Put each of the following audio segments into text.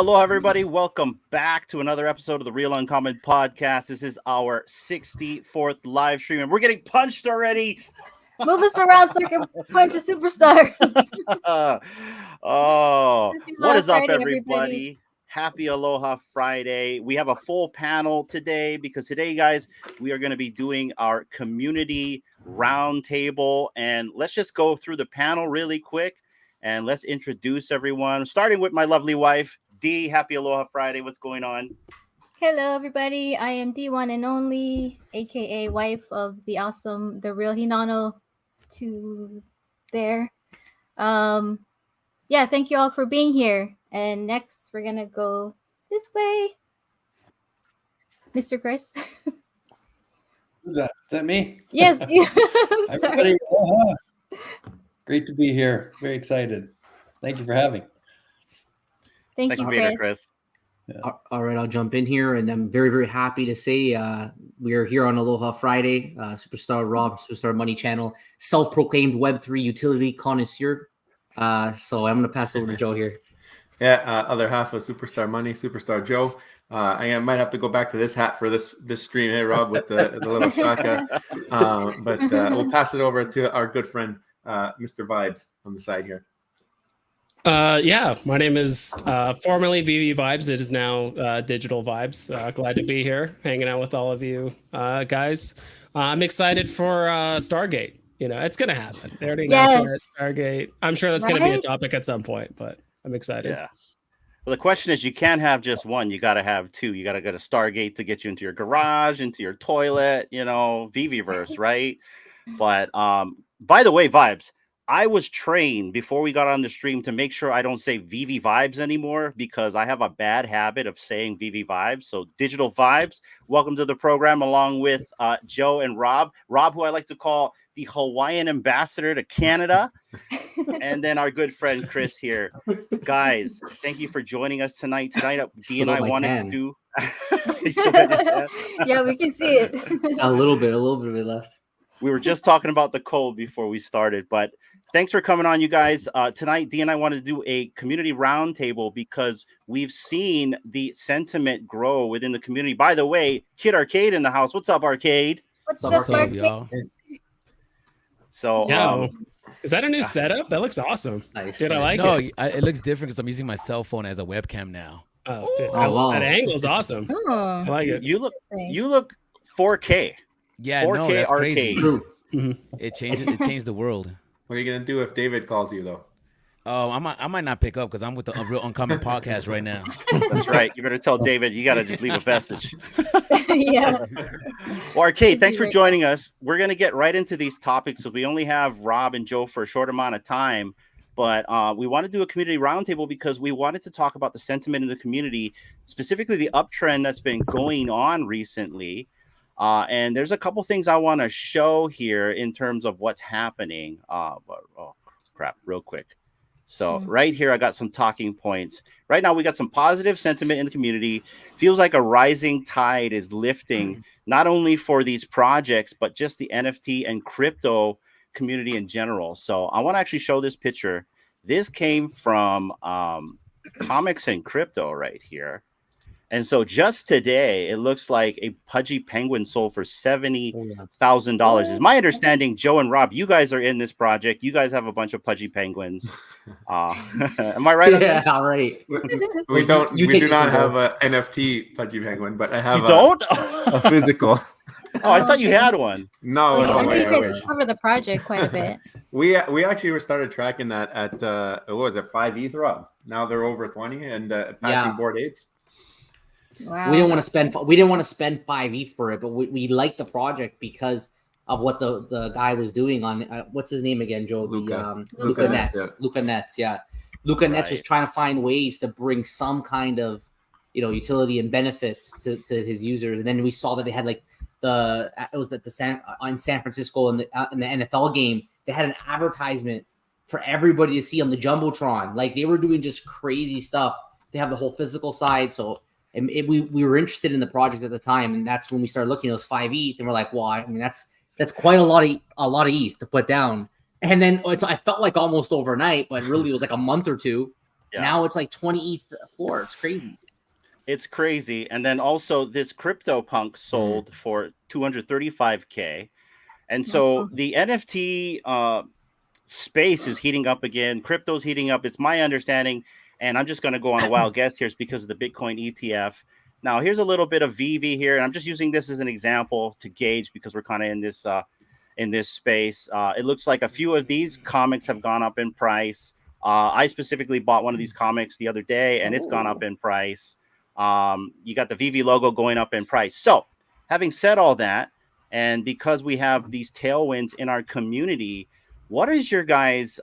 aloha, everybody. Welcome back to another episode of the Real Uncommon Podcast. This is our 64th live stream, and we're getting punched already. Move us around so I can punch a superstar. What is up, Friday, everybody? Happy Aloha Friday. We have a full panel today because today, guys, we are going to be doing our community roundtable. And let's just go through the panel really quick and let's introduce everyone, starting with my lovely wife, Dee. Happy Aloha Friday. What's going on? Hello, everybody. I am D1 and only, aka wife of the awesome, the real Hinano to there. Yeah, thank you all for being here. And next, we're gonna go this way, Mr. Chris. Who's that? Is that me? Yes. Everybody, great to be here. Very excited. Thank you for having. Thank Thanks you, for being here, Chris. Yeah. All right, I'll jump in here, and I'm very, very happy to say we are here on Aloha Friday, Superstar Rob, Superstar Money Channel, self-proclaimed Web3 utility connoisseur. So I'm going to pass over to Joe here. Yeah, other half of Superstar Money, Superstar Joe. I might have to go back to this hat for this stream, hey Rob, with the little shaka. But we'll pass it over to our good friend, Mr. Vibes, on the side here. Yeah, my name is formerly VV Vibes. It is now Digital Vibes. Glad to be here, hanging out with all of you guys. I'm excited for Stargate. You know, it's gonna happen. They already announced it, Stargate. I'm sure that's gonna be a topic at some point, but I'm excited. Yeah. Well, the question is, you can't have just one. You got to have two. You got to go to Stargate to get you into your garage, into your toilet. You know, VV-verse, right? But by the way, Vibes, I was trained before we got on the stream to make sure I don't say VV Vibes anymore because I have a bad habit of saying VV Vibes. So Digital Vibes, welcome to the program along with Joe and Rob. Rob, who I like to call the Hawaiian ambassador to Canada. And then our good friend Chris here. Guys, thank you for joining us tonight. Tonight, Dee and I wanted to do... Yeah, we can see it. a little bit of it left. We were just talking about the cold before we started, but thanks for coming on, you guys. Tonight, Dee and I wanted to do a community roundtable because we've seen the sentiment grow within the community. By the way, Kid Arcade in the house. What's up, Arcade? What's up, y'all? So, yeah. Is that a new setup? That looks awesome. Nice. Dude, I like it. It looks different because I'm using my cell phone as a webcam now. Oh, dude, wow. That angle's awesome. Oh, I like it. you look 4K. Yeah, 4K no, that's arcade. crazy. It changed the world. What are you gonna do if David calls you though? Oh, I might not pick up because I'm with the Real Uncommon Podcast right now. That's right. You better tell David you got to just leave a message. yeah. Well, Arcade, thanks for joining us. We're going to get right into these topics. So we only have Rob and Joe for a short amount of time, but we want to do a community roundtable because we wanted to talk about the sentiment in the community, specifically the uptrend that's been going on recently. And there's a couple things I want to show here in terms of what's happening. Real quick. So right here, I got some talking points. Right now, we got some positive sentiment in the community. Feels like a rising tide is lifting, not only for these projects, but just the NFT and crypto community in general. So I want to actually show this picture. This came from Comics and Crypto right here. And so just today, it looks like a pudgy penguin sold for $70,000. Is my understanding, Joe and Rob, you guys are in this project. You guys have a bunch of pudgy penguins. Am I right on this? Yeah, all right. We do not have an NFT pudgy penguin, but I have a physical. Oh, I thought you had one. No, I think I you guys cover the project quite a bit. We actually started tracking that at what was it, 5 ETH, Rob? Now they're over 20 and passing Bored Apes. Wow. We didn't want to spend 5 ETH for it, but we liked the project because of what the guy was doing on what's his name again, Joe? Luca Nets. Yeah. Luca Nets, yeah. Luca Nets was trying to find ways to bring some kind of utility and benefits to his users, and then we saw that they had like in San Francisco in the NFL game, they had an advertisement for everybody to see on the Jumbotron. Like they were doing just crazy stuff. They have the whole physical side, so. And we were interested in the project at the time, and that's when we started looking at those 5 ETH, and we're like, well, I mean, that's quite a lot of ETH to put down. And then I felt like almost overnight, but really it was like a month or two. Yeah. Now it's like 20 ETH floor. It's crazy. It's crazy. And then also this CryptoPunk sold for 235K. And so the NFT space is heating up again. Crypto's heating up. It's my understanding. And I'm just going to go on a wild guess here. It's because of the Bitcoin ETF. Now, here's a little bit of VV here. And I'm just using this as an example to gauge because we're kind of in this space. It looks like a few of these comics have gone up in price. I specifically bought one of these comics the other day, and it's gone up in price. You got the VV logo going up in price. So having said all that, and because we have these tailwinds in our community, what is your guys'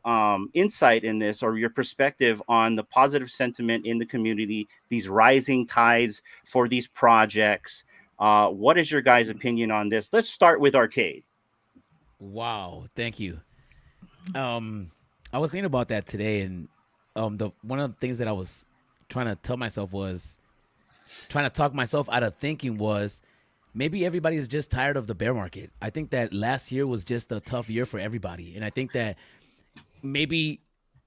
insight in this, or your perspective on the positive sentiment in the community, these rising tides for these projects? What is your guys' opinion on this? Let's start with Arcade. Wow, thank you. I was thinking about that today, and one of the things that I was trying to tell myself was trying to talk myself out of thinking was maybe everybody is just tired of the bear market. I think that last year was just a tough year for everybody, and I think that maybe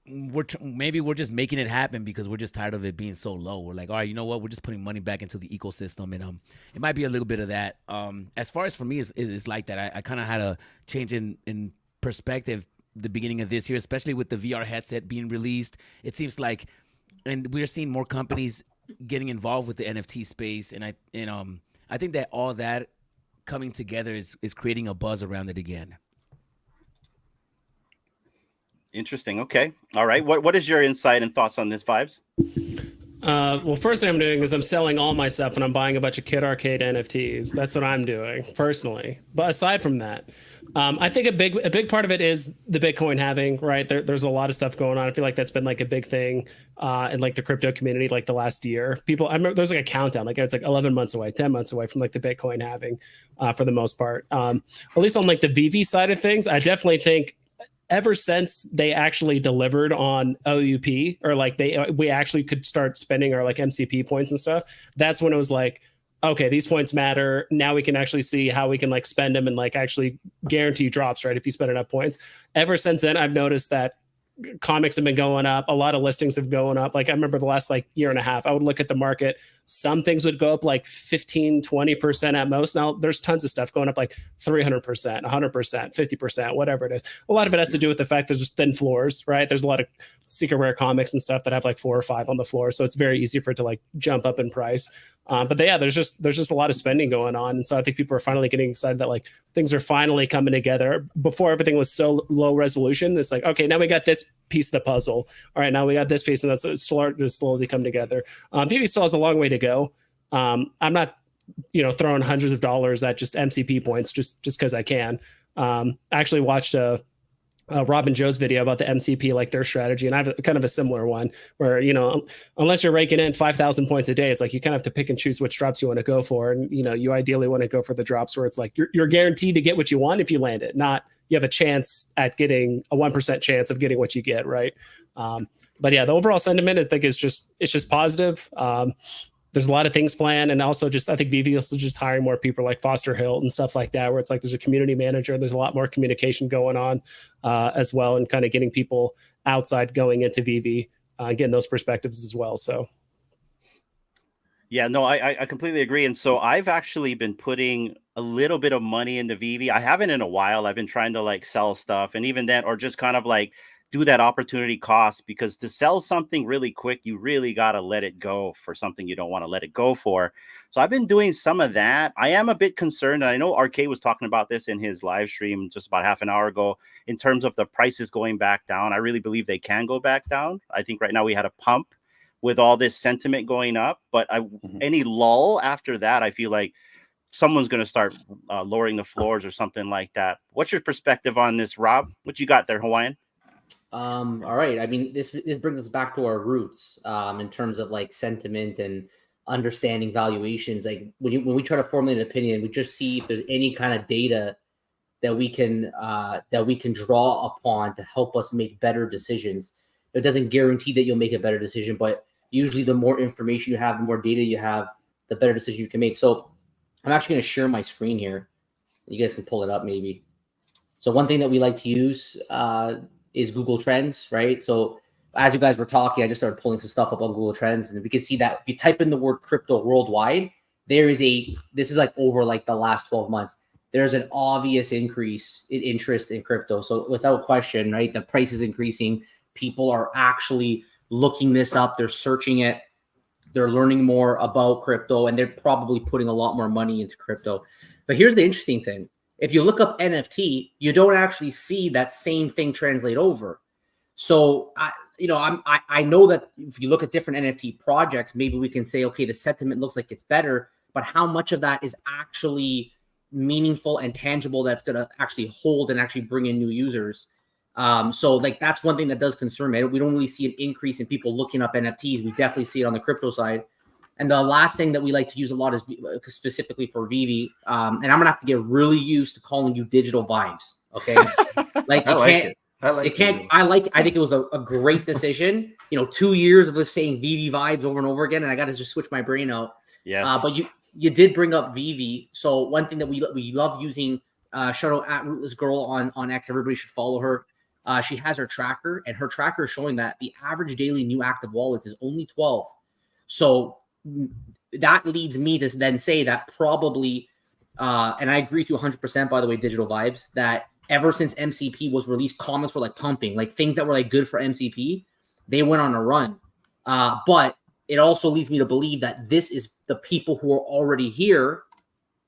we're just making it happen because we're just tired of it being so low. We're like, all right, you know what? We're just putting money back into the ecosystem, and it might be a little bit of that. As far as for me, is like that. I kind of had a change in perspective the beginning of this year, especially with the VR headset being released. It seems like, and we're seeing more companies getting involved with the NFT space, and I think that all that coming together is creating a buzz around it again. Interesting. Okay. All right. What is your insight and thoughts on this, Vibes? Well, first thing I'm doing is I'm selling all my stuff and I'm buying a bunch of Kid Arcade NFTs. That's what I'm doing personally. But aside from that, I think a big part of it is the Bitcoin halving, right? There's a lot of stuff going on. I feel like that's been like a big thing in like the crypto community, like the last year. I remember there's like a countdown, like it's like 11 months away, 10 months away from like the Bitcoin halving for the most part. At least on like the VV side of things, I definitely think ever since they actually delivered on OUP, or like we actually could start spending our like MCP points and stuff, that's when it was like, okay, these points matter. Now we can actually see how we can like spend them and like actually guarantee drops, right? If you spend enough points. Ever since then, I've noticed that comics have been going up. A lot of listings have gone up. Like I remember the last like year and a half, I would look at the market. Some things would go up like 15, 20% at most. Now there's tons of stuff going up like 300%, 100%, 50%, whatever it is. A lot of it has to do with the fact there's just thin floors, right? There's a lot of secret rare comics and stuff that have like 4 or 5 on the floor. So it's very easy for it to like jump up in price. But yeah, there's just a lot of spending going on. And so I think people are finally getting excited that like things are finally coming together. Before everything was so low resolution, it's like, okay, now we got this piece of the puzzle. All right, now we got this piece, and that's starting to slowly come together. PV still has a long way to go. I'm not, throwing hundreds of dollars at just MCP points just because I can. I actually watched Rob and Joe's video about the MCP, like their strategy, and I have kind of a similar one where unless you're raking in 5,000 points a day, it's like you kind of have to pick and choose which drops you want to go for, and you ideally want to go for the drops where it's like you're guaranteed to get what you want if you land it, not you have a chance at getting a 1% chance of getting what you get, right? But yeah, the overall sentiment I think it's just positive. There's a lot of things planned, and also just I think VV is just hiring more people like Foster Hill and stuff like that, where it's like there's a community manager, there's a lot more communication going on as well, and kind of getting people outside going into VV, getting those perspectives as well. So yeah, no, I completely agree. And so I've actually been putting a little bit of money into VV. I haven't in a while. I've been trying to like sell stuff, and even then, or just kind of like do that opportunity cost, because to sell something really quick, you really got to let it go for something you don't want to let it go for. So I've been doing some of that. I am a bit concerned. And I know Arcade was talking about this in his live stream just about half an hour ago in terms of the prices going back down. I really believe they can go back down. I think right now we had a pump with all this sentiment going up, but any lull after that, I feel like someone's going to start lowering the floors or something like that. What's your perspective on this, Rob? What you got there, Hawaiian? All right. I mean, this brings us back to our roots in terms of like sentiment and understanding valuations. Like when we try to formulate an opinion, we just see if there's any kind of data that we can draw upon to help us make better decisions. It doesn't guarantee that you'll make a better decision, but usually the more information you have, the more data you have, the better decision you can make. So I'm actually going to share my screen here. You guys can pull it up maybe. So one thing that we like to use is Google Trends, right? So as you guys were talking, I just started pulling some stuff up on Google Trends, and we can see that if you type in the word crypto worldwide, this is like over like the last 12 months, there's an obvious increase in interest in crypto. So without question, right, the price is increasing. People are actually looking this up. They're searching it. They're learning more about crypto, and they're probably putting a lot more money into crypto. But here's the interesting thing. If you look up NFT, you don't actually see that same thing translate over. So I know that if you look at different NFT projects, maybe we can say, okay, the sentiment looks like it's better, but how much of that is actually meaningful and tangible that's going to actually hold and actually bring in new users? So like that's one thing that does concern me. We don't really see an increase in people looking up NFTs. We definitely see it on the crypto side. And the last thing that we like to use a lot is specifically for Vivi. And I'm gonna have to get really used to calling you digital vibes. Okay, like you can't. I think it was a great decision. 2 years of us saying Vivi vibes over and over again, and I got to just switch my brain out. Yes. But you did bring up Vivi. So one thing that we love using. Shout out at Rootless Girl on X. Everybody should follow her. She has her tracker, and her tracker is showing that the average daily new active wallets is only 12. So that leads me to then say that probably, and I agree with you 100%, by the way, digital vibes, that ever since MCP was released, comments were like pumping, like things that were like good for MCP, they went on a run. But it also leads me to believe that this is the people who are already here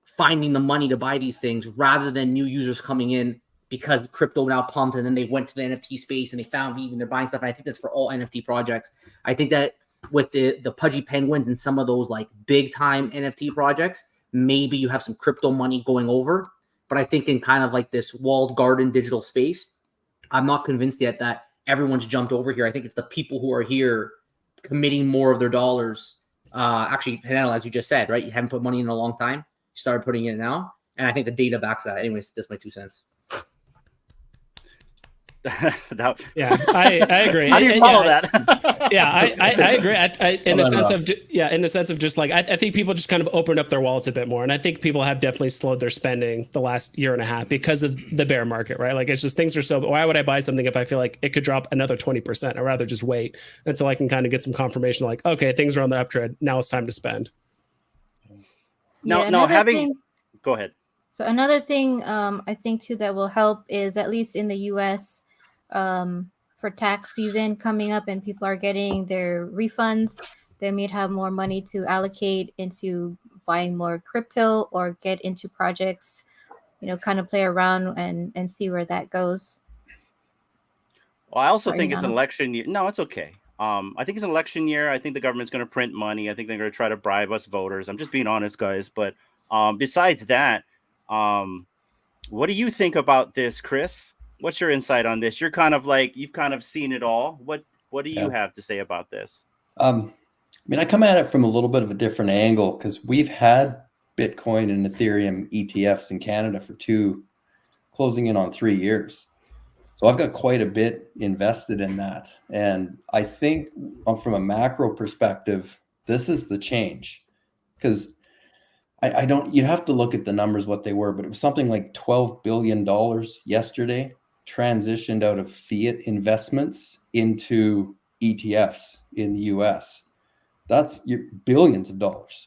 finding the money to buy these things rather than new users coming in because crypto now pumped and then they went to the NFT space and they found Vivi and they're buying stuff. And I think that's for all NFT projects. I think that with the Pudgy Penguins and some of those like big time NFT projects, maybe you have some crypto money going over. But I think in kind of like this walled garden digital space, I'm not convinced yet that everyone's jumped over here. I think it's the people who are here committing more of their dollars. Actually, Hanel, as you just said, right? You haven't put money in a long time. You started putting it now. And I think the data backs that. Anyways, that's my 2 cents. Yeah, I agree. How do you follow that? Yeah, I agree. In the sense of just like I think people just kind of opened up their wallets a bit more, and I think people have definitely slowed their spending the last year and a half because of the bear market, right? Like it's just things are so. Why would I buy something if I feel like it could drop another 20%? I'd rather just wait until I can kind of get some confirmation, like okay, things are on the uptrend. Now it's time to spend. Go ahead. So another thing I think too that will help is at least in the US. For tax season coming up and people are getting their refunds, they may have more money to allocate into buying more crypto or get into projects, kind of play around and see where that goes. Well, I also think it's an election year. No, it's okay. I think it's an election year. I think the government's going to print money. I think they're going to try to bribe us voters. I'm just being honest, guys. But besides that, what do you think about this, Chris? What's your insight on this? You're kind of like, you've kind of seen it all. What do you have to say about this? I come at it from a little bit of a different angle because we've had Bitcoin and Ethereum ETFs in Canada for closing in on 3 years. So I've got quite a bit invested in that. And I think from a macro perspective, this is the change because you have to look at the numbers, what they were, but it was something like $12 billion yesterday transitioned out of fiat investments into ETFs in the US. That's billions of dollars.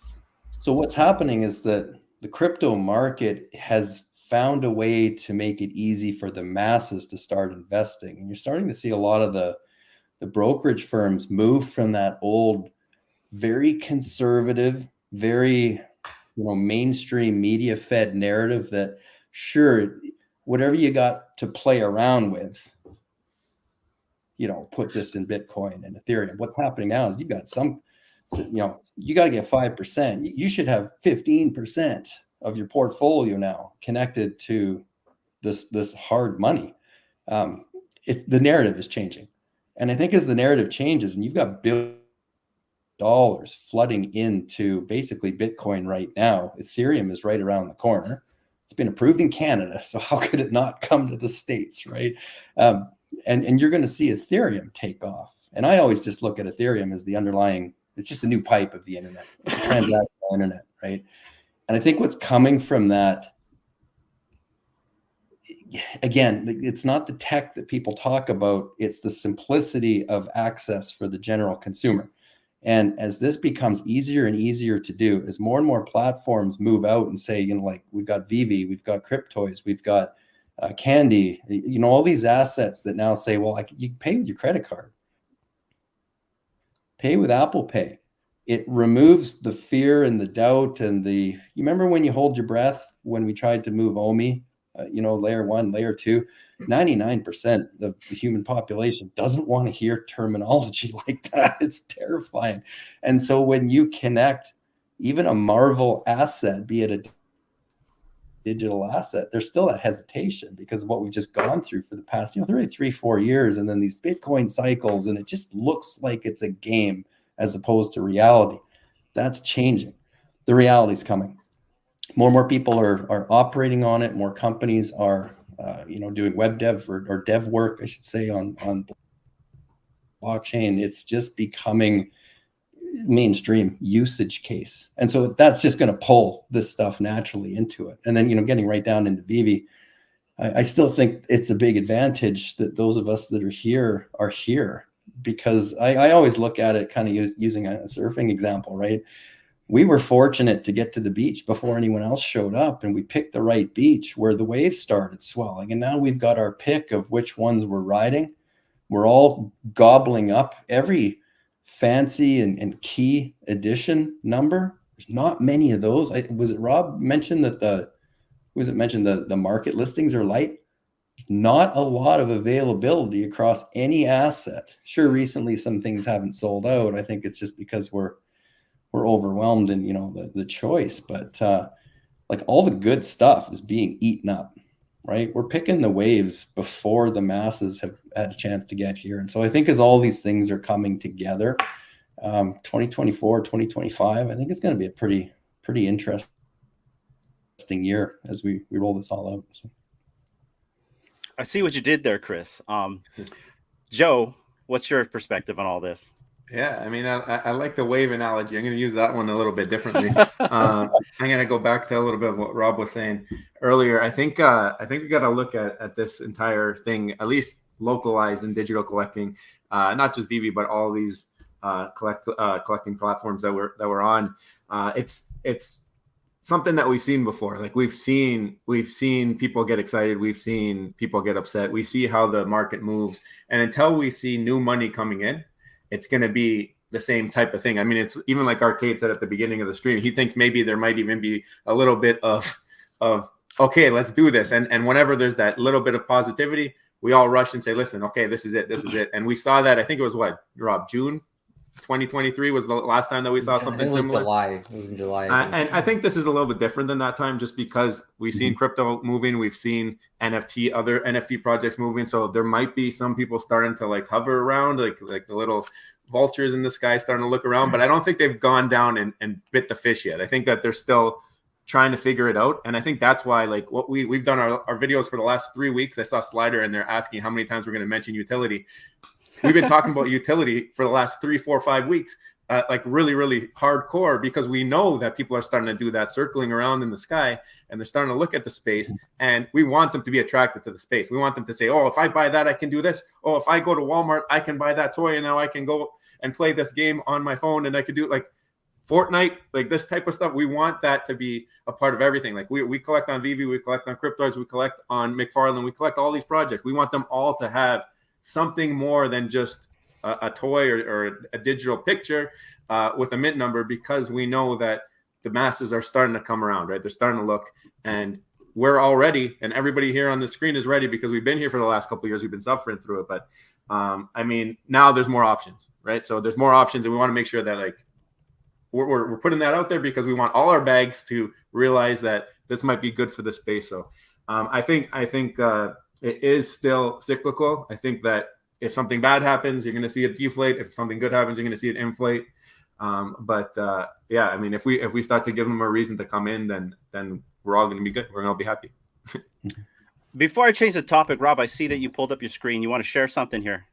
So what's happening is that the crypto market has found a way to make it easy for the masses to start investing. And you're starting to see a lot of the brokerage firms move from that old, very conservative, very mainstream media fed narrative that sure, whatever you got to play around with, put this in Bitcoin and Ethereum. What's happening now is you've got you got to get 5%. You should have 15% of your portfolio now connected to this hard money. The narrative is changing. And I think as the narrative changes and you've got dollars flooding into basically Bitcoin right now, Ethereum is right around the corner. It's been approved in Canada, so how could it not come to the States, right? And you're going to see Ethereum take off. And I always just look at Ethereum as the underlying, it's just a new pipe of the internet, it's a transactional internet, right? And I think what's coming from that again, it's not the tech that people talk about. It's the simplicity of access for the general consumer. And as this becomes easier and easier to do, as more and more platforms move out and say, like we've got Vivi, we've got Cryptoys, we've got Candy, all these assets that now say, well, you can pay with your credit card, pay with Apple Pay. It removes the fear and the doubt and you remember when you hold your breath when we tried to move OMI, layer 1, layer 2, 99% of the human population doesn't want to hear terminology like that. It's terrifying. And so when you connect even a Marvel asset, be it a digital asset, there's still that hesitation because of what we've just gone through for the past 3-4 years, and then these Bitcoin cycles, and it just looks like it's a game as opposed to reality. That's changing. The reality's coming. More and more people are operating on it. More companies are doing web dev or dev work, I should say, on blockchain. It's just becoming mainstream usage case. And so that's just going to pull this stuff naturally into it. And then, getting right down into Vivi, I still think it's a big advantage that those of us that are here, because I always look at it kind of using a surfing example, right? We were fortunate to get to the beach before anyone else showed up, and we picked the right beach where the waves started swelling. And now we've got our pick of which ones we're riding. We're all gobbling up every fancy and key edition number. There's not many of those. Was it Rob mentioned that the market listings are light? There's not a lot of availability across any asset. Sure, recently some things haven't sold out. I think it's just because we're overwhelmed in the choice, but like all the good stuff is being eaten up, right? We're picking the waves before the masses have had a chance to get here. And so I think as all these things are coming together, 2024, 2025, I think it's going to be a pretty interesting year as we roll this all out. So. I see what you did there, Chris. Joe, what's your perspective on all this? Yeah, I mean, I like the wave analogy. I'm going to use that one a little bit differently. I'm going to go back to a little bit of what Rob was saying earlier. I think we got to look at this entire thing, at least localized in digital collecting, not just Vivi, but all these collecting platforms that we're on. It's something that we've seen before. Like we've seen people get excited. We've seen people get upset. We see how the market moves, and until we see new money coming in, it's going to be the same type of thing. I mean, it's even like Arcade said at the beginning of the stream, he thinks maybe there might even be a little bit of okay, let's do this. And whenever there's that little bit of positivity, we all rush and say, listen, okay, this is it. And we saw that, I think it was what, Rob, June 2023 was the last time that we saw something similar. It was in July. And I think this is a little bit different than that time, just because we've seen crypto moving, we've seen other NFT projects moving. So there might be some people starting to like hover around, like the little vultures in the sky starting to look around. But I don't think they've gone down and bit the fish yet. I think that they're still trying to figure it out. And I think that's why, like, what we've done our videos for the last 3 weeks. I saw Slider and they're asking how many times we're going to mention utility. We've been talking about utility for the last 3, 4, 5 weeks, like really, really hardcore, because we know that people are starting to do that, circling around in the sky, and they're starting to look at the space, and we want them to be attracted to the space. We want them to say, oh, if I buy that, I can do this. Oh, if I go to Walmart, I can buy that toy, and now I can go and play this game on my phone, and I could do like Fortnite, like this type of stuff. We want that to be a part of everything. Like we collect on Vivi, we collect on Cryptoids, we collect on McFarlane, we collect all these projects. We want them all to have something more than just a toy or a digital picture with a mint number, because we know that the masses are starting to come around, right? They're starting to look, and we're all ready, and everybody here on the screen is ready because we've been here for the last couple of years. We've been suffering through it, but I mean, now there's more options, right? So there's more options, and we want to make sure that like we're putting that out there because we want all our bags to realize that this might be good for the space. So I think it is still cyclical. I think that if something bad happens, you're going to see it deflate. If something good happens, you're going to see it inflate. Yeah, I mean, if we start to give them a reason to come in, then we're all going to be good. We're going to be happy. Before I change the topic, Rob, I see that you pulled up your screen. You want to share something here?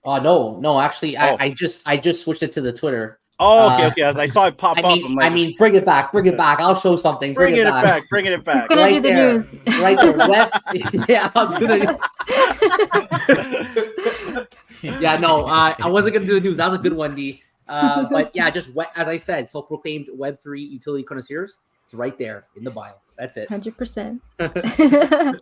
No, actually, I just switched it to the Twitter. Oh, okay. As I saw it pop up, I'm like, I mean, bring it back. I'll show something. bringing it back. He's gonna do the news. Right there. Yeah, I'll do the. Yeah, no, I wasn't gonna do the news. That was a good one, D. But yeah, just as I said, self-proclaimed Web3 utility connoisseurs. It's right there in the bio. That's it. 100%.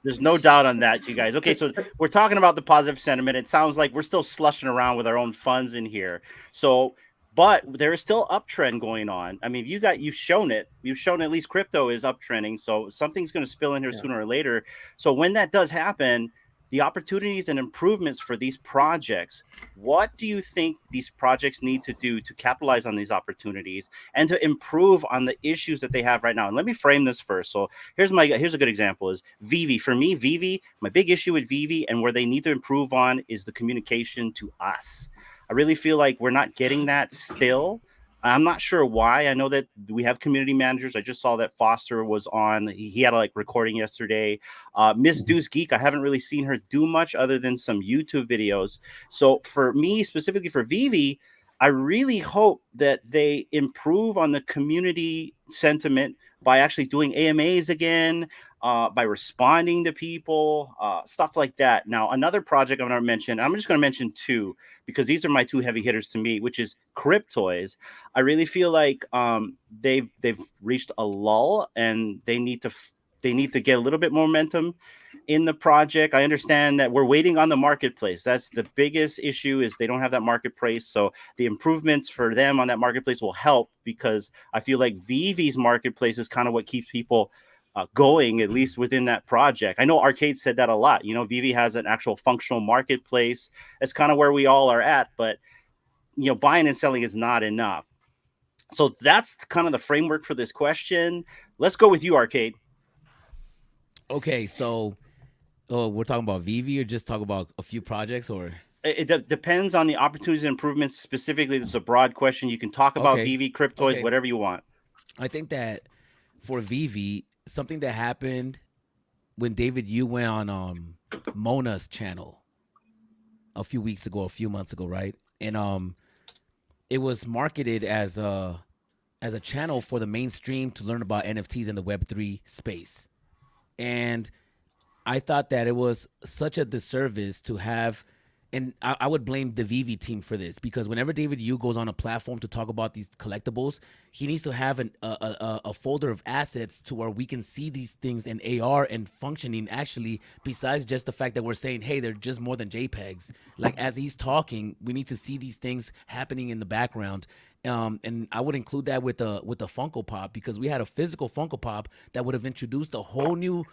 There's no doubt on that, you guys. Okay, so we're talking about the positive sentiment. It sounds like we're still slushing around with our own funds in here. So, but there is still uptrend going on. I mean, you've shown it. You've shown at least crypto is uptrending. So something's going to spill in here sooner or later. So when that does happen, the opportunities and improvements for these projects, what do you think these projects need to do to capitalize on these opportunities and to improve on the issues that they have right now? And let me frame this first. So here's a good example is Vivi. For me, Vivi, my big issue with Vivi and where they need to improve on is the communication to us. I really feel like we're not getting that still. I'm not sure why. I know that we have community managers. I just saw that Foster was on. He had a recording yesterday. Miss Deuce Geek, I haven't really seen her do much other than some YouTube videos. So for me, specifically for Vivi, I really hope that they improve on the community sentiment by actually doing AMAs again, by responding to people, stuff like that. Now, another project I'm going to mention, I'm just going to mention two because these are my two heavy hitters to me, which is Cryptoys. I really feel like they've reached a lull and they need to get a little bit more momentum in the project. I understand that we're waiting on the marketplace. That's the biggest issue is they don't have that marketplace. So the improvements for them on that marketplace will help because I feel like Vivi's marketplace is kind of what keeps people going, at least within that project. I know Arcade said that a lot. You know, Vivi has an actual functional marketplace. That's kind of where we all are at, but you know, buying and selling is not enough. So that's kind of the framework for this question. Let's go with you, Arcade. Okay, so we're talking about Vivi or just talk about a few projects or? It depends on the opportunities and improvements. Specifically, this is a broad question. You can talk about Vivi, Cryptoys, whatever you want. I think that for Vivi, something that happened when David Yu went on Mona's channel a few months ago, right? And it was marketed as a channel for the mainstream to learn about NFTs in the Web3 space. And I thought that it was such a disservice to have, and I would blame the Vivi team for this, because whenever David Yu goes on a platform to talk about these collectibles, he needs to have a folder of assets to where we can see these things in AR and functioning actually, besides just the fact that we're saying, hey, they're just more than JPEGs. Like as he's talking, we need to see these things happening in the background. And I would include that with the Funko Pop, because we had a physical Funko Pop that would have introduced a whole new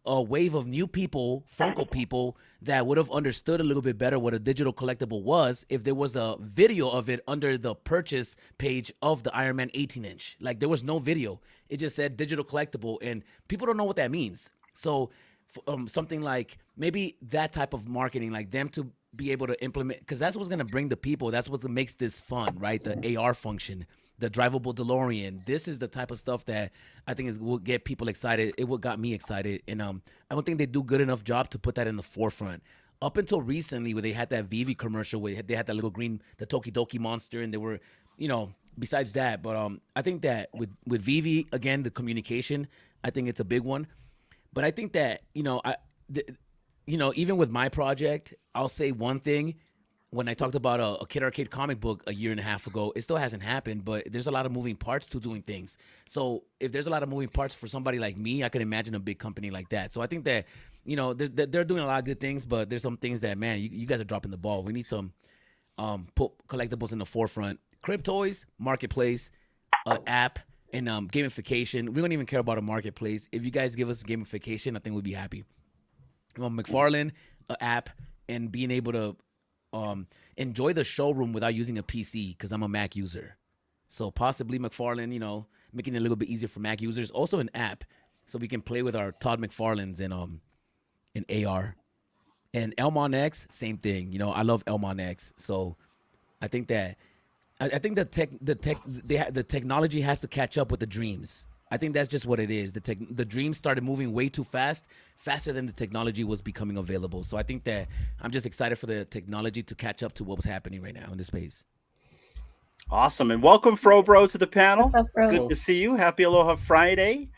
wave of new people, Funko people, that would have understood a little bit better what a digital collectible was if there was a video of it under the purchase page of the Iron Man 18-inch. Like there was no video. It just said digital collectible, and people don't know what that means. So something like maybe that type of marketing, like them to be able to implement, because that's what's going to bring the people. That's what makes this fun, right? The AR function, the drivable DeLorean. This is the type of stuff that I think will get people excited. It what got me excited. And I don't think they do good enough job to put that in the forefront. Up until recently, where they had that Vivi commercial where they had that little green, the Tokidoki monster, and they were, besides that. But I think that with Vivi, again, the communication, I think it's a big one. But I think that, even with my project, I'll say one thing. When I talked about a Kid Arcade comic book a year and a half ago, it still hasn't happened, but there's a lot of moving parts to doing things. So if there's a lot of moving parts for somebody like me, I can imagine a big company like that. So I think that, they're doing a lot of good things, but there's some things that, man, you guys are dropping the ball. We need some put collectibles in the forefront. Cryptoys, marketplace, app, and gamification. We don't even care about a marketplace. If you guys give us gamification, I think we'd be happy. McFarlane, app, and being able to enjoy the showroom without using a PC, because I'm a Mac user. So possibly McFarlane, making it a little bit easier for Mac users. Also an app, so we can play with our Todd McFarlanes in AR. And Elmon X, same thing. I love Elmon X. So I think that the technology has to catch up with the dreams. I think that's just what it is. The dreams started moving way too faster than the technology was becoming available. So I think that I'm just excited for the technology to catch up to what was happening right now in this space. Awesome. And welcome, Fro Bro, to the panel. What's up, Fro? Good to see you. Happy Aloha Friday.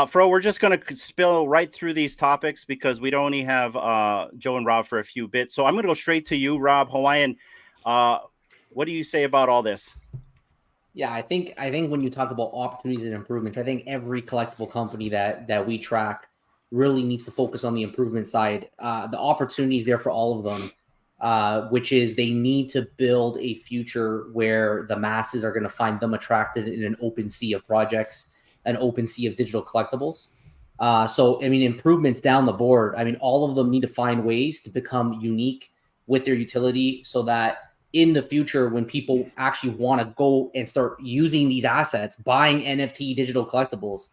Fro, we're just going to spill right through these topics because we only have Joe and Rob for a few bits. So I'm going to go straight to you, Rob, Hawaiian. What do you say about all this? Yeah, I think when you talk about opportunities and improvements, I think every collectible company that we track really needs to focus on the improvement side. The opportunities there for all of them, which is they need to build a future where the masses are going to find them attracted in an open sea of projects, an open sea of digital collectibles. So, I mean, improvements down the board. I mean, all of them need to find ways to become unique with their utility so that in the future, when people actually want to go and start using these assets, buying NFT digital collectibles,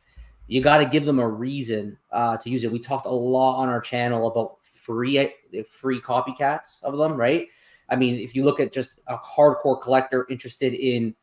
you got to give them a reason to use it. We talked a lot on our channel about free copycats of them, right? I mean, if you look at just a hardcore collector interested in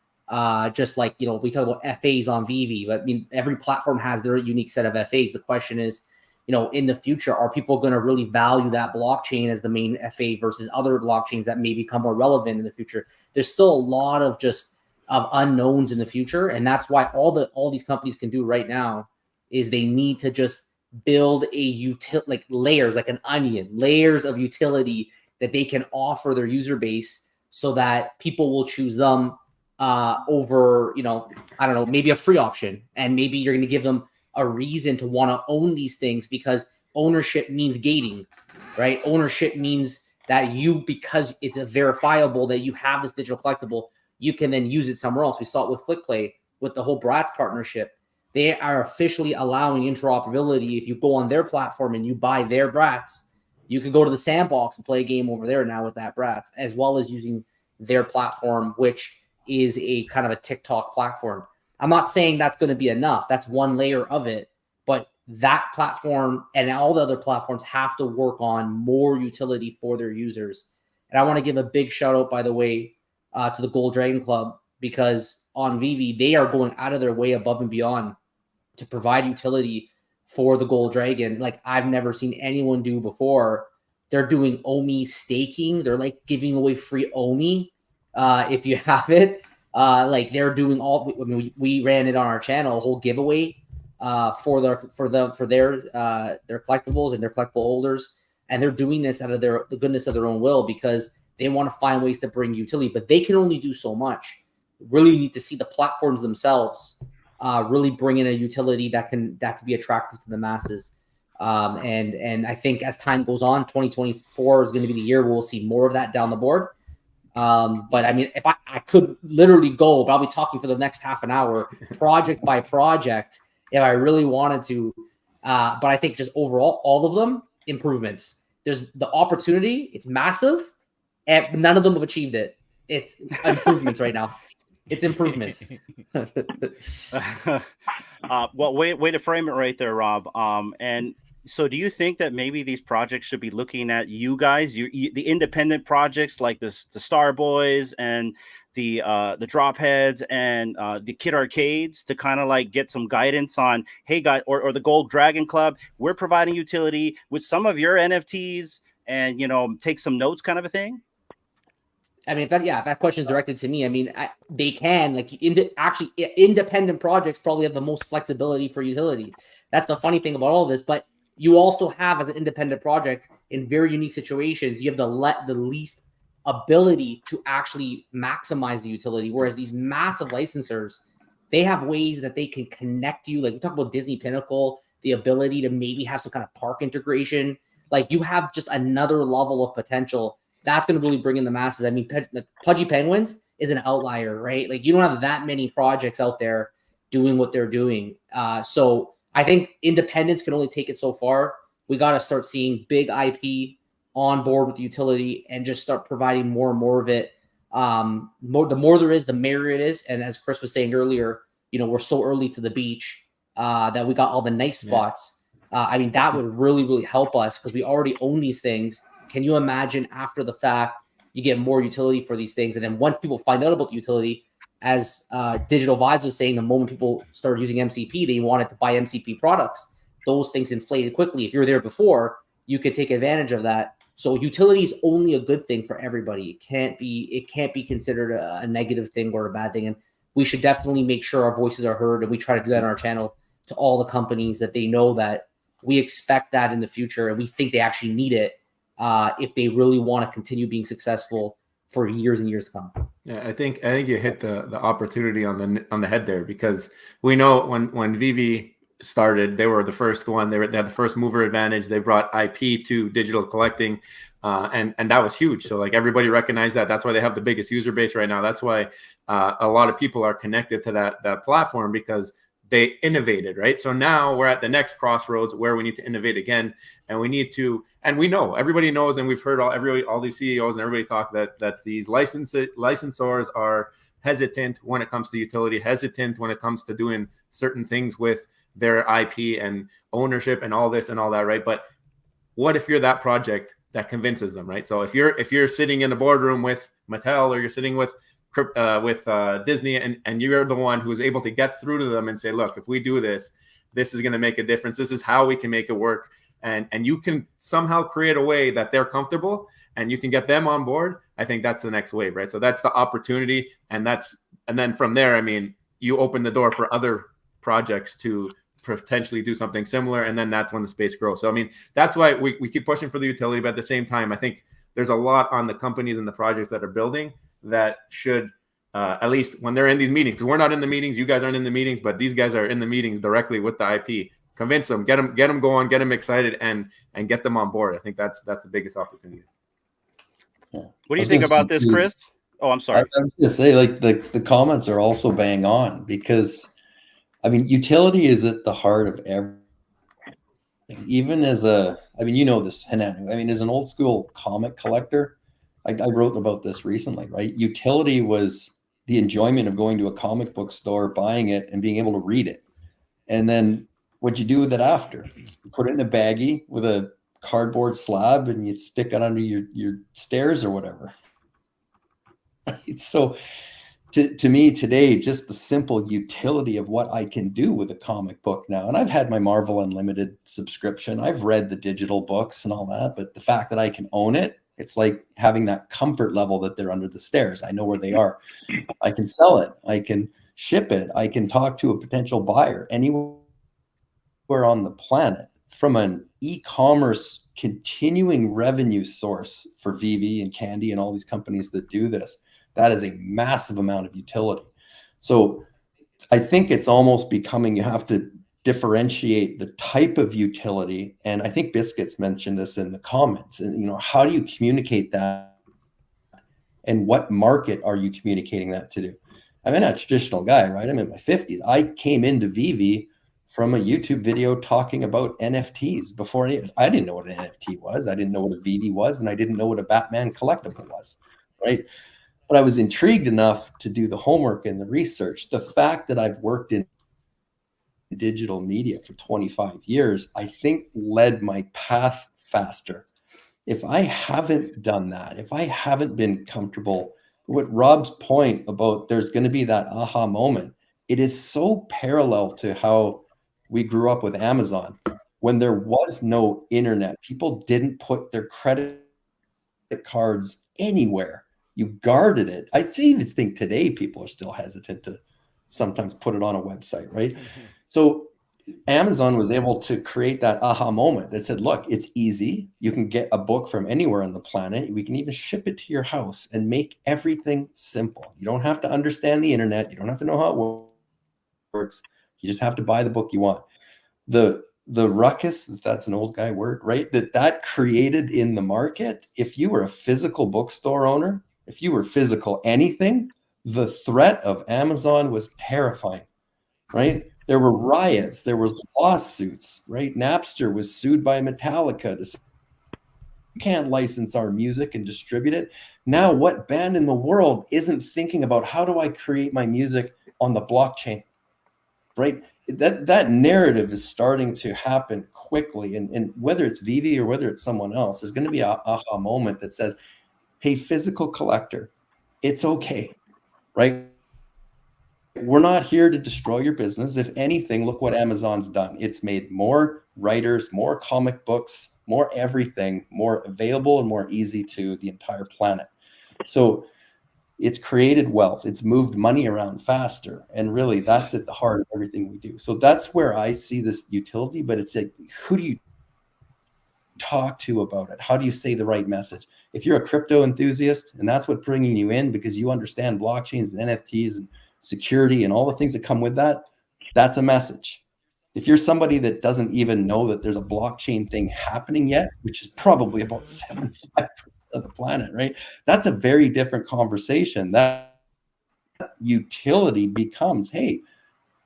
just like, you know, we talk about FAs on VV, but I mean, every platform has their unique set of FAs. The question is, you know, in the future, are people going to really value that blockchain as the main FA versus other blockchains that may become more relevant in the future? There's still a lot of just unknowns in the future. And that's why all these companies can do right now is they need to just build a like layers, like an onion, layers of utility that they can offer their user base so that people will choose them over, you know, I don't know, maybe a free option. And maybe you're going to give them a reason to want to own these things because ownership means gating, right? Ownership means that because it's a verifiable that you have this digital collectible, you can then use it somewhere else. We saw it with FlickPlay, with the whole Bratz partnership. They are officially allowing interoperability. If you go on their platform and you buy their Bratz, you could go to the sandbox and play a game over there now with that Bratz, as well as using their platform, which is a kind of a TikTok platform. I'm not saying that's going to be enough. That's one layer of it. But that platform and all the other platforms have to work on more utility for their users. And I want to give a big shout out, by the way, to the Gold Dragon Club, because on VV, they are going out of their way above and beyond to provide utility for the Gold Dragon like I've never seen anyone do before. They're doing OMI staking. They're like giving away free OMI if you have it. Like they're doing all. I mean, we ran it on our channel, a whole giveaway for their collectibles and their collectible holders, and they're doing this out of the goodness of their own will because they want to find ways to bring utility, but they can only do so much. Really need to see the platforms themselves really bring in a utility that can be attractive to the masses. And I think as time goes on, 2024 is going to be the year where we'll see more of that down the board. But I mean, if I could literally go, but I'll be talking for the next half an hour, project by project, if I really wanted to. But I think just overall, all of them improvements. There's the opportunity; it's massive, and none of them have achieved it. It's improvements right now. It's improvements. Well, way to frame it right there, Rob. And so do you think that maybe these projects should be looking at you guys, the independent projects like the Star Boys and the Drop Heads and the Kid Arcades to kind of like get some guidance on, hey guys, or the Gold Dragon Club, we're providing utility with some of your NFTs and, you know, take some notes kind of a thing? I mean, if that question is directed to me, I mean, they can independent projects probably have the most flexibility for utility. That's the funny thing about all of this, but you also have as an independent project in very unique situations, you have the least ability to actually maximize the utility. Whereas these massive licensors, they have ways that they can connect you. Like we talk about Disney Pinnacle, the ability to maybe have some kind of park integration. Like you have just another level of potential that's going to really bring in the masses. I mean, Pudgy Penguins is an outlier, right? Like you don't have that many projects out there doing what they're doing. So I think independence can only take it so far. We got to start seeing big IP on board with the utility and just start providing more and more of it. The more there is, the merrier it is. And as Chris was saying earlier, you know, we're so early to the beach that we got all the nice spots. I mean, that would really, really help us because we already own these things. Can you imagine after the fact, you get more utility for these things? And then once people find out about the utility, as Digital Vibes was saying, the moment people started using MCP, they wanted to buy MCP products. Those things inflated quickly. If you were there before, you could take advantage of that. So utility is only a good thing for everybody. It can't be considered a negative thing or a bad thing. And we should definitely make sure our voices are heard. And we try to do that on our channel to all the companies, that they know that we expect that in the future. And we think they actually need it if they really want to continue being successful for years and years to come. Yeah, I think you hit the opportunity on the head there, because we know when VV started, they were the first one. They had the first mover advantage. They brought IP to digital collecting, and that was huge. So like everybody recognized that. That's why they have the biggest user base right now. That's why a lot of people are connected to that platform, because they innovated, right? So now we're at the next crossroads where we need to innovate again, and we need to, and we know, everybody knows, and we've heard all these CEOs and everybody talk that these licensors are hesitant when it comes to utility, hesitant when it comes to doing certain things with their IP and ownership and all this and all that, right? But what if you're that project that convinces them, right? So if you're sitting in a boardroom with Mattel, or you're sitting with Disney, and you're the one who's able to get through to them and say, look, if we do this, this is going to make a difference. This is how we can make it work. And you can somehow create a way that they're comfortable and you can get them on board. I think that's the next wave, right? So that's the opportunity. And then from there, I mean, you open the door for other projects to potentially do something similar. And then that's when the space grows. So, I mean, that's why we keep pushing for the utility. But at the same time, I think there's a lot on the companies and the projects that are building that should, at least when they're in these meetings, because we're not in the meetings, you guys aren't in the meetings, but these guys are in the meetings directly with the IP. Convince them, get them going, get them excited, and get them on board. I think that's the biggest opportunity. Yeah. What do you think about this, Chris? Oh, I'm sorry. I was going to say, like, the comments are also bang on, because, I mean, utility is at the heart of everything. Even as I mean, you know this, Hanan. I mean, as an old school comic collector, I wrote about this recently, right? Utility was the enjoyment of going to a comic book store, buying it, and being able to read it. And then what'd you do with it after? You put it in a baggie with a cardboard slab and you stick it under your stairs or whatever. Right? So to me today, just the simple utility of what I can do with a comic book now. And I've had my Marvel Unlimited subscription. I've read the digital books and all that, but the fact that I can own it, it's like having that comfort level that they're under the stairs. I know where they are. I can sell it. I can ship it. I can talk to a potential buyer anywhere on the planet. From an e-commerce continuing revenue source for VV and Candy and all these companies that do this, that is a massive amount of utility. So I think it's almost becoming, you have to differentiate the type of utility. And I think Biscuits mentioned this in the comments. And, you know, how do you communicate that? And what market are you communicating that to? I'm not a traditional guy, right? I'm in my 50s. I came into VV from a YouTube video talking about NFTs before I didn't know what an NFT was. I didn't know what a VV was, and I didn't know what a Batman collectible was, right? But I was intrigued enough to do the homework and the research. The fact that I've worked in digital media for 25 years, I think led my path faster. If I haven't done that, if I haven't been comfortable, what Rob's point about there's going to be that aha moment, it is so parallel to how we grew up with Amazon. When there was no internet, people didn't put their credit cards anywhere. You guarded it. I even think today people are still hesitant to sometimes put it on a website, right? Mm-hmm. So Amazon was able to create that aha moment that said, look, it's easy. You can get a book from anywhere on the planet. We can even ship it to your house and make everything simple. You don't have to understand the internet. You don't have to know how it works. You just have to buy the book you want. The ruckus, if that's an old guy word, right? That created in the market. If you were a physical bookstore owner, if you were physical anything, the threat of Amazon was terrifying, right? There were riots, there was lawsuits, right? Napster was sued by Metallica to say, you can't license our music and distribute it. Now, what band in the world isn't thinking about how do I create my music on the blockchain, right? That narrative is starting to happen quickly. And whether it's VV or whether it's someone else, there's going to be an aha moment that says, hey, physical collector, it's okay, right? We're not here to destroy your business. If anything, look what Amazon's done. It's made more writers, more comic books more everything, more available and more easy to the entire planet. So it's created wealth. It's moved money around faster. And really, that's at the heart of everything we do. So that's where I see this utility, but it's like, who do you talk to about it? How do you say the right message? If you're a crypto enthusiast and that's what's bringing you in because you understand blockchains and NFTs and security and all the things that come with that, that's a message. If you're somebody that doesn't even know that there's a blockchain thing happening yet, which is probably about 75% of the planet, right? That's a very different conversation. That utility becomes, hey,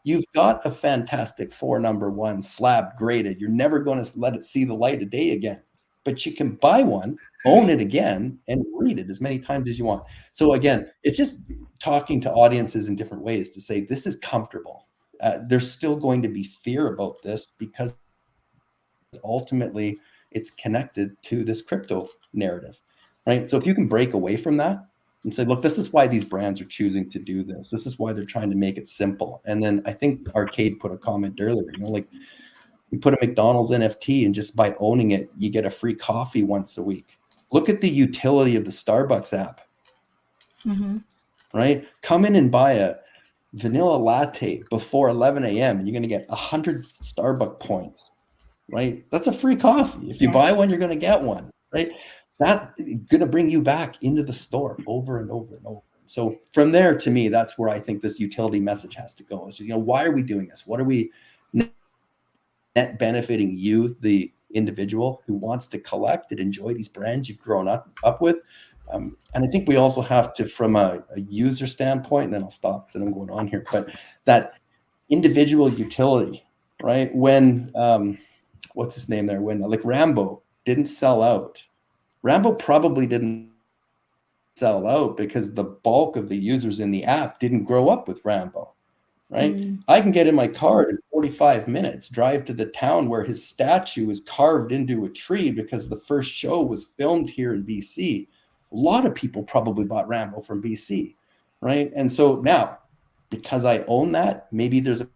you've got a fantastic 4-number-1 slab graded. You're never going to let it see the light of day again, but you can buy one, own it again, and read it as many times as you want. So again, it's just talking to audiences in different ways to say, this is comfortable. There's still going to be fear about this because ultimately it's connected to this crypto narrative, right? So if you can break away from that and say, look, this is why these brands are choosing to do this. This is why they're trying to make it simple. And then I think Arcade put a comment earlier, like you put a McDonald's NFT and just by owning it, you get a free coffee once a week. Look at the utility of the Starbucks app, right? Come in and buy a vanilla latte before 11 a.m. and you're going to get 100 Starbucks points, right? That's a free coffee. If you buy one, you're going to get one, right? That's going to bring you back into the store over and over and over. So from there, to me, that's where I think this utility message has to go. Is, why are we doing this? What are we net benefiting you, the individual who wants to collect and enjoy these brands you've grown up with? And I think we also have to, from a user standpoint, and then I'll stop because I'm going on here, but that individual utility, right? When, what's his name there? When like Rambo didn't sell out. Rambo probably didn't sell out because the bulk of the users in the app didn't grow up with Rambo, right? I can get in my car in 45 minutes, drive to the town where his statue was carved into a tree because the first show was filmed here in BC. A lot of people probably bought Rambo from BC, right? And so now, because I own that, maybe there's a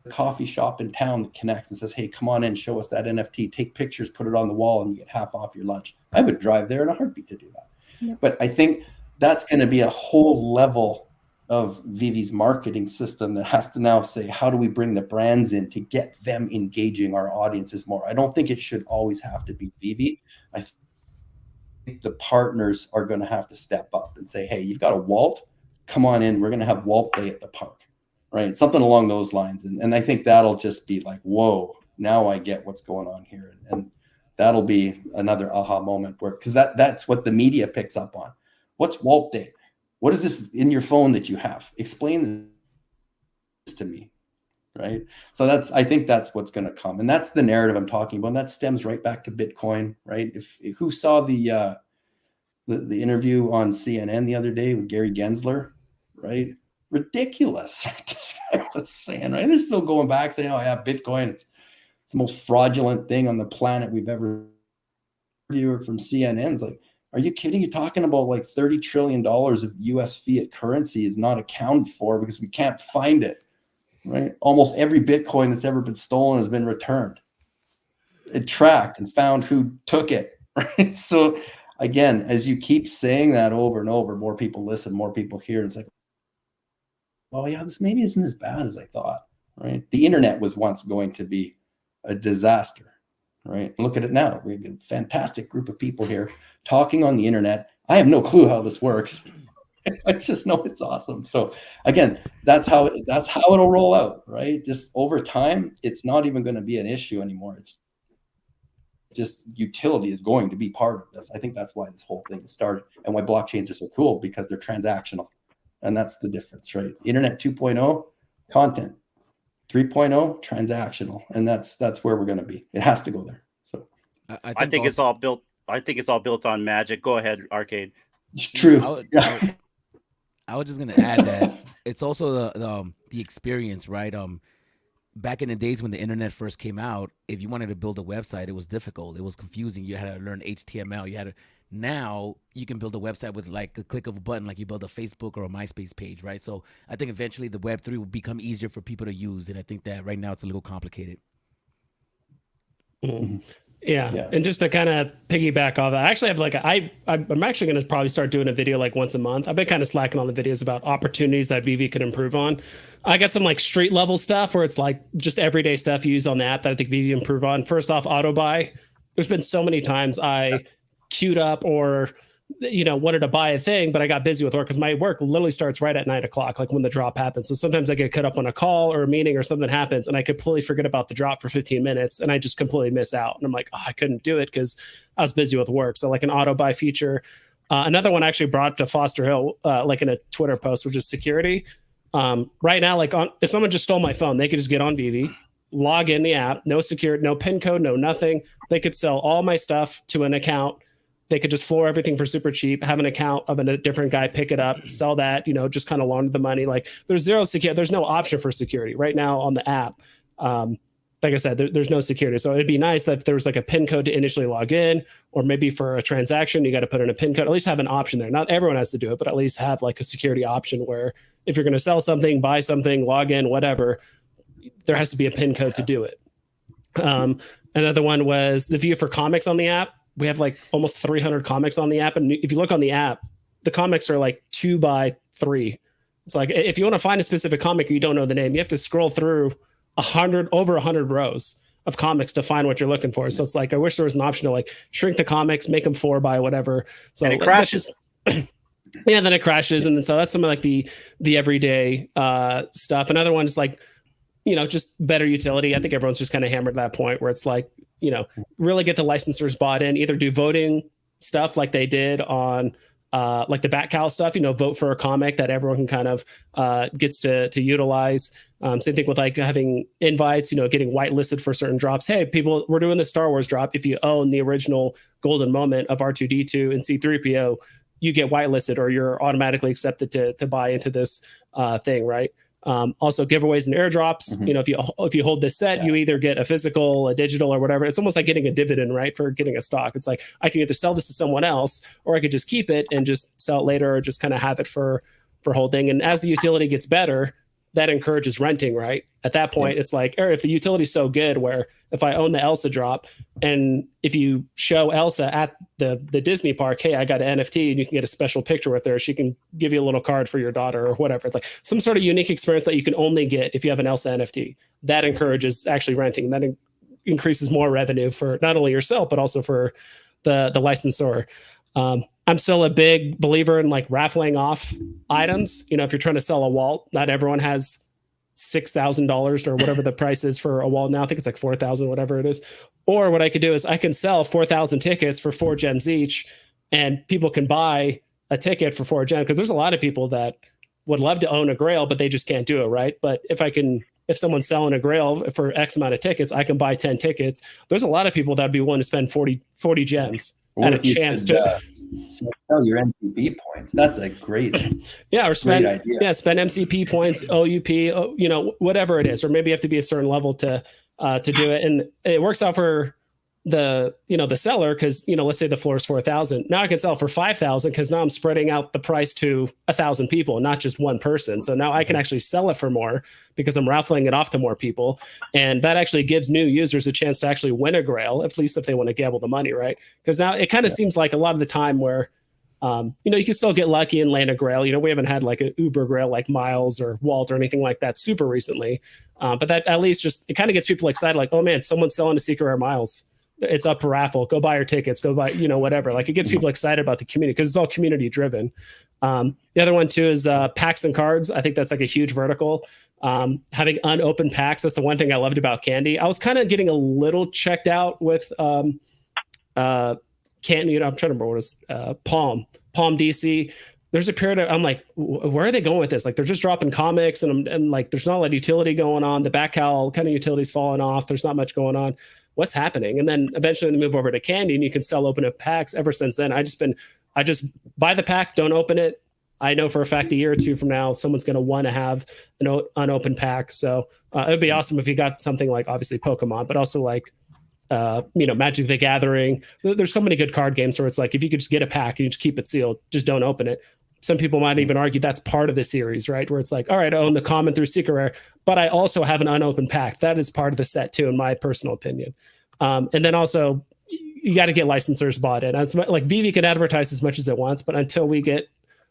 coffee shop in town that connects and says, hey, come on in, show us that NFT, take pictures, put it on the wall, and you get half off your lunch. I would drive there in a heartbeat to do that. Yep. But I think that's going to be a whole level of Vivi's marketing system that has to now say, how do we bring the brands in to get them engaging our audiences more? I don't think it should always have to be Vivi. I think the partners are going to have to step up and say, hey, you've got a Walt, come on in, we're going to have Walt Day at the park, right? Something along those lines. And I think that'll just be like, whoa, now I get what's going on here. And that'll be another aha moment where, because that's what the media picks up on. What's Walt Day? What is this in your phone that you have? Explain this to me, right? So I think that's what's going to come. And that's the narrative I'm talking about. And that stems right back to Bitcoin, right? If who saw the interview on CNN the other day with Gary Gensler, right? Ridiculous. This guy was saying, right? They're still going back saying, oh yeah, Bitcoin, it's the most fraudulent thing on the planet we've ever heard from CNN. It's like, are you kidding? You're talking about like $30 trillion of US fiat currency is not accounted for because we can't find it, right? Almost every Bitcoin that's ever been stolen has been returned. It tracked and found who took it, right? So again, as you keep saying that over and over, more people listen, more people hear. And it's like, oh yeah, this maybe isn't as bad as I thought, right? The internet was once going to be a disaster, right? Look at it now. We have a fantastic group of people here talking on the internet. I have no clue how this works. I just know it's awesome. So again, that's how it'll roll out, right? Just over time, it's not even going to be an issue anymore. It's just utility is going to be part of this. I think that's why this whole thing has started and why blockchains are so cool, because they're transactional. And that's the difference, right? Internet 2.0, content. 3.0, transactional. And that's where we're going to be. It has to go there. So I think it's all built. I think it's all built on magic. Go ahead, Arcade. It's true. I was just going to add that it's also the experience, right? Back in the days when the internet first came out, if you wanted to build a website, it was difficult. It was confusing. You had to learn HTML. Now you can build a website with like a click of a button, like you build a Facebook or a MySpace page, right? So I think eventually the Web3 will become easier for people to use. And I think that right now it's a little complicated. Mm-hmm. Yeah. And just to kind of piggyback off that, I actually have like I'm actually going to probably start doing a video like once a month. I've been kind of slacking on the videos about opportunities that VV could improve on. I got some like street level stuff where it's like just everyday stuff you use on the app that I think VV improve on. First off, auto buy. There's been so many times I queued up or wanted to buy a thing, but I got busy with work because my work literally starts right at 9:00, like when the drop happens. So sometimes I get cut up on a call or a meeting or something happens and I completely forget about the drop for 15 minutes and I just completely miss out. And I'm like, I couldn't do it because I was busy with work. So like an auto buy feature. Another one I actually brought to Foster Hill, like in a Twitter post, which is security. Right now, like if someone just stole my phone, they could just get on VV, log in the app, no security, no PIN code, no nothing. They could sell all my stuff to an account. They could just floor everything for super cheap, have an account of a different guy, pick it up, sell that, just kind of launder the money. Like there's zero security. There's no option for security right now on the app. Like I said, there's no security. So it'd be nice that if there was like a PIN code to initially log in, or maybe for a transaction, you got to put in a PIN code, at least have an option there. Not everyone has to do it, but at least have like a security option where if you're going to sell something, buy something, log in, whatever, there has to be a PIN code to do it. Another one was the view for comics on the app. We have like almost 300 comics on the app. And if you look on the app, the comics are like 2x3. It's like, if you want to find a specific comic, you don't know the name, you have to scroll through over 100 rows of comics to find what you're looking for. So it's like, I wish there was an option to like shrink the comics, make them 4x whatever. So and it crashes. Yeah. Then it crashes. And then, so that's some of like the everyday stuff. Another one is like, just better utility. I think everyone's just kind of hammered that point where it's like, really get the licensors bought in, either do voting stuff like they did on like the Batcal stuff, vote for a comic that everyone can kind of gets to utilize. Same thing with like having invites, getting whitelisted for certain drops. Hey, people, we're doing the Star Wars drop. If you own the original golden moment of R2-D2 and C-3PO, you get whitelisted or you're automatically accepted to buy into this thing, right? Also giveaways and airdrops. Mm-hmm. If you hold this set, you either get a physical, a digital, or whatever. It's almost like getting a dividend, right? For getting a stock. It's like I can either sell this to someone else, or I could just keep it and just sell it later, or just kind of have it for holding. And as the utility gets better, that encourages renting, right? At that point, it's like, or if the utility's so good where if I own the Elsa drop and if you show Elsa at the Disney park, hey, I got an NFT and you can get a special picture with her. She can give you a little card for your daughter or whatever. It's like some sort of unique experience that you can only get if you have an Elsa NFT. That encourages actually renting. That increases more revenue for not only yourself, but also for the licensor. I'm still a big believer in like raffling off items. If you're trying to sell a walt, not everyone has $6,000 or whatever the price is for a walt now. I think it's like 4,000, whatever it is. Or what I could do is I can sell 4,000 tickets for 4 gems each, and people can buy a ticket for 4 gems, because there's a lot of people that would love to own a Grail, but they just can't do it, right? But if someone's selling a Grail for X amount of tickets, I can buy 10 tickets. There's a lot of people that'd be willing to spend 40 gems at a chance to sell your MCP points. That's a great spend idea. Spend MCP points, OUP, whatever it is, or maybe you have to be a certain level to do it, and it works out for the seller, because let's say the floor is 4,000. Now I can sell for 5,000 because now I'm spreading out the price to 1,000 people, not just one person. So now I can actually sell it for more because I'm raffling it off to more people, and that actually gives new users a chance to actually win a Grail, at least if they want to gamble the money, right? Because now it kind of seems like a lot of the time where you can still get lucky and land a Grail. We haven't had like an Uber Grail like Miles or Walt or anything like that super recently, but that at least just it kind of gets people excited, like, oh man, someone's selling a Secret Rare Miles. It's up for raffle. Go buy your tickets. Go buy, whatever. Like it gets people excited about the community because it's all community driven. The other one too is packs and cards. I think that's like a huge vertical. Having unopened packs. That's the one thing I loved about Candy. I was kind of getting a little checked out with Candy. I'm trying to remember what it was. Palm DC. There's a period of, I'm like, where are they going with this? Like they're just dropping comics and like there's not a lot of utility going on. The Batcal kind of utility's falling off. There's not much going on. What's happening? And then eventually they move over to Candy and you can sell open up packs. Ever since then, I just buy the pack, don't open it. I know for a fact a year or two from now, someone's going to want to have an unopened pack. So it would be awesome if you got something like obviously Pokemon, but also like, Magic the Gathering. There's so many good card games where it's like, if you could just get a pack and you just keep it sealed, just don't open it. Some people might even argue that's part of the series, right? Where it's like, all right, I own the common through Secret Rare, but I also have an unopened pack. That is part of the set too, in my personal opinion. And then also you got to get licensors bought in. Like Vivi can advertise as much as it wants, but until we get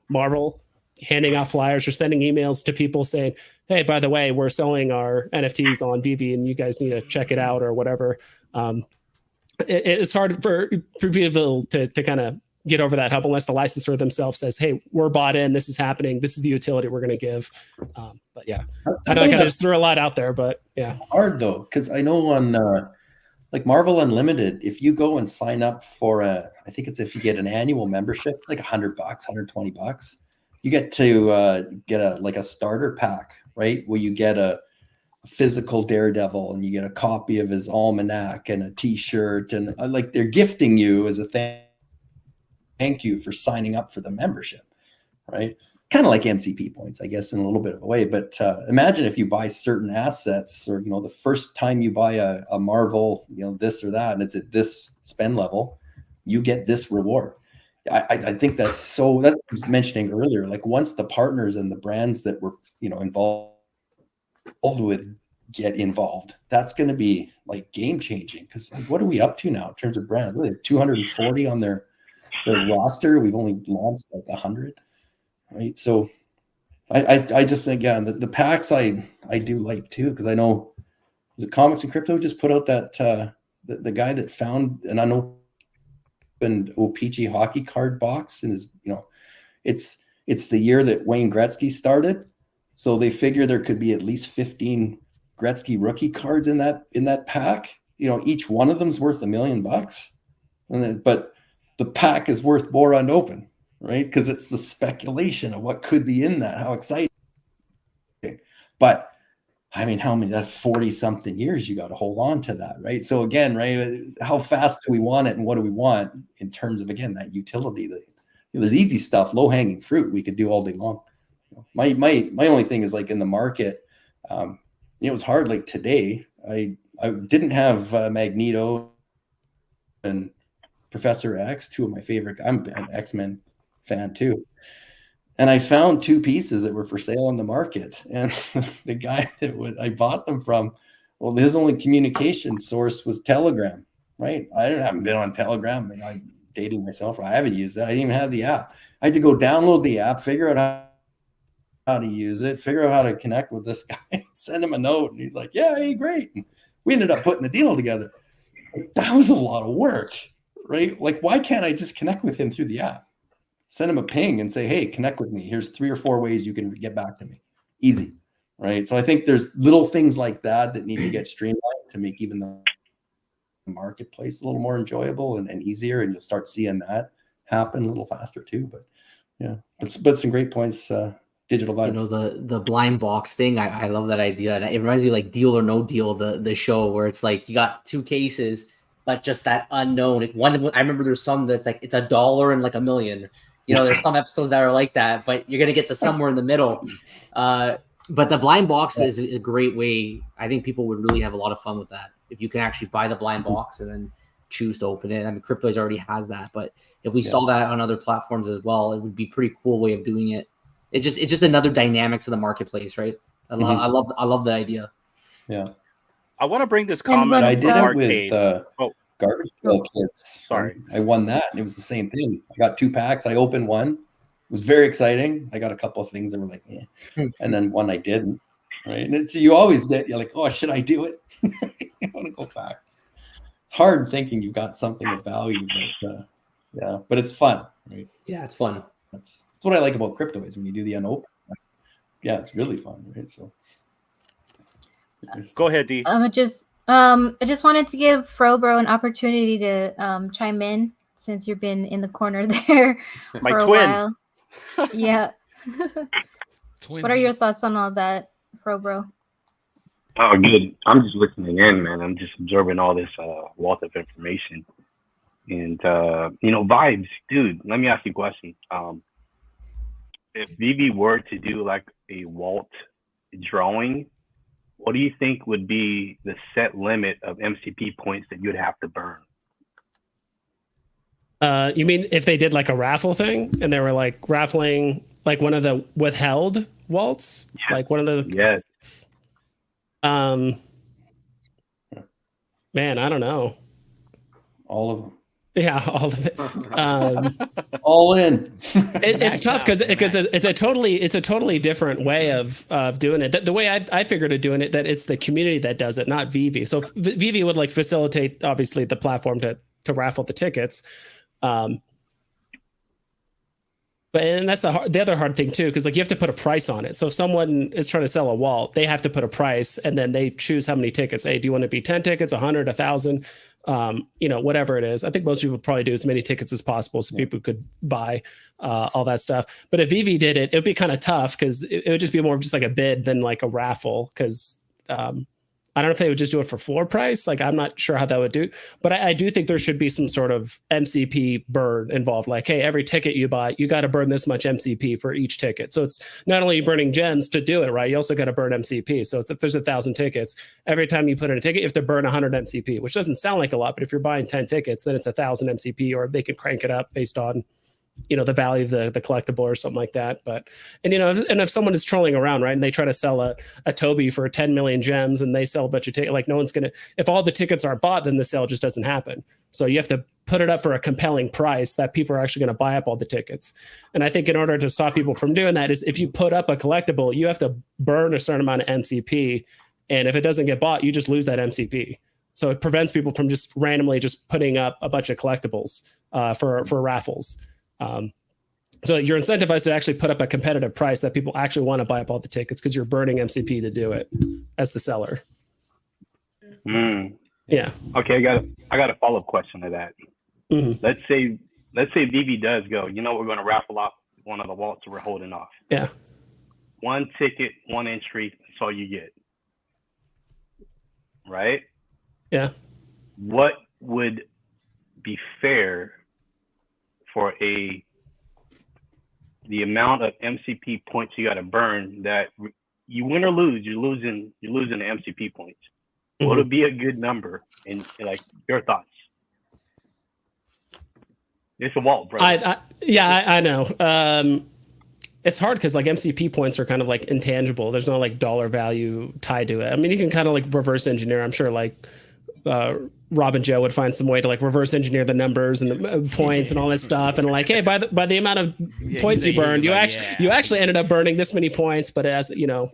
Marvel handing out flyers or sending emails to people saying, hey, by the way, we're selling our NFTs on Vivi and you guys need to check it out or whatever. It's hard for people to kind of get over that hump unless the licensor themselves says, hey, we're bought in, this is happening, this is the utility we're going to give. But yeah, I know I kind of just threw a lot out there, but yeah. Hard though, because I know on like Marvel Unlimited, if you go and sign up for I think it's if you get an annual membership, it's like $100, $120. You get to get a starter pack, right? Where you get a physical Daredevil and you get a copy of his almanac and a T-shirt, and like they're gifting you as a thank you for signing up for the membership, right? Kind of like MCP points, I guess, in a little bit of a way. But imagine if you buy certain assets, or the first time you buy a Marvel, this or that, and it's at this spend level, you get this reward. I think that's so. That's what I was mentioning earlier. Like once the partners and the brands that were involved with get involved, that's going to be like game changing. Because what are we up to now in terms of brands? Really, 240 on their roster. We've only launched like 100, right? So I just think the packs I do like too, because I know was it Comics and Crypto just put out that the guy that found an unopened OPG hockey card box, and is it's the year that Wayne Gretzky started. So they figure there could be at least 15 Gretzky rookie cards in that pack. Each one of them's worth $1 million, but the pack is worth more unopened, right? Because it's the speculation of what could be in that. How exciting! But I mean, how many? That's 40 something years. You got to hold on to that, right? So again, right? How fast do we want it, and what do we want in terms of that utility? There's easy stuff, low hanging fruit we could do all day long. My only thing is like in the market, it was hard. Like today, I didn't have Magneto and Professor X, two of my favorite. I'm an X-Men fan too, and I found two pieces that were for sale on the market. And the guy that I bought them from, well, his only communication source was Telegram. Right? I haven't been on Telegram. I'm dating myself. I haven't used that. I didn't even have the app. I had to go download the app, figure out how to use it, figure out how to connect with this guy, send him a note, and he's like, yeah, hey, great. And we ended up putting the deal together. That was a lot of work, right? Like, why can't I just connect with him through the app? Send him a ping and say, hey, connect with me. Here's 3 or 4 ways you can get back to me. Easy, right? So I think there's little things like that need to get streamlined to make even the marketplace a little more enjoyable and easier, and you'll start seeing that happen a little faster too. But yeah, but some great points. Digital vibes. The blind box thing, I love that idea. And it reminds me like Deal or No Deal, the show where it's like you got 2 cases, but just that unknown. I remember there's some that's like it's $1 and like $1 million. There's some episodes that are like that, but you're gonna get the somewhere in the middle. But the blind box is a great way. I think people would really have a lot of fun with that if you can actually buy the blind box and then choose to open it. I mean, Cryptoys already has that, but if we saw that on other platforms as well, it would be a pretty cool way of doing it. It's just another dynamic to the marketplace, right? I love the idea. Yeah, I want to bring this comment. I did it with Garbage Pail Kids. Sorry, I won that, and it was the same thing. I got 2 packs. I opened one. It was very exciting. I got a couple of things that were like, and then one I didn't. Right, and you always you're like, oh, should I do it? You want to go back. It's hard thinking you've got something of value, but but it's fun, right? Yeah, it's fun. That's what I like about crypto is when you do the unopened. Yeah, it's really fun, right? So go ahead, Dee. I just wanted to give Frobro an opportunity to chime in since you've been in the corner there My for a twin. while. Yeah. What are your thoughts on all that, Frobro? Oh, good. I'm just listening in, man. I'm just absorbing all this wealth of information. And, vibes, dude, let me ask you a question. If Vivi were to do like a Walt drawing, what do you think would be the set limit of MCP points that you'd have to burn? You mean if they did like a raffle thing and they were like raffling like one of the withheld Waltz? Yeah. Like one of the... Yes. Man, I don't know. All of them. Yeah, all of it. All in. It's tough because Max. it's a totally different way of doing it. The way I figured of doing it, that it's the community that does it, not Vivi. So Vivi would like facilitate obviously the platform to raffle the tickets. And that's the other hard thing too, because like you have to put a price on it. So if someone is trying to sell a wall, they have to put a price, and then they choose how many tickets. Hey, do you want to be 10 tickets, 100, 1,000? Whatever it is. I think most people would probably do as many tickets as possible so people could buy all that stuff. But if Vivi did it, it would be kind of tough because it would just be more of just like a bid than like a raffle. Because I don't know if they would just do it for floor price. Like, I'm not sure how that would do. But I do think there should be some sort of MCP burn involved. Like, hey, every ticket you buy, you got to burn this much MCP for each ticket. So it's not only burning gems to do it, right? You also got to burn MCP. So if there's 1,000 tickets, every time you put in a ticket, you have to burn 100 MCP, which doesn't sound like a lot. But if you're buying 10 tickets, then it's 1,000 MCP, or they can crank it up based on the value of the collectible or something like that. But if someone is trolling around, right, and they try to sell a Toby for 10 million gems, and they sell a bunch of tickets, like, no one's gonna, if all the tickets are bought, then the sale just doesn't happen. So you have to put it up for a compelling price that people are actually going to buy up all the tickets. And I think in order to stop people from doing that is if you put up a collectible, you have to burn a certain amount of MCP, and if it doesn't get bought, you just lose that MCP. So it prevents people from just randomly just putting up a bunch of collectibles for raffles. So you're incentivized to actually put up a competitive price that people actually want to buy up all the tickets, because you're burning MCP to do it as the seller. Yeah. Okay, I got a follow-up question to that. Let's say Vivi does go, we're going to raffle off one of the vaults we're holding off. Yeah. One ticket, one entry, that's all you get. Right? Yeah. What would be fair for the amount of MCP points you got to burn, that you win or lose, you're losing the MCP points? What would be a good number? And like, your thoughts? It's a wall, bro. I know. It's hard because like MCP points are kind of like intangible. There's no like dollar value tied to it. I mean, you can kind of like reverse engineer. I'm sure like Rob and Joe would find some way to like reverse engineer the numbers and the points and all that stuff. And like, hey, by the amount of points you burned, you actually ended up burning this many points, but as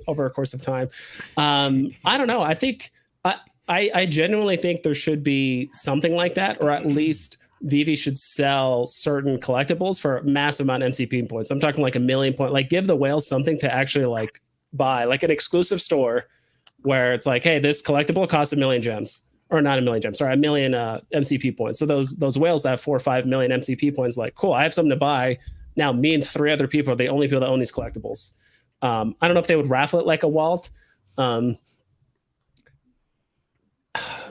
over a course of time. I don't know. I think I genuinely think there should be something like that, or at least Vivi should sell certain collectibles for a massive amount of MCP points. I'm talking like 1 million points. Like, give the whales something to actually like buy, like an exclusive store where it's like, hey, this collectible costs 1 million gems. Or not 1 million gems, sorry, 1 million MCP points. So those whales that have 4 or 5 million MCP points, like, cool, I have something to buy. Now me and 3 other people are the only people that own these collectibles. I don't know if they would raffle it like a Walt.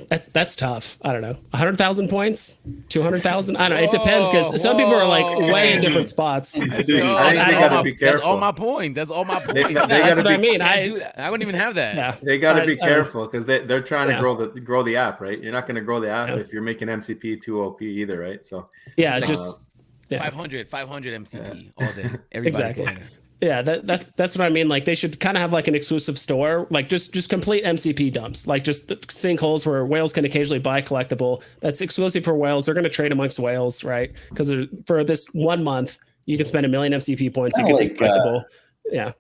That's tough. I don't know. 100,000 points, 200,000. I don't know. It depends, because some people are like way in different spots. I think they gotta be careful. That's all my points. That's what I mean. I wouldn't even have that. Yeah. They got to be careful, because they're trying to grow the app, right? You're not going to grow the app if you're making MCP too OP either, right? So 500 MCP all day. Everybody exactly. Yeah, that's what I mean. Like, they should kind of have like an exclusive store, like just complete MCP dumps, like just sinkholes where whales can occasionally buy collectible that's exclusive for whales. They're going to trade amongst whales, right? Because for this 1 month, you can spend 1 million MCP points. You get collectible. Yeah.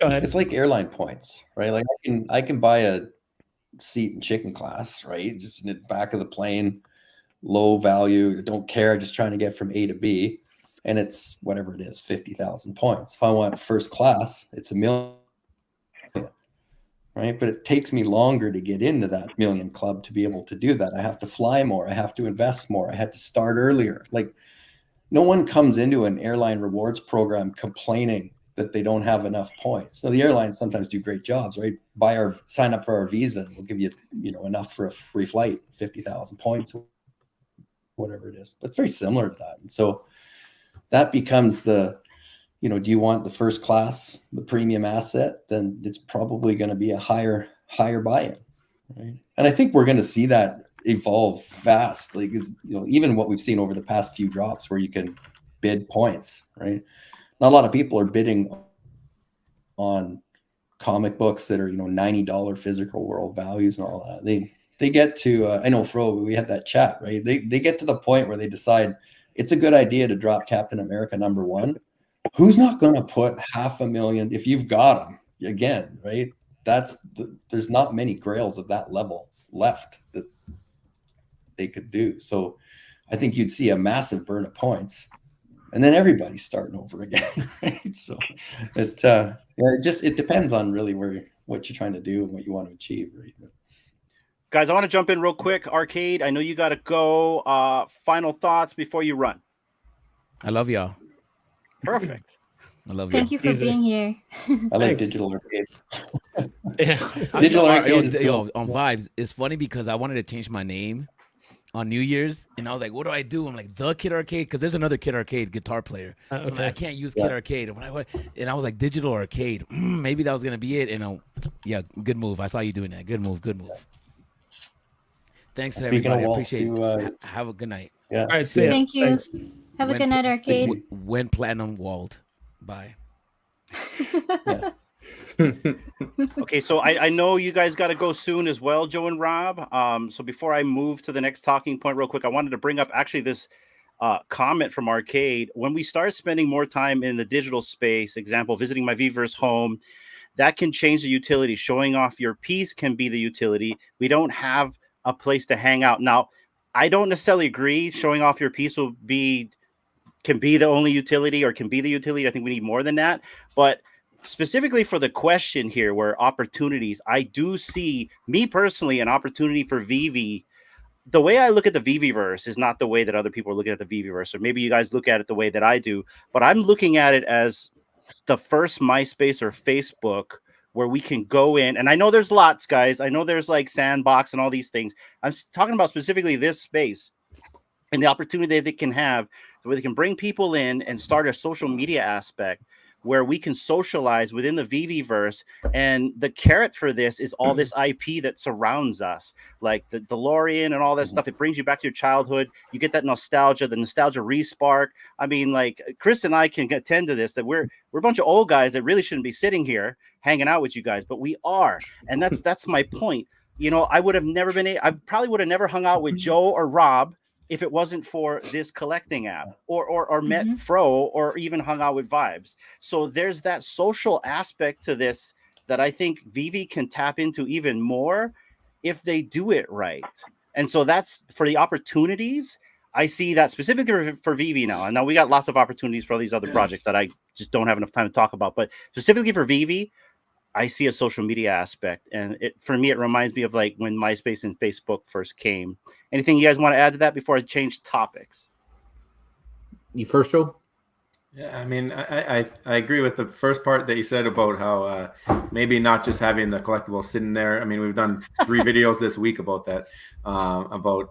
Go ahead. It's like airline points, right? Like I can buy a seat in chicken class, right? Just in the back of the plane, low value, don't care, just trying to get from A to B. And it's whatever it is, 50,000 points. If I want first class, it's 1 million, right? But it takes me longer to get into that million club to be able to do that. I have to fly more. I have to invest more. I had to start earlier. Like, no one comes into an airline rewards program complaining that they don't have enough points. Now, the airlines sometimes do great jobs, right? Sign up for our visa, and we'll give you, enough for a free flight, 50,000 points, whatever it is. But it's very similar to that. And so that becomes do you want the first class, the premium asset? Then it's probably going to be a higher buy-in, right? And I think we're going to see that evolve fast. Like, even what we've seen over the past few drops, where you can bid points, right? Not a lot of people are bidding on comic books that are $90 physical world values and all that. they get to, I know Fro, we had that chat, right? They get to the point where they decide it's a good idea to drop Captain America #1. Who's not going to put $500,000 if you've got them again, right? There's not many grails of that level left that they could do. So I think you'd see a massive burn of points, and then everybody's starting over again, right? So it depends on really what you're trying to do and what you want to achieve, right? Guys, I want to jump in real quick. Arcade, I know you got to go. Final thoughts before you run. I love y'all. Perfect. I love you. Thank you for being here. I like Digital Arcade. Yeah. Digital Arcade is cool. On Vibes. It's funny because I wanted to change my name on New Year's, and I was like, what do I do? I'm like, the Kid Arcade, because there's another Kid Arcade guitar player. So I'm like, I can't use Kid Arcade. And I was like, Digital Arcade. Maybe that was going to be it. And good move. I saw you doing that. Good move. Thanks to everybody. I appreciate it. Have a good night. Yeah. All right, see ya. Thank you. Thanks. Have a good night, Arcade. When platinum walled. Bye. Okay, so I know you guys got to go soon as well, Joe and Rob. So before I move to the next talking point real quick, I wanted to bring up actually this comment from Arcade. When we start spending more time in the digital space, example, visiting my Vverse home, that can change the utility. Showing off your piece can be the utility. We don't have a place to hang out. Now, I don't necessarily agree showing off your piece can be the only utility or can be the utility. I think we need more than that. But specifically for the question here, where opportunities, I do see, me personally, an opportunity for VV. The way I look at the VVverse is not the way that other people are looking at the VVverse, or maybe you guys look at it the way that I do, but I'm looking at it as the first MySpace or Facebook where we can go in. And I know there's lots, guys. I know there's like Sandbox and all these things. I'm talking about specifically this space and the opportunity that they can have where they can bring people in and start a social media aspect where we can socialize within the VVverse. And the carrot for this is all this IP that surrounds us, like the DeLorean and all that stuff. It brings you back to your childhood. You get that nostalgia, the nostalgia respark. I mean, like Chris and I can attend to this, that we're a bunch of old guys that really shouldn't be sitting here hanging out with you guys, but we are. And that's my point. You know, I probably would have never hung out with Joe or Rob if it wasn't for this collecting app or met Fro or even hung out with Vibes. So there's that social aspect to this that I think VV can tap into even more if they do it right. And so that's for the opportunities. I see that specifically for VV now. And now we got lots of opportunities for all these other projects that I just don't have enough time to talk about. But specifically for VV, I see a social media aspect. And for me, it reminds me of like when MySpace and Facebook first came. Anything you guys want to add to that before I change topics? You first, Joe? Yeah, I mean, I agree with the first part that you said about how maybe not just having the collectible sitting there. I mean, we've done 3 videos this week about that,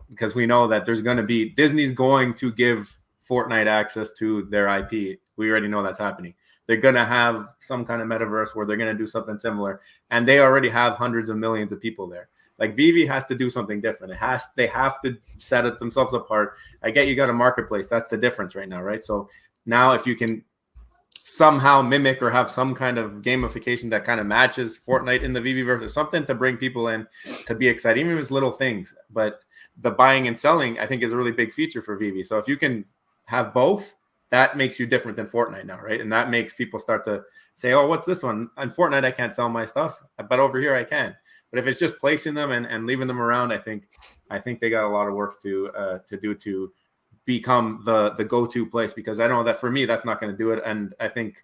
because we know that Disney's going to give Fortnite access to their IP. We already know that's happening. They're going to have some kind of metaverse where they're going to do something similar. And they already have hundreds of millions of people there. Like VV has to do something different. They have to set it themselves apart. I get you got a marketplace. That's the difference right now, right? So now if you can somehow mimic or have some kind of gamification that kind of matches Fortnite in the VVverse or something to bring people in to be excited, even if it's little things. But the buying and selling, I think, is a really big feature for VV. So if you can have both, that makes you different than Fortnite now, right? And that makes people start to say, oh, what's this one? On Fortnite, I can't sell my stuff, but over here I can. But if it's just placing them and leaving them around, I think they got a lot of work to do to become the go-to place, because I know that for me, that's not going to do it. And I think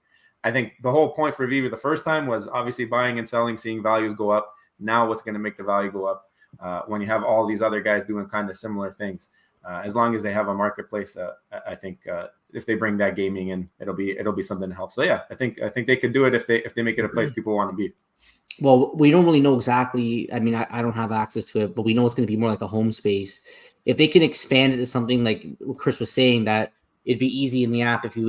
the whole point for Viva the first time was obviously buying and selling, seeing values go up. Now what's going to make the value go up when you have all these other guys doing kind of similar things? As long as they have a marketplace, I think if they bring that gaming in, it'll be something to help. So yeah, I think they could do it if they make it a place people want to be. Well, we don't really know exactly. I mean, I don't have access to it, but we know it's going to be more like a home space. If they can expand it to something like what Chris was saying, that it'd be easy in the app if he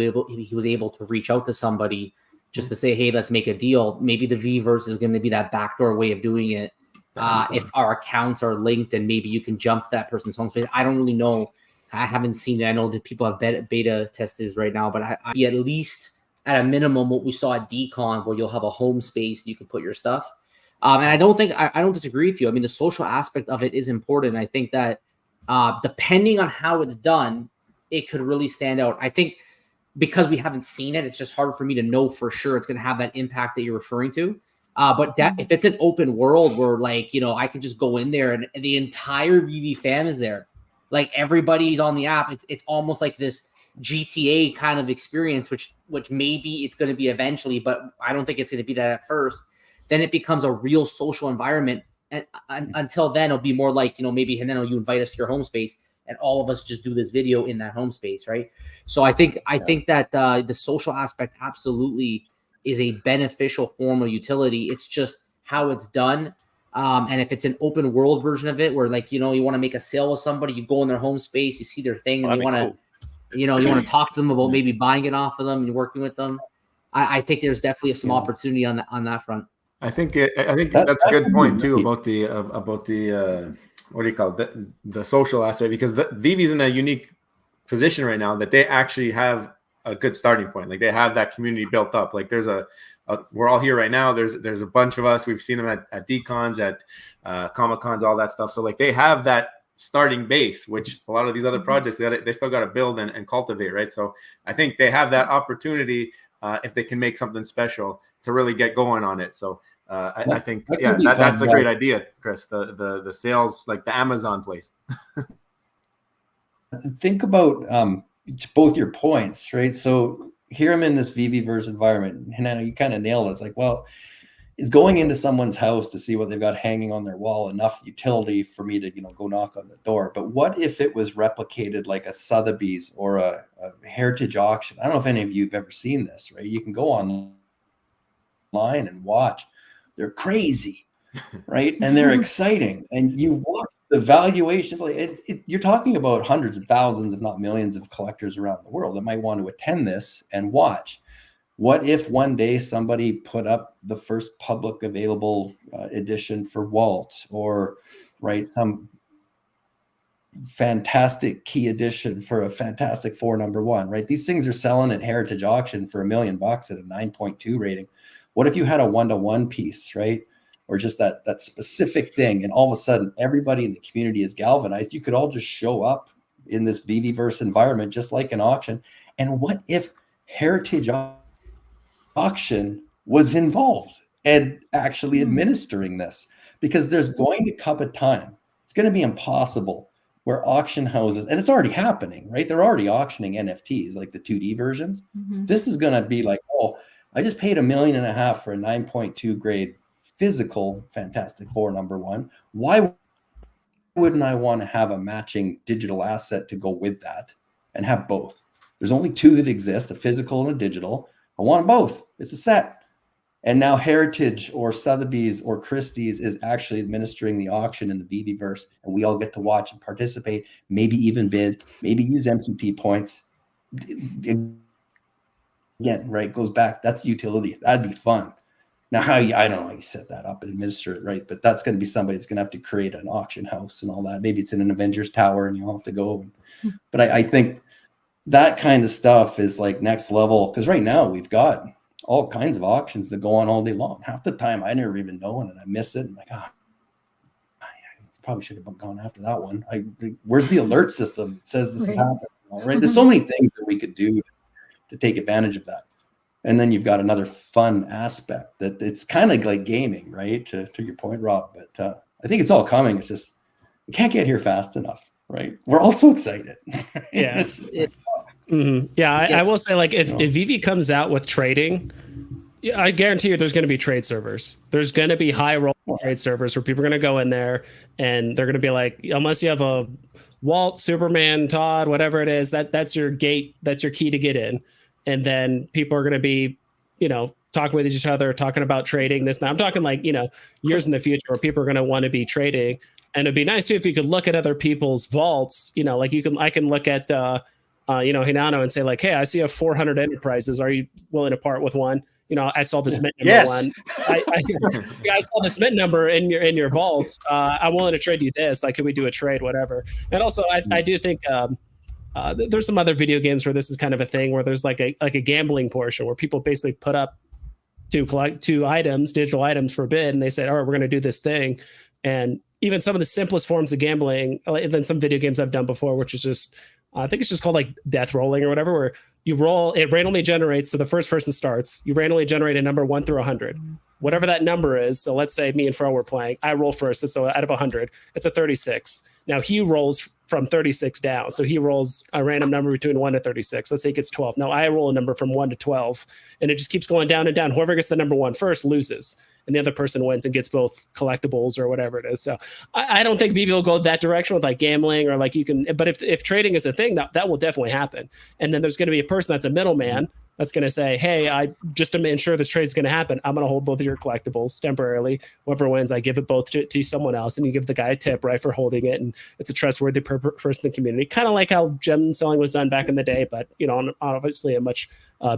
was able to reach out to somebody just to say, hey, let's make a deal. Maybe the Vverse is going to be that backdoor way of doing it. If our accounts are linked and maybe you can jump that person's home space. I don't really know. I haven't seen it. I know that people have beta testers right now, but I at least at a minimum what we saw at DCon, where you'll have a home space you can put your stuff. And I don't disagree with you. I mean, the social aspect of it is important. I think that depending on how it's done, it could really stand out. I think because we haven't seen it, it's just hard for me to know for sure it's going to have that impact that you're referring to. But that if it's an open world where, like, you know, I can just go in there and the entire VV fam is there, like everybody's on the app. It's almost like this GTA kind of experience, which maybe it's going to be eventually, but I don't think it's going to be that at first. Then it becomes a real social environment. And until then, it'll be more like, you know, maybe Hineno, you invite us to your home space and all of us just do this video in that home space, right? So I think that the social aspect absolutely is a beneficial form of utility. It's just how it's done. And if it's an open world version of it where, like, you know, you want to make a sale with somebody, you go in their home space, you see their thing, and you want to, you know, you want to talk to them about maybe buying it off of them and working with them. I think there's definitely some opportunity on that front. I think that's a good point too about the what do you call it, the social aspect, because Vivi's in a unique position right now that they actually have a good starting point. Like, they have that community built up. Like, there's we're all here right now. There's a bunch of us. We've seen them at DCons, at Comic Cons, all that stuff. So, like, they have that starting base, which a lot of these other projects they still got to build and cultivate, right? So I think they have that opportunity if they can make something special to really get going on it. So I think that's a great idea, Chris. The sales, like the Amazon place. Think about both your points, right? So here I'm in this VVverse environment, and you kind of nailed it. It's like, well, is going into someone's house to see what they've got hanging on their wall enough utility for me to, you know, go knock on the door? But what if it was replicated like a Sotheby's or a heritage auction? I don't know if any of you have ever seen this, right? You can go online and watch. They're crazy, right? And they're exciting. And you watch the valuations. Like you're talking about hundreds of thousands, if not millions, of collectors around the world that might want to attend this and watch. What if one day somebody put up the first public available edition for Walt, or some fantastic key edition for a Fantastic Four #1, right? These things are selling at heritage auction for $1 million at a 9.2 rating. What if you had a 1-to-1 piece, right? Or just that specific thing, and all of a sudden everybody in the community is galvanized? You could all just show up in this VVverse environment just like an auction. And what if heritage auction was involved and actually administering this? Because there's going to come a time, it's going to be impossible, where auction houses, and it's already happening, right? They're already auctioning NFTs, like the 2D versions. This is going to be like, oh, I just paid $1.5 million for a 9.2 grade physical Fantastic Four #1. Why wouldn't I want to have a matching digital asset to go with that and have both? There's only two that exist, a physical and a digital. I want them both. It's a set. And now Heritage or Sotheby's or Christie's is actually administering the auction in the VVverse, and we all get to watch and participate, maybe even bid, maybe use MCP points. Again, right, goes back. That's utility. That'd be fun. Now, I don't know how you set that up and administer it, right? But that's going to be somebody that's going to have to create an auction house and all that. Maybe it's in an Avengers Tower and you'll have to go. But I think that kind of stuff is like next level, because right now we've got all kinds of auctions that go on all day long. Half the time I never even know, and I miss it. I'm like, I probably should have gone after that one. Where's the alert system that says this is happening? Right? There's so many things that we could do to take advantage of that. And then you've got another fun aspect that it's kind of like gaming, right? To your point, Rob. But I think it's all coming. It's just we can't get here fast enough, right? We're all so excited. Yeah. I will say, like, if VV comes out with trading, I guarantee you there's going to be trade servers. There's going to be high roll trade servers where people are going to go in there and they're going to be like, unless you have a Walt, Superman, Todd, whatever it is, that's your gate, that's your key to get in. And then people are going to be, talking with each other, talking about trading this. Now I'm talking like, years in the future where people are going to want to be trading. And it'd be nice too if you could look at other people's vaults, like I can look at Hinano and say like, hey, I see a 400 Enterprises. Are you willing to part with one? I saw this mint number one. I saw this mint number in your vault. I'm willing to trade you this. Like, can we do a trade? Whatever. And also, I do think there's some other video games where this is kind of a thing where there's like a gambling portion where people basically put up two items, digital items for a bid, and they said, all right, we're going to do this thing. And even some of the simplest forms of gambling, than some video games I've done before, which is just, I think it's just called like death rolling or whatever, where you roll, it randomly generates. So the first person starts, you randomly generate a number 1 through 100, whatever that number is. So let's say me and Fro were playing, I roll first. So out of 100, it's a 36. Now he rolls from 36 down. So he rolls a random number between 1 to 36. Let's say he gets 12. Now I roll a number from 1 to 12, and it just keeps going down and down. Whoever gets the number 1 first loses, and the other person wins and gets both collectibles or whatever it is. So I don't think VV will go that direction with like gambling or like you can, but if trading is a thing, that will definitely happen. And then there's going to be a person that's a middleman that's going to say, hey, I just to ensure this trade is going to happen, I'm going to hold both of your collectibles temporarily. Whoever wins, I give it both to someone else, and you give the guy a tip, right, for holding it. And it's a trustworthy person in the community, kind of like how gem selling was done back in the day, but on obviously a much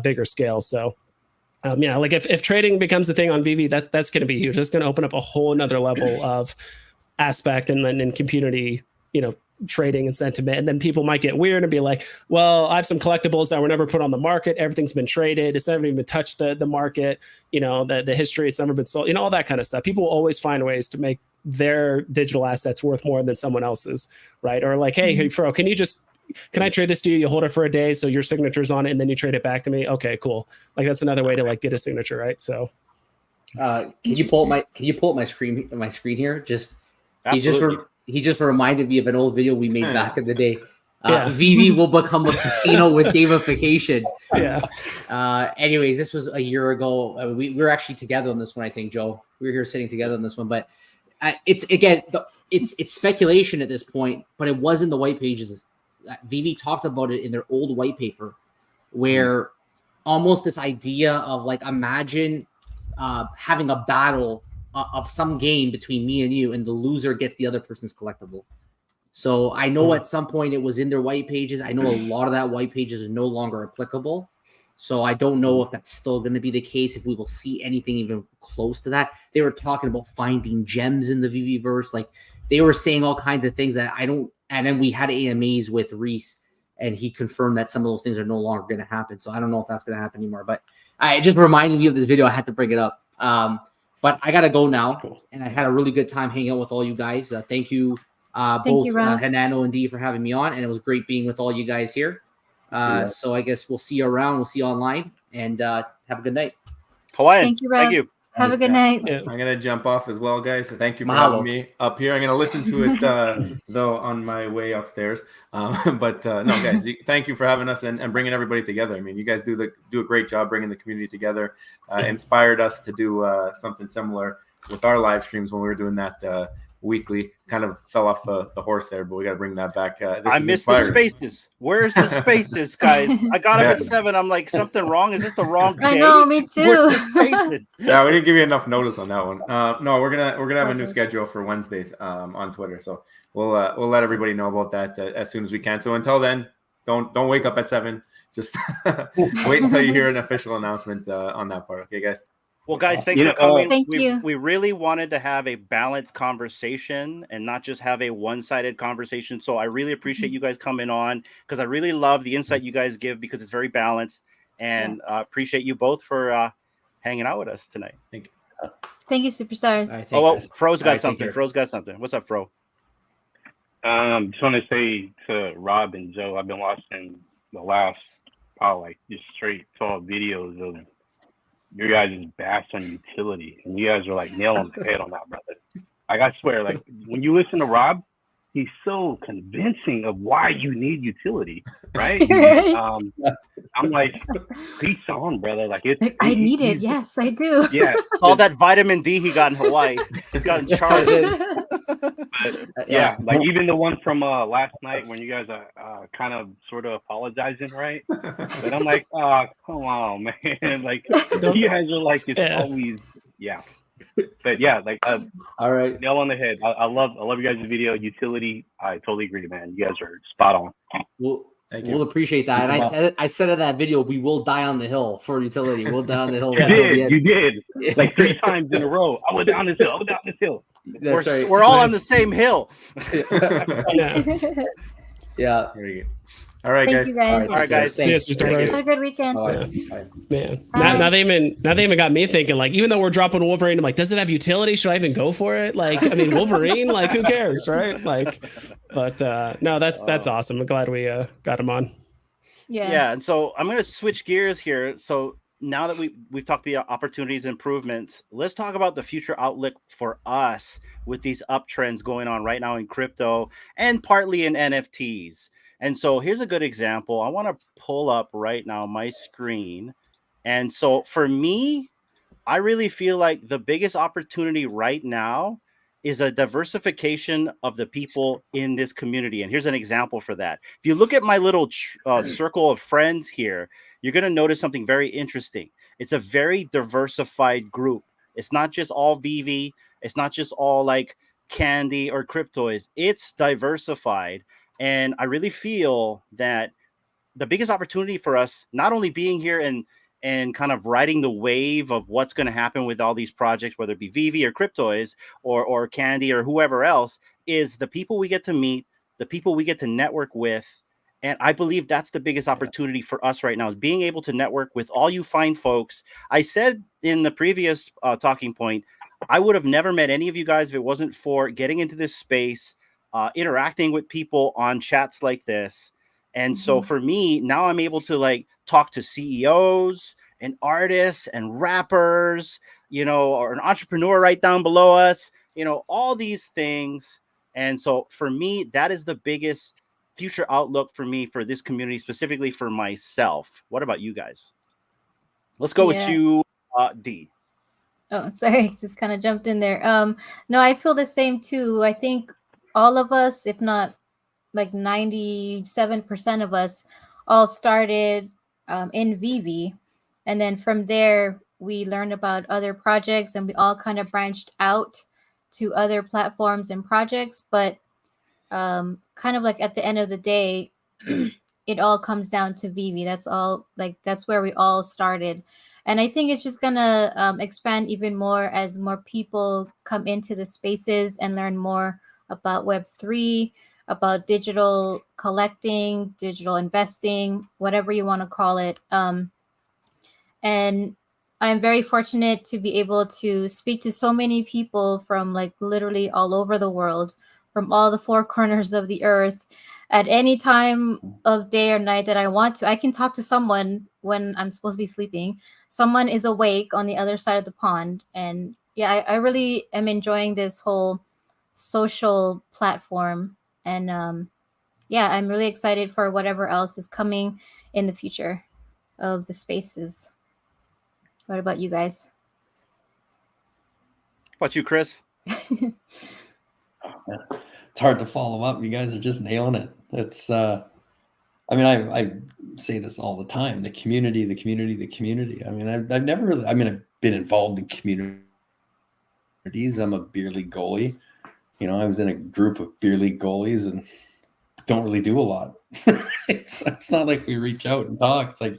bigger scale. So like if trading becomes the thing on VV, that's going to be huge. It's going to open up a whole another level of aspect and then in community, trading and sentiment. And then people might get weird and be like, well, I have some collectibles that were never put on the market. Everything's been traded. It's never even touched the market, the history, it's never been sold, all that kind of stuff. People will always find ways to make their digital assets worth more than someone else's, right? Or like, hey, Fro, can I trade this to you? You hold it for a day, so your signature's on it, and then you trade it back to me. Okay, cool. Like that's another way to like get a signature, right? So, can you pull up my screen here? Just Absolutely. he just reminded me of an old video we made back in the day. VV will become a casino with gamification. Yeah. Anyways, this was a year ago. We were actually together on this one, I think, Joe. We were here sitting together on this one, but it's speculation at this point. But it was in the white pages. VV talked about it in their old white paper, where almost this idea of like imagine having a battle of some game between me and you, and the loser gets the other person's collectible. So I know at some point it was in their white pages. I know a lot of that white pages is no longer applicable. So I don't know if that's still going to be the case, if we will see anything even close to that. They were talking about finding gems in the VV verse. Like they were saying all kinds of things that I don't. And then we had AMAs with Reese, and he confirmed that some of those things are no longer going to happen. So I don't know if that's going to happen anymore. But I just reminded me of this video. I had to bring it up. But I got to go now. Cool. And I had a really good time hanging out with all you guys. Thank you, both Hanano and Dee for having me on. And it was great being with all you guys here. So I guess we'll see you around. We'll see you online. And have a good night. Hawaiian. Thank you, Rob. Thank you. Have a good night. I'm gonna jump off as well, guys. So thank you for having me up here. I'm gonna listen to it though on my way upstairs. But no, guys, thank you for having us and bringing everybody together. I mean, you guys do a great job bringing the community together. Inspired us to do something similar with our live streams when we were doing that weekly. Kind of fell off the horse there, but we got to bring that back. I missed the spaces. Where's the spaces, guys? I got up at 7. I'm like, something wrong? Is this the wrong day? I know, me too. Where's the spaces? Yeah, we didn't give you enough notice on that one. No, we're gonna have a new schedule for Wednesdays on Twitter. So we'll let everybody know about that as soon as we can. So until then, don't wake up at 7. Just wait until you hear an official announcement on that part. Okay, guys. Well, guys, thanks for coming. Thank you. We really wanted to have a balanced conversation and not just have a one-sided conversation. So I really appreciate you guys coming on because I really love the insight you guys give because it's very balanced. And appreciate you both for hanging out with us tonight. Thank you. Thank you, superstars. Right, Fro's got something. Fro's got something. What's up, Fro? Just want to say to Rob and Joe, I've been watching the last probably just straight 12 videos of you guys' bash on utility, and you guys are like nail on the head on that, brother. Like I swear, like when you listen to Rob, he's so convincing of why you need utility, right? I'm like, peace on, brother. Like I need it. Yes, I do. Yeah, all that vitamin D he got in Hawaii, he's got in charge. Yeah, like even the one from last night when you guys are kind of sort of apologizing, right? But I'm like, oh, come on, man. Like you guys are like it's always But yeah, like all right, nail on the head. I love you guys' video utility. I totally agree, man. You guys are spot on. We'll appreciate that. And I said in that video, we will die on the hill for utility. We'll die on the hill. You did. Like 3 times in a row. I was down this hill. We're all on the same hill. Yeah. Very good. All right, Thank guys. you guys. All right, guys. See you, Thanks. Sister Thank Bruce. Have a good weekend. Man, Bye. now they even got me thinking, like, even though we're dropping Wolverine, I'm like, does it have utility? Should I even go for it? Like, I mean, Wolverine, like, who cares, right? Like, but no, that's awesome. I'm glad we got him on. Yeah, and so I'm going to switch gears here. So now that we've talked about opportunities and improvements, let's talk about the future outlook for us with these uptrends going on right now in crypto and partly in NFTs. And so here's a good example. I want to pull up right now my screen. And so for me, I really feel like the biggest opportunity right now is a diversification of the people in this community. And here's an example for that. If you look at my little circle of friends here, you're going to notice something very interesting. It's a very diversified group. It's not just all VV. It's not just all like candy or cryptoids. It's diversified. And I really feel that the biggest opportunity for us, not only being here and kind of riding the wave of what's going to happen with all these projects, whether it be VV or cryptoids or candy or whoever else, is the people we get to meet, the people we get to network with. And I believe that's the biggest opportunity for us right now, is being able to network with all you fine folks. I said in the previous talking point, I would have never met any of you guys if it wasn't for getting into this space, interacting with people on chats like this. And so for me, now I'm able to like talk to CEOs and artists and rappers, you know, or an entrepreneur right down below us, you know, all these things. And so for me, that is the biggest future outlook for me, for this community, specifically for myself. What about you guys? Let's go with you, D. Oh, sorry, just kind of jumped in there. No, I feel the same too. I think all of us, if not like 97% of us, all started in VV, and then from there we learned about other projects, and we all kind of branched out to other platforms and projects. But kind of like at the end of the day, it all comes down to VV. That's all, like that's where we all started. And I think it's just gonna expand even more as more people come into the spaces and learn more about Web3, about digital collecting, digital investing, whatever you want to call it. And I'm very fortunate to be able to speak to so many people from like literally all over the world, from all the four corners of the earth. At any time of day or night that I want to, I can talk to someone when I'm supposed to be sleeping. Someone is awake on the other side of the pond. And yeah, I really am enjoying this whole social platform. And yeah, I'm really excited for whatever else is coming in the future of the spaces. What about you guys? What about you, Chris? It's hard to follow up. You guys are just nailing it. It's I mean, I say this all the time, the community. I mean, I've never really, I mean, I've been involved in communities. I'm a beer league goalie. You know, I was in a group of beer league goalies and don't really do a lot. It's not like we reach out and talk. It's like,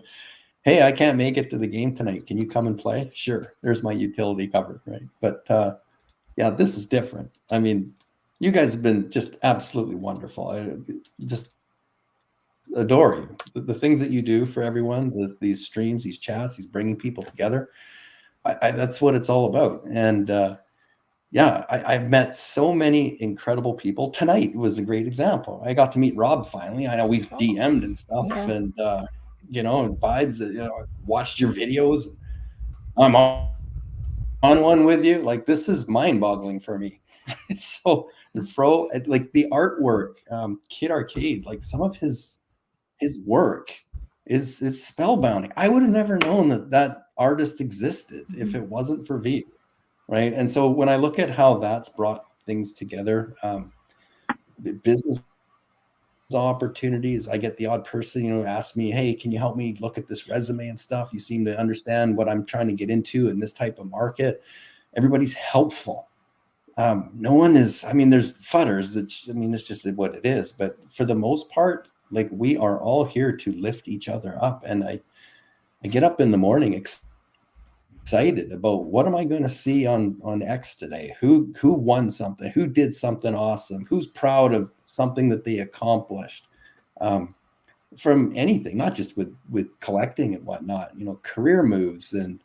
hey, I can't make it to the game tonight. Can you come and play? Sure. There's my utility covered, right? But yeah, this is different. I mean, you guys have been just absolutely wonderful. I just adore you. The things that you do for everyone, these streams, these chats, these bringing people together, that's what it's all about. And yeah, I've met so many incredible people. Tonight was a great example. I got to meet Rob finally. I know we've DM'd and stuff, and you know, and vibes. You know, watched your videos. I'm on one with you. Like, this is mind-boggling for me. So, and Fro, like the artwork, Kid Arcade, like some of his work is spellbounding. I would have never known that artist existed if it wasn't for V. Right. And so when I look at how that's brought things together, the business opportunities, I get the odd person, you know, ask me, hey, can you help me look at this resume and stuff? You seem to understand what I'm trying to get into in this type of market. Everybody's helpful. No one is, I mean, there's fudders that, I mean, it's just what it is. But for the most part, like, we are all here to lift each other up. And I get up in the morning excited about what am I going to see on X today? Who won something? Who did something awesome? Who's proud of something that they accomplished? from anything, not just with collecting and whatnot, you know, career moves and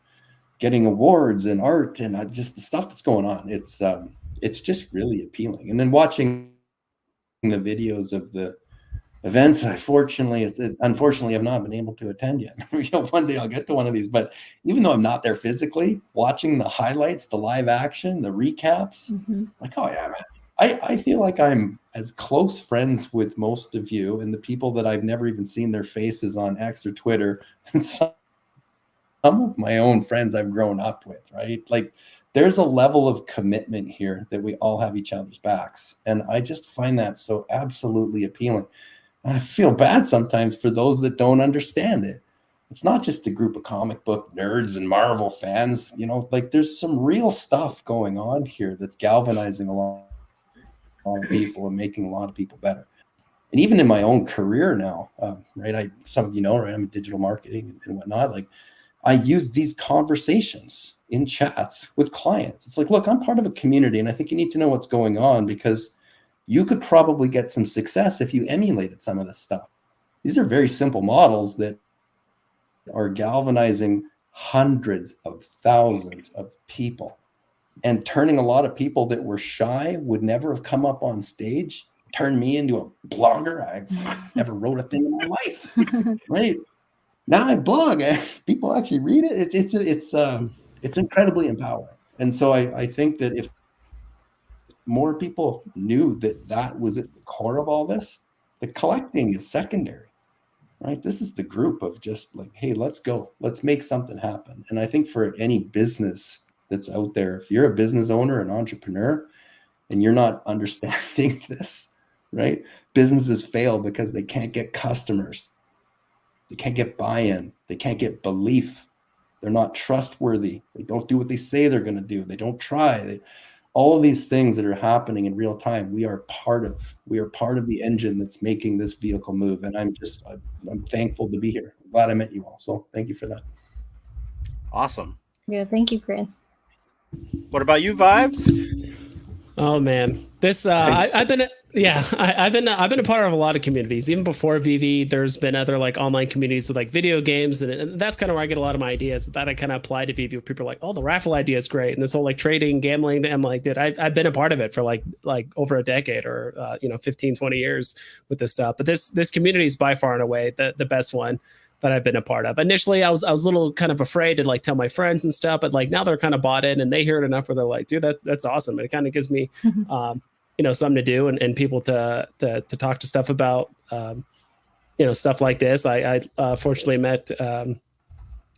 getting awards and art and just the stuff that's going on. It's just really appealing. And then watching the videos of the events, unfortunately I've not been able to attend yet. You know, one day I'll get to one of these, but even though I'm not there physically, watching the highlights, the live action, the recaps, like, oh yeah, man. I feel like I'm as close friends with most of you and the people that I've never even seen their faces on X or Twitter than some of my own friends I've grown up with, right? Like, there's a level of commitment here that we all have each other's backs. And I just find that so absolutely appealing. And I feel bad sometimes for those that don't understand it. It's not just a group of comic book nerds and Marvel fans, you know, like there's some real stuff going on here that's galvanizing a lot of people and making a lot of people better. And even in my own career now, right? Some of you know, right? I'm in digital marketing and whatnot. Like, I use these conversations in chats with clients. It's like, look, I'm part of a community, and I think you need to know what's going on because you could probably get some success if you emulated some of this stuff. These are very simple models that are galvanizing hundreds of thousands of people and turning a lot of people that were shy, would never have come up on stage, turn me into a blogger. I never wrote a thing in my life, right? Now I blog. People actually read it. It's incredibly empowering. And so I think that if more people knew that was at the core of all this, the collecting is secondary, right? This is the group of just like, hey, let's go. Let's make something happen. And I think for any business that's out there, if you're a business owner, an entrepreneur, and you're not understanding this, right? Businesses fail because they can't get customers. They can't get buy-in. They can't get belief. They're not trustworthy. They don't do what they say they're going to do. They don't try. All of these things that are happening in real time, we are part of the engine that's making this vehicle move. And I'm thankful to be here. I'm glad I met you all. So thank you for that. Awesome. Yeah, thank you, Chris. What about you, Vibes? Oh man, this I've been a part of a lot of communities. Even before VV, there's been other like online communities with like video games, and that's kind of where I get a lot of my ideas. That I kind of apply to VV. Where people are like, "Oh, the raffle idea is great," and this whole like trading, gambling. I'm like, dude, I've been a part of it for like over a decade or 15, 20 years with this stuff. But this community is by far and away the best one that I've been a part of. Initially, I was a little kind of afraid to like tell my friends and stuff, but like now they're kind of bought in and they hear it enough where they're like, dude, that's awesome. And it kind of gives me, something to do and people to talk to stuff about, stuff like this. I fortunately met Dean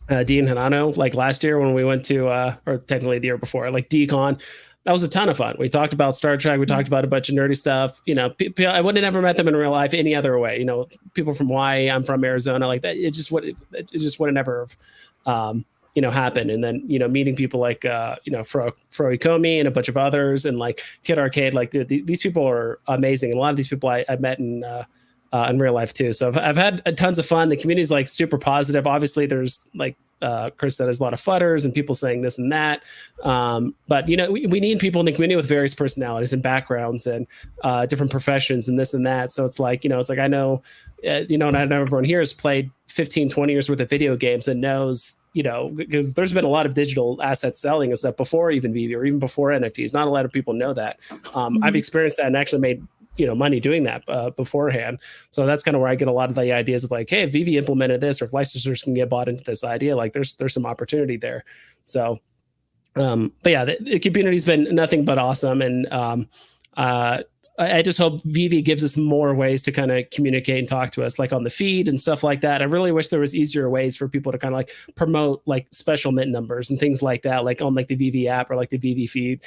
Hanano like last year when we went to, or technically the year before, like DCon. That was a ton of fun. We talked about Star Trek. We talked about a bunch of nerdy stuff. I would have never met them in real life any other way. People from Hawaii, I'm from Arizona, like that. It just would have never, happened. And then, meeting people like, Fro Ecomi and a bunch of others and like Kid Arcade, like dude, these people are amazing. And a lot of these people I met in real life too. So I've had tons of fun. The community is like super positive. Obviously there's like, Chris said, there's a lot of fudders and people saying this and that. But we need people in the community with various personalities and backgrounds and different professions and this and that. So it's like, I know, and I know everyone here has played 15, 20 years worth of video games and knows, because there's been a lot of digital assets selling and stuff before even VV or even before NFTs. Not a lot of people know that. I've experienced that and actually made money doing that beforehand. So that's kind of where I get a lot of the ideas of like, hey, if VV implemented this or if licensors can get bought into this idea, like there's some opportunity there. So, but yeah, the community's been nothing but awesome. And I just hope VV gives us more ways to kind of communicate and talk to us like on the feed and stuff like that. I really wish there was easier ways for people to kind of like promote like special mint numbers and things like that, like on like the VV app or like the VV feed.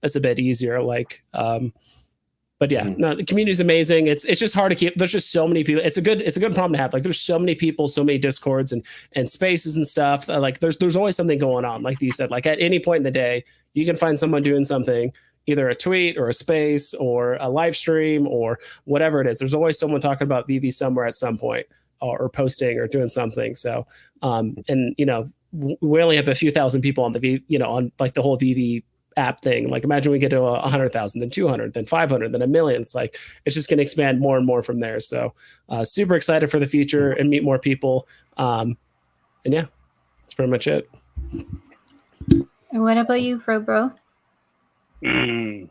That's a bit easier. Like, but yeah, no, the community is amazing. It's just hard to keep. There's just so many people. It's a good problem to have. Like there's so many people, so many Discords and spaces and stuff. Like there's always something going on. Like Dee said, like at any point in the day, you can find someone doing something, either a tweet or a space or a live stream or whatever it is. There's always someone talking about VV somewhere at some point or posting or doing something. So, and we only have a few thousand people on the on like the whole VV app thing. Like imagine we get to 100,000, then 200, then 500, then 1 million. It's like it's just going to expand more and more from there. So super excited for the future and meet more people. And yeah, that's pretty much it. And what about you, Fro Bro? I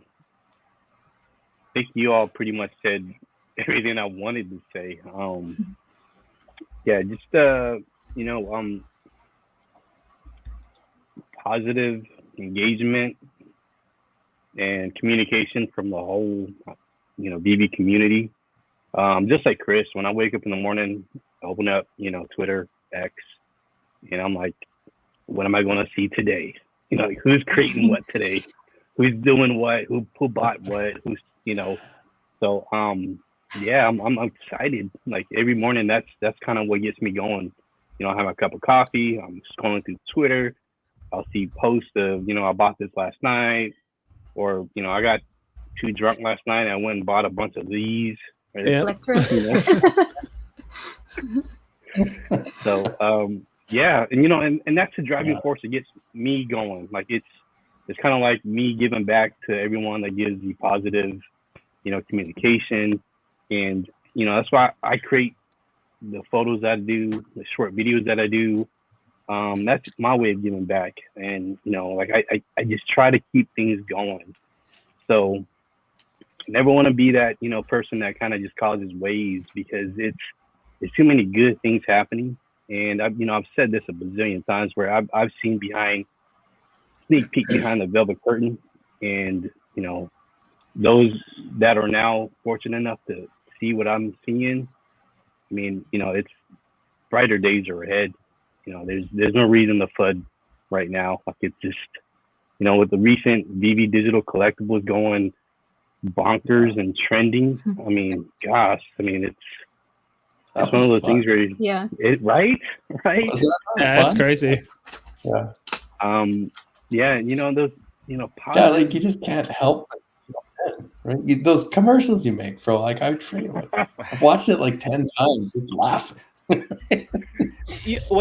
think you all pretty much said everything I wanted to say. Yeah, just positive engagement and communication from the whole, VV community. Just like Chris, when I wake up in the morning, I open up, Twitter, X, and I'm like, what am I going to see today? Like who's creating what today? Who's doing what? Who bought what? Who's, So, yeah, I'm excited. Like every morning, that's kind of what gets me going. I have a cup of coffee. I'm scrolling through Twitter. I'll see posts of, I bought this last night, or I got too drunk last night and I went and bought a bunch of these. Yeah. So, yeah, and that's the driving force that gets me going. Like it's kind of like me giving back to everyone that gives you positive, communication, and that's why I create the photos that I do, the short videos that I do. That's my way of giving back, and I just try to keep things going. So I never want to be that person that kind of just causes waves, because it's too many good things happening. And I've said this a bazillion times where I've seen sneak peek behind the velvet curtain, and those that are now fortunate enough to see what I'm seeing. I mean, it's brighter days are ahead. There's no reason to FUD right now. Like it's just, with the recent VV Digital collectibles going bonkers and trending. I mean, gosh, it's one of those things where right. That's crazy. Yeah. Those Yeah, like you just can't help it, right? Those commercials you make, Fro, like I've watched it like 10 times, just laughing. When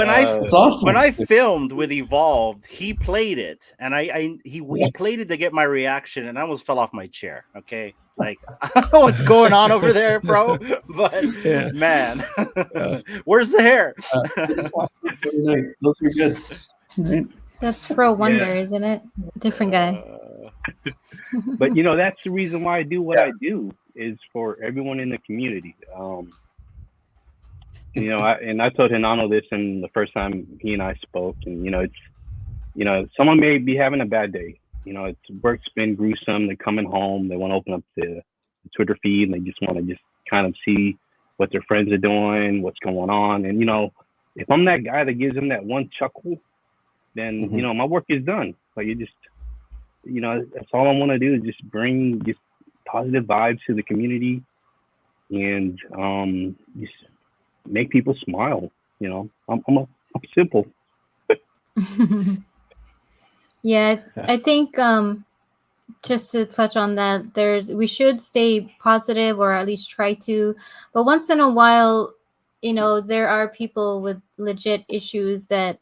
it's awesome. When I filmed with Evolved, he played it, and he played it to get my reaction, and I almost fell off my chair. Okay, like I don't know what's going on over there, bro, but man, where's the hair? Those are good. Right? That's Fro Wonder, isn't it? Different guy. But that's the reason why I do what I do, is for everyone in the community. I told Hinano this in the first time he and I spoke, and it's someone may be having a bad day. Work's been gruesome. They're coming home. They want to open up the Twitter feed, and they just want to kind of see what their friends are doing, what's going on. And if I'm that guy that gives them that one chuckle, then my work is done. Like it just, that's all I want to do, is just bring just positive vibes to the community, and just make people smile. I'm simple. Yeah, I think just to touch on that, we should stay positive, or at least try to. But once in a while, there are people with legit issues that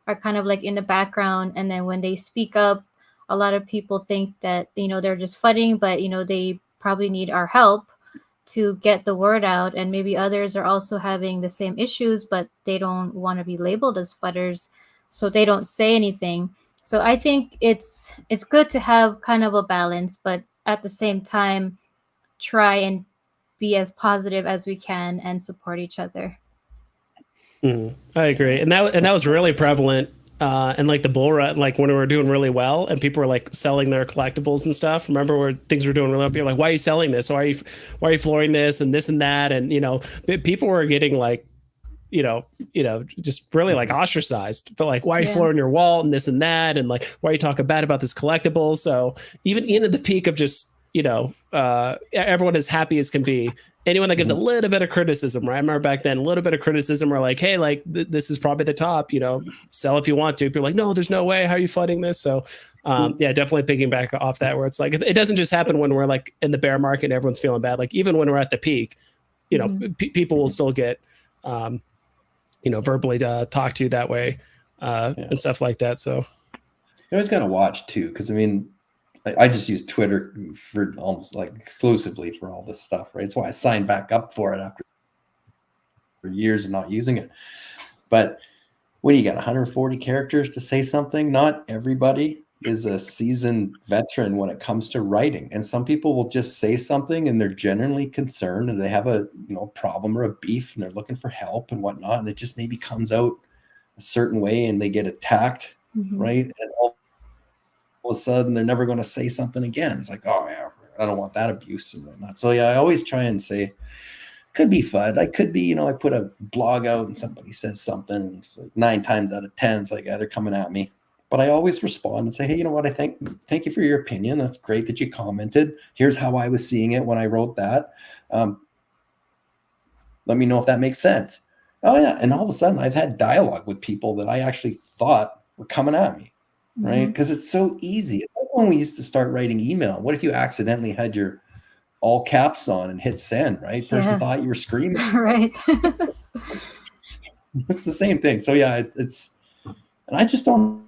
are kind of like in the background, and then when they speak up, a lot of people think that they're just FUDding, but they probably need our help to get the word out. And maybe others are also having the same issues, but they don't want to be labeled as FUDders, so they don't say anything. So I think it's good to have kind of a balance, but at the same time, try and be as positive as we can and support each other. I agree, and that was really prevalent in like the bull run, like when we were doing really well and people were like selling their collectibles and stuff. Remember where things were doing really well? People were like, why are you selling this? Why are you flooring this and this and that? And people were getting like just really like ostracized. But like, why are you flooring your wall and this and that? And like, why are you talking bad about this collectible? So even at the peak of just everyone as happy as can be, anyone that gives a little bit of criticism, right? I remember back then, a little bit of criticism were like, hey, like this is probably the top, sell if you want to. People are like, no, there's no way. How are you flooding this? So definitely picking back off that, where it's like, it doesn't just happen when we're like in the bear market and everyone's feeling bad. Like even when we're at the peak, people will still get, verbally talked to that way and stuff like that. So You always got to watch too, because I mean, I just use Twitter for almost like exclusively for all this stuff, right? That's why I signed back up for it after years of not using it. But when you got 140 characters to say something, not everybody is a seasoned veteran when it comes to writing. And some people will just say something and they're genuinely concerned and they have a problem or a beef and they're looking for help and whatnot. And it just maybe comes out a certain way and they get attacked, right? And all of a sudden they're never going to say something again. It's like, oh yeah, I don't want that abuse and whatnot. So yeah, I always try and say, could be fun. I could be, I put a blog out and somebody says something. And it's like 9 times out of 10, it's like, yeah, they're coming at me. But I always respond and say, hey, you know what? Thank you for your opinion. That's great that you commented. Here's how I was seeing it when I wrote that. Let me know if that makes sense. Oh yeah. And all of a sudden I've had dialogue with people that I actually thought were coming at me, right? Because it's so easy. It's like when we used to start writing email. What if you accidentally had your all caps on and hit send, right? Person thought you were screaming. Right. It's the same thing. So yeah, and I just don't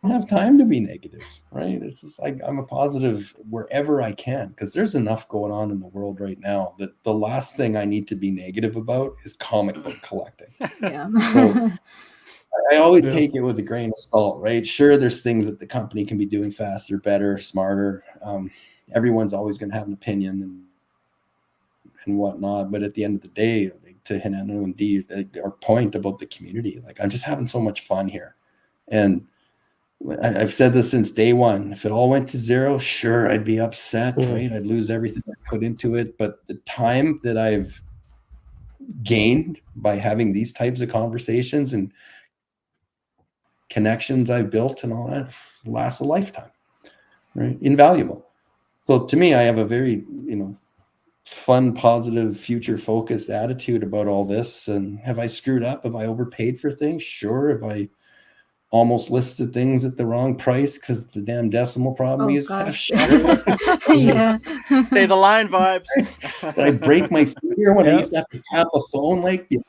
have time to be negative, right? It's just like I'm a positive wherever I can, because there's enough going on in the world right now that the last thing I need to be negative about is comic book collecting. Yeah. So I always take it with a grain of salt, right? Sure, there's things that the company can be doing faster, better, smarter. Everyone's always going to have an opinion and whatnot, but at the end of the day, to Hinano and Dee, our point about the community, like I'm just having so much fun here. And I've said this since day one. If it all went to zero, sure, I'd be upset, right? I'd lose everything I put into it. But the time that I've gained by having these types of conversations and connections I've built and all that lasts a lifetime, right? Invaluable. So to me, I have a very, fun, positive, future-focused attitude about all this. And have I screwed up? Have I overpaid for things? Sure. Have I almost listed things at the wrong price because the damn decimal problem we used to have? Sure. Yeah. Say the line, vibes. Did I break my finger when I used to have to tap a phone? Like, yeah,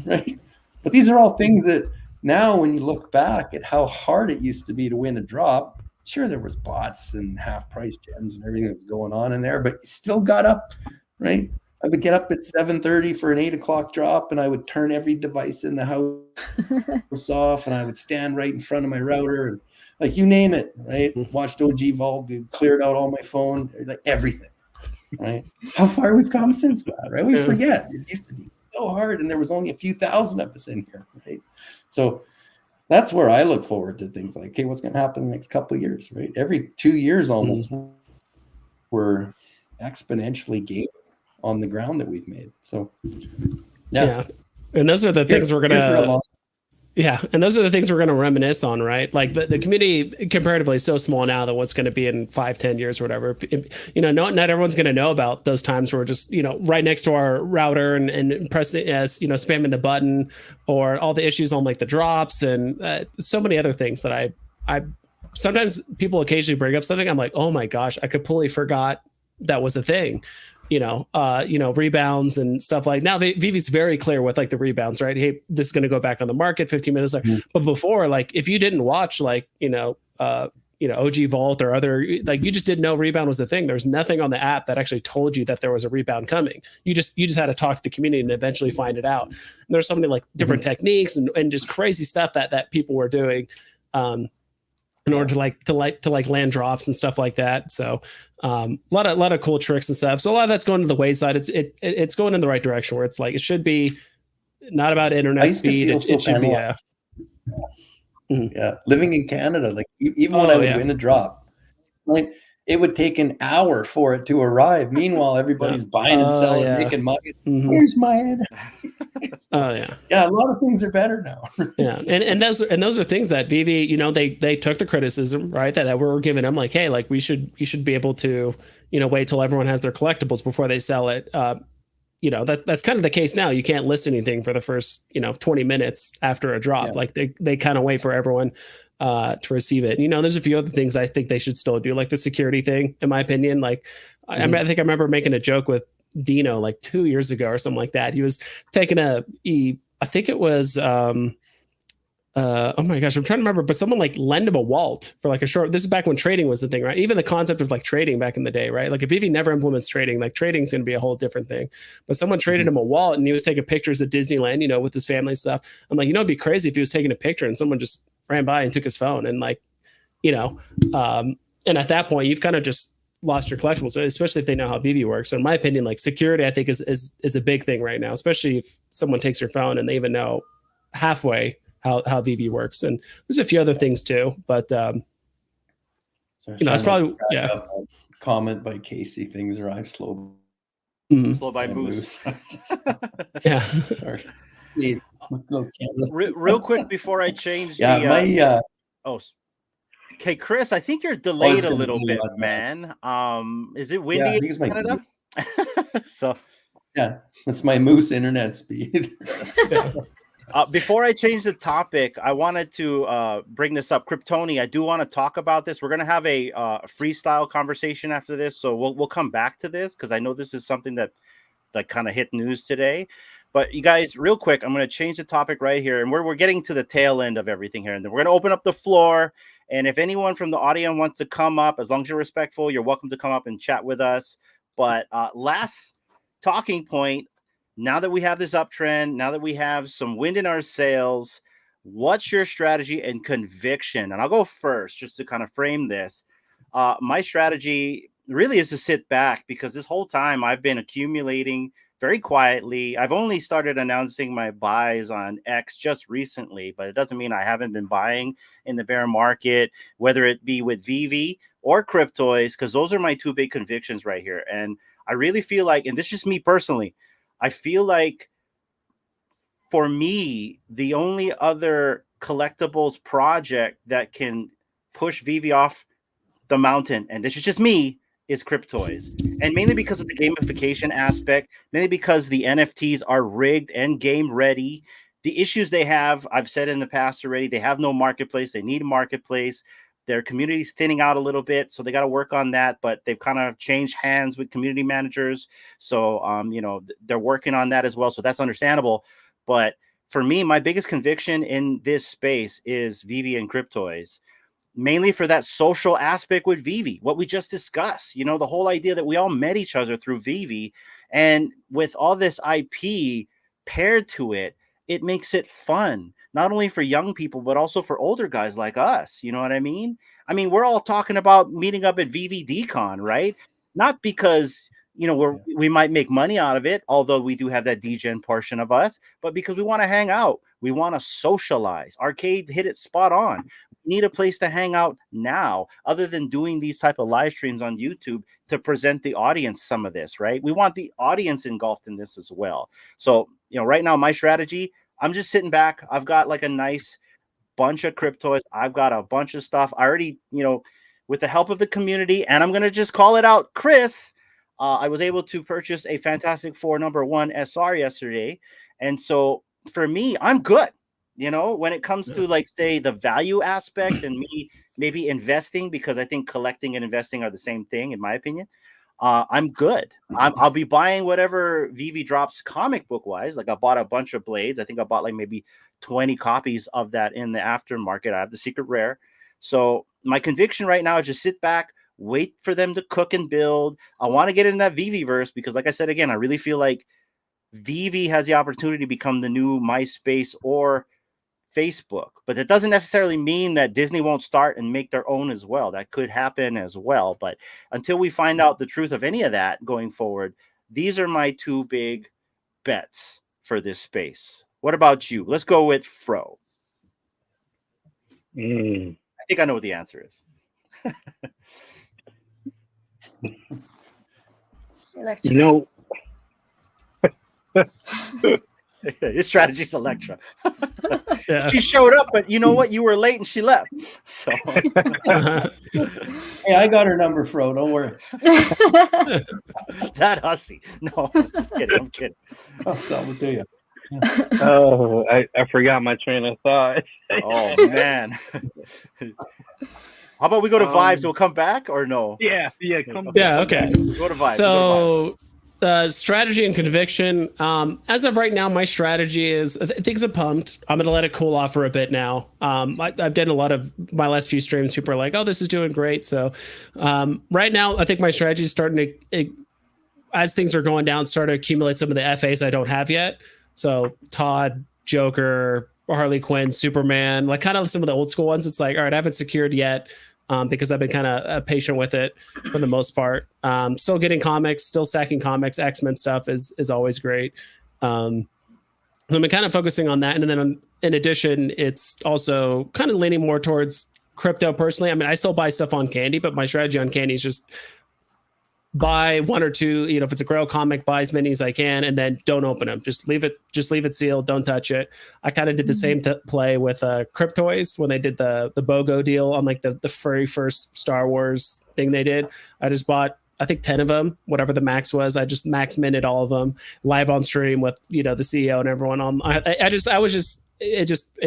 right. But these are all things that now, when you look back at how hard it used to be to win a drop, sure, there was bots and half-price gems and everything that was going on in there, but you still got up, right? I would get up at 7:30 for an 8 o'clock drop, and I would turn every device in the house off, and I would stand right in front of my router, and like you name it, right? Watched OG Vault, cleared out all my phone, like everything, right? How far we've come since that, right? We forget. It used to be so hard, and there was only a few thousand of us in here, right? So that's where I look forward to things like, okay, what's going to happen in the next couple of years, right? Every 2 years almost, we're exponentially gaining on the ground that we've made. So, yeah. And those are the things we're going to... Yeah, and those are the things we're going to reminisce on, right? Like the community comparatively is so small now that what's going to be in 5-10 years or whatever. Not everyone's going to know about those times where we're just, right next to our router and pressing, spamming the button, or all the issues on like the drops and so many other things that I sometimes people occasionally bring up something. I'm like, oh my gosh, I completely forgot that was a thing. Rebounds and stuff like now. Vivi's very clear with like the rebounds, right? Hey, this is going to go back on the market 15 minutes later. But before, like if you didn't watch like, OG Vault or other, like you just didn't know rebound was a thing. There's nothing on the app that actually told you that there was a rebound coming. You just had to talk to the community and eventually find it out. And there's so many like different techniques and just crazy stuff that people were doing. In order to land drops and stuff like that. So a lot of cool tricks and stuff. So a lot of that's going to the wayside. It's going in the right direction where it's like it should be not about internet speed. It should be living in Canada, like even when I would win a drop, like it would take an hour for it to arrive. Meanwhile, everybody's buying and selling, making money. Here's my head. A lot of things are better now. and those are things that Vivi, they took the criticism, right, that we're giving them, like, hey, like you should be able to, wait till everyone has their collectibles before they sell it. That's kind of the case now. You can't list anything for the first 20 minutes after a drop. Like they kind of wait for everyone to receive it. There's a few other things I think they should still do, like the security thing, in my opinion. Like I think I remember making a joke with Dino like 2 years ago or something like that. He was taking I think it was oh my gosh, I'm trying to remember, but someone like lend him a walt for like a short. This is back when trading was the thing, right? Even the concept of like trading back in the day, right? Like if Vivi never implements trading, like trading is going to be a whole different thing. But someone traded him a walt and he was taking pictures at Disneyland, you know, with his family stuff. I'm like, you know, it'd be crazy if he was taking a picture and someone just ran by and took his phone and like, you know, and at that point you've kind of just lost your collectibles, especially if they know how Vivi works. So in my opinion, like security, I think is a big thing right now, especially if someone takes your phone and they even know halfway how Vivi works. And there's a few other things too, but you know, that's probably comment by Casey. Things arrive slow. Slow by Moose. Yeah. Sorry. Real quick before I change. Okay, Chris, I think you're delayed a little bit, man. Is it windy I think it's in Canada? So yeah, that's my Moose internet speed. Before I change the topic, I wanted to bring this up. Kryptoni, I do want to talk about this. We're going to have a freestyle conversation after this, so we'll come back to this because I know this is something that kind of hit news today. But you guys, real quick, I'm going to change the topic right here, and we're getting to the tail end of everything here, and then we're going to open up the floor. And if anyone from the audience wants to come up, as long as you're respectful, you're welcome to come up and chat with us. But last talking point. Now that we have this uptrend, now that we have some wind in our sails, what's your strategy and conviction? And I'll go first just to kind of frame this. My strategy really is to sit back because this whole time I've been accumulating very quietly. I've only started announcing my buys on X just recently, but it doesn't mean I haven't been buying in the bear market, whether it be with Vivi or Cryptoys, because those are my two big convictions right here. And I really feel like, and this is just me personally, I feel like for me, the only other collectibles project that can push Vivi off the mountain, and this is just me, is Cryptoys. And mainly because of the gamification aspect, mainly because the NFTs are rigged and game ready. The issues they have, I've said in the past already, they have no marketplace. They need a marketplace. Their community's thinning out a little bit, so they got to work on that. But they've kind of changed hands with community managers, so you know, they're working on that as well. So that's understandable. But for me, my biggest conviction in this space is Vivi and Cryptoys, mainly for that social aspect with Vivi. What we just discussed, you know, the whole idea that we all met each other through Vivi, and with all this IP paired to it, it makes it fun. Not only for young people, but also for older guys like us. You know what I mean? I mean, we're all talking about meeting up at VVDCon, right? Not because, you know, we might make money out of it, although we do have that degen portion of us, but because we want to hang out. We want to socialize. Arcade hit it spot on. We need a place to hang out now, other than doing these type of live streams on YouTube to present the audience some of this, right? We want the audience engulfed in this as well. So, you know, right now, my strategy, I'm just sitting back. I've got like a nice bunch of Cryptoys. I've got a bunch of stuff. I already, you know, with the help of the community, and I'm going to just call it out, Chris, I was able to purchase a Fantastic Four #1 SR yesterday. And so for me, I'm good. You know, when it comes to like, say, the value aspect and me maybe investing, because I think collecting and investing are the same thing, in my opinion. I'm good. I'll be buying whatever Vivi drops comic book wise. Like I bought a bunch of Blades. I think I bought like maybe 20 copies of that in the aftermarket. I have the secret rare. So my conviction right now is just sit back, wait for them to cook and build. I want to get in that Vivi verse because, like I said, again, I really feel like Vivi has the opportunity to become the new MySpace or Facebook, but that doesn't necessarily mean that Disney won't start and make their own as well. That could happen as well. But until we find out the truth of any of that going forward, these are my two big bets for this space. What about you? Let's go with Fro. I think I know what the answer is. You know, his strategy is Electra. Yeah. She showed up, but you know what? You were late and she left. So hey, I got her number, Fro. Don't worry. That hussy. No, just kidding. I'm kidding. I'll sell it to you. Oh, I forgot my train of thought. Oh man. How about we go to Vibes? We'll come back or no? Yeah, come back. Yeah, okay. Go to Vibes. So Strategy and conviction. As of right now, my strategy is things are pumped. I'm going to let it cool off for a bit now. I've done a lot of my last few streams. People are like, "Oh, this is doing great." So right now, I think my strategy is starting to, as things are going down, start to accumulate some of the FAs I don't have yet. So Todd, Joker, Harley Quinn, Superman, like kind of some of the old school ones. It's like, all right, I haven't secured yet. Because I've been kind of patient with it for the most part. Still getting comics, still stacking comics. X-Men stuff is always great. I've been kind of focusing on that. And then in addition, it's also kind of leaning more towards crypto personally. I mean, I still buy stuff on Candy, but my strategy on Candy is just buy one or two, if it's a Grail comic, buy as many as I can, and then don't open them. Just leave it sealed. Don't touch it. I kind of did the same play with Cryptoys when they did the BOGO deal on like the very first Star Wars thing they did. I just bought, I think 10 of them, whatever the max was. I just max minted all of them live on stream with, the CEO and everyone on. It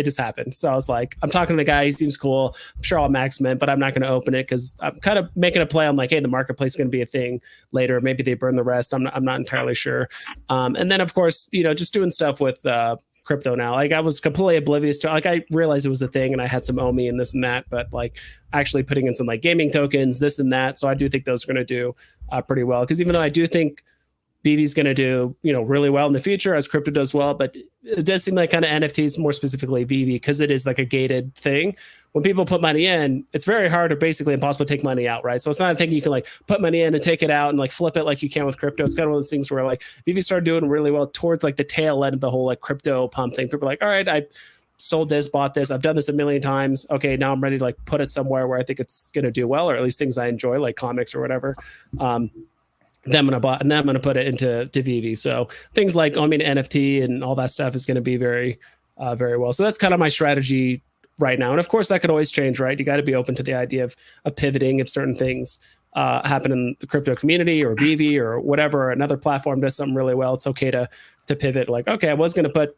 just happened. So I was like, I'm talking to the guy. He seems cool. I'm sure I'll max mint, but I'm not going to open it because I'm kind of making a play. I'm like, hey, the marketplace is going to be a thing later. Maybe they burn the rest. I'm not entirely sure. And then of course, just doing stuff with crypto now. Like I was completely oblivious to, like, I realized it was a thing and I had some OMI and this and that, but like actually putting in some like gaming tokens, this and that. So I do think those are going to do pretty well. Because even though I do think BV's going to do, really well in the future as crypto does well, but it does seem like kind of NFTs, more specifically BV, because it is like a gated thing. When people put money in, it's very hard or basically impossible to take money out, right? So it's not a thing you can like put money in and take it out and like flip it like you can with crypto. It's kind of one of those things where like BV started doing really well towards like the tail end of the whole like crypto pump thing. People are like, all right, I sold this, bought this, I've done this a million times. Okay, now I'm ready to like put it somewhere where I think it's going to do well, or at least things I enjoy, like comics or whatever. Then I'm going to put it into VV. So things like, NFT and all that stuff is going to be very, very well. So that's kind of my strategy right now. And of course that could always change, right? You got to be open to the idea of pivoting if certain things happen in the crypto community or VV or whatever, or another platform does something really well. It's okay to pivot. Like, okay, I was going to put,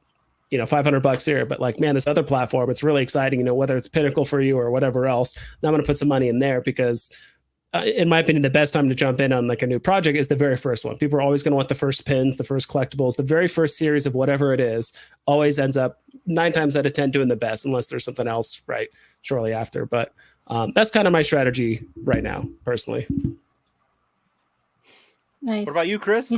$500 here, but like, man, this other platform, it's really exciting, whether it's Pinnacle for you or whatever else. Now I'm going to put some money in there because in my opinion, the best time to jump in on like a new project is the very first one. People are always going to want the first pins, the first collectibles, the very first series of whatever it is always ends up 9 times out of 10 doing the best, unless there's something else right shortly after. But that's kind of my strategy right now, personally. Nice. What about you, Chris?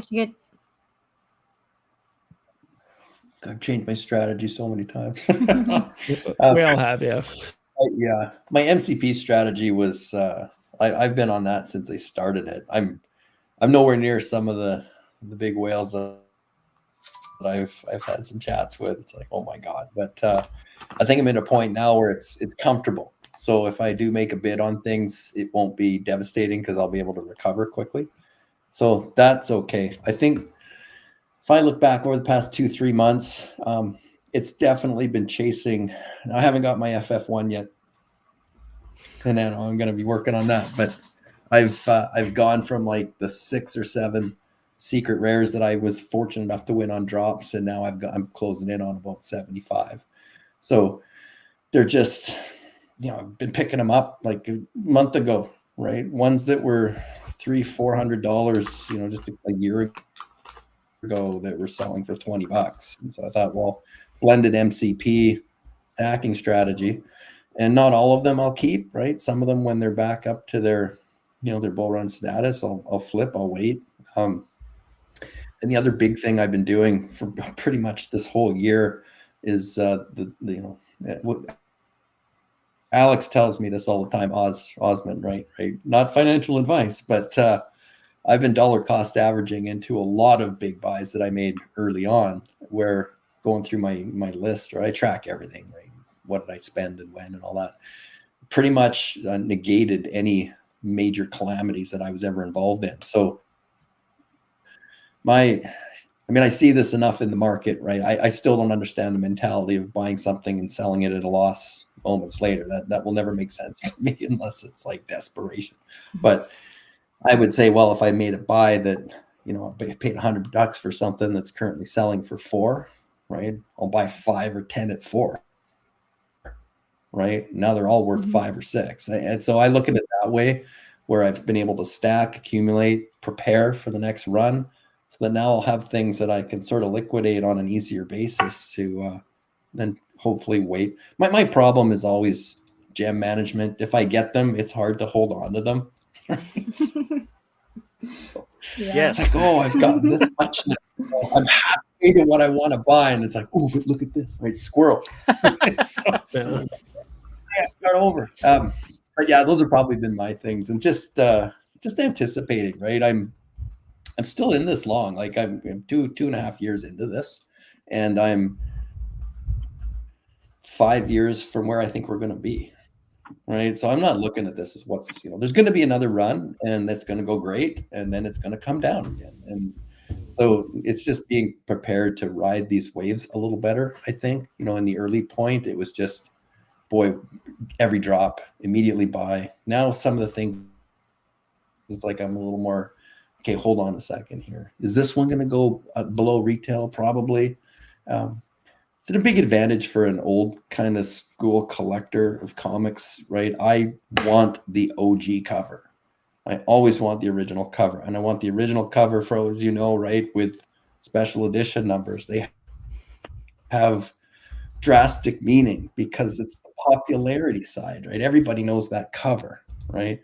I've changed my strategy so many times. We all have, yeah. Yeah, my MCP strategy was I've been on that since they started it. I'm nowhere near some of the big whales that I've had some chats with. It's like, oh my god! But I think I'm at a point now where it's comfortable. So if I do make a bid on things, it won't be devastating because I'll be able to recover quickly. So that's okay. I think if I look back over the past 2-3 months, it's definitely been chasing. I haven't got my FF1 yet. And then I'm going to be working on that. But I've gone from like the 6 or 7 secret rares that I was fortunate enough to win on drops, and now I'm closing in on about 75. So they're just, I've been picking them up like a month ago, right? Ones that were $300-$400, just a year ago that were selling for $20. And so I thought, well, blended MCP stacking strategy. And not all of them I'll keep, right? Some of them, when they're back up to their, their bull run status, I'll flip, I'll wait. And the other big thing I've been doing for pretty much this whole year is what Alex tells me this all the time, Osmond, right? Not financial advice, but I've been dollar cost averaging into a lot of big buys that I made early on, where going through my list, or I track everything, right? What did I spend and when and all that, pretty much negated any major calamities that I was ever involved in. So I see this enough in the market, right? I still don't understand the mentality of buying something and selling it at a loss moments later. That will never make sense to me unless it's like desperation. But I would say, well, if I made a buy that, I paid $100 for something that's currently selling for $4, right? I'll buy 5 or 10 at $4. Right now they're all worth 5 or 6. And so I look at it that way, where I've been able to stack, accumulate, prepare for the next run, so that now I'll have things that I can sort of liquidate on an easier basis to then hopefully wait. My problem is always gem management. If I get them, it's hard to hold on to them. Yes. It's like, oh, I've gotten this much now. I'm halfway to what I want to buy, and it's like, oh, but look at this, right? Squirrel. So, start over. But yeah, those have probably been my things, and just anticipating, right? I'm still in this long. Like I'm 2.5 years into this, and I'm 5 years from where I think we're going to be. Right. So I'm not looking at this as what's, there's going to be another run and that's going to go great. And then it's going to come down again. And so it's just being prepared to ride these waves a little better. I think, in the early point, it was just, boy, every drop immediately buy. Now, some of the things, it's like, I'm a little more, okay, hold on a second here. Is this one going to go below retail? Probably. It's a big advantage for an old kind of school collector of comics, right? I want the OG cover. I always want the original cover. And I want the original cover, Fro, as you know, right, with special edition numbers. They have drastic meaning because it's the popularity side, right? Everybody knows that cover, right?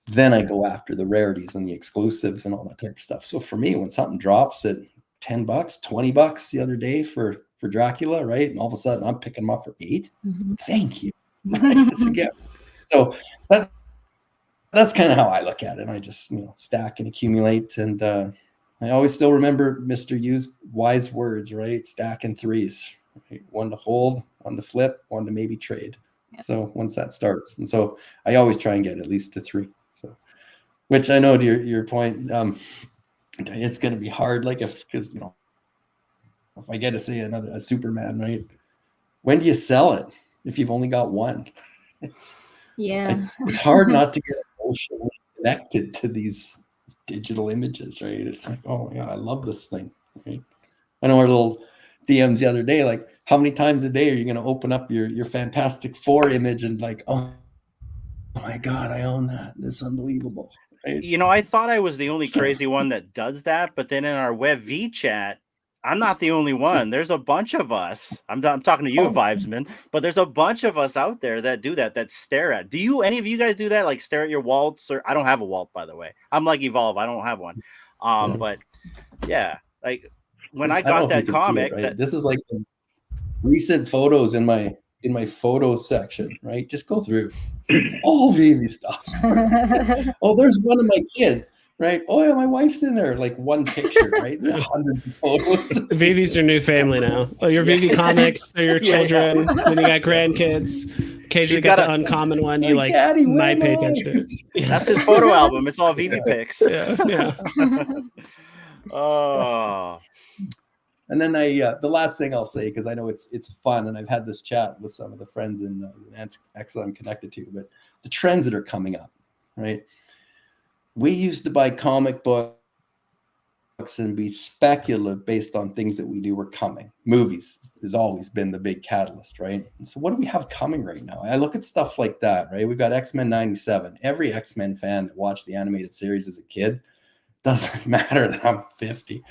Then I go after the rarities and the exclusives and all that type of stuff. So for me, when something drops at $10, $20 the other day for Dracula, right? And all of a sudden I'm picking them up for $8. Thank you. It's a gift. So that's kind of how I look at it. I just, stack and accumulate. And I always still remember Mr. U's wise words, right? Stack in threes, right? One to hold, one to flip, one to maybe trade. Yeah. So once that starts. And so I always try and get at least to 3. So, which I know to your point, it's going to be hard. Like because if I get to see a Superman, right? When do you sell it if you've only got one? It's hard not to get emotionally connected to these digital images, right? It's like, oh my God, I love this thing, right? I know our little DMs the other day, like, how many times a day are you going to open up your Fantastic Four image and like, oh my God, I own that. It's unbelievable. Right? I thought I was the only crazy one that does that, but then in our Web V chat, I'm not the only one. There's a bunch of us. I'm talking to you, Vibesman, but there's a bunch of us out there that do that stare at. Do any of you guys do that? Like stare at your waltz? Or I don't have a walt, by the way. I'm like Evolve. I don't have one. But yeah, like when I got that comic, right? This is like the recent photos in my photo section, right? Just go through. It's all VV stuff. Oh, there's one of my kid. Right. Oh yeah, my wife's in there. Like one picture, right? 100 photos. VV's your new family now. Oh, your VV comics, they're your children. When you got grandkids, occasionally got the uncommon one. You like Daddy, might pay attention. That's his photo album. It's all VV pics. Yeah. Oh. And then the last thing I'll say, because I know it's fun, and I've had this chat with some of the friends in X that I'm connected to, but the trends that are coming up, right? We used to buy comic books and be speculative based on things that we knew were coming. Movies has always been the big catalyst, right? And so what do we have coming right now? I look at stuff like that, right? We've got X-Men 97. Every X-Men fan that watched the animated series as a kid, doesn't matter that I'm 50.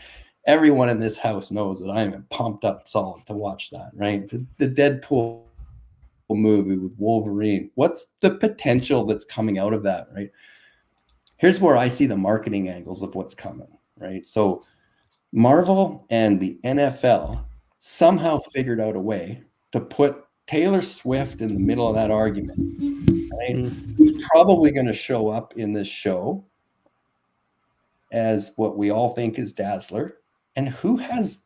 Everyone in this house knows that I am pumped up solid to watch that, right? The Deadpool movie with Wolverine. What's the potential that's coming out of that, right? Here's where I see the marketing angles of what's coming, right? So Marvel and the NFL somehow figured out a way to put Taylor Swift in the middle of that argument, right? Who's probably going to show up in this show as what we all think is Dazzler, and who has,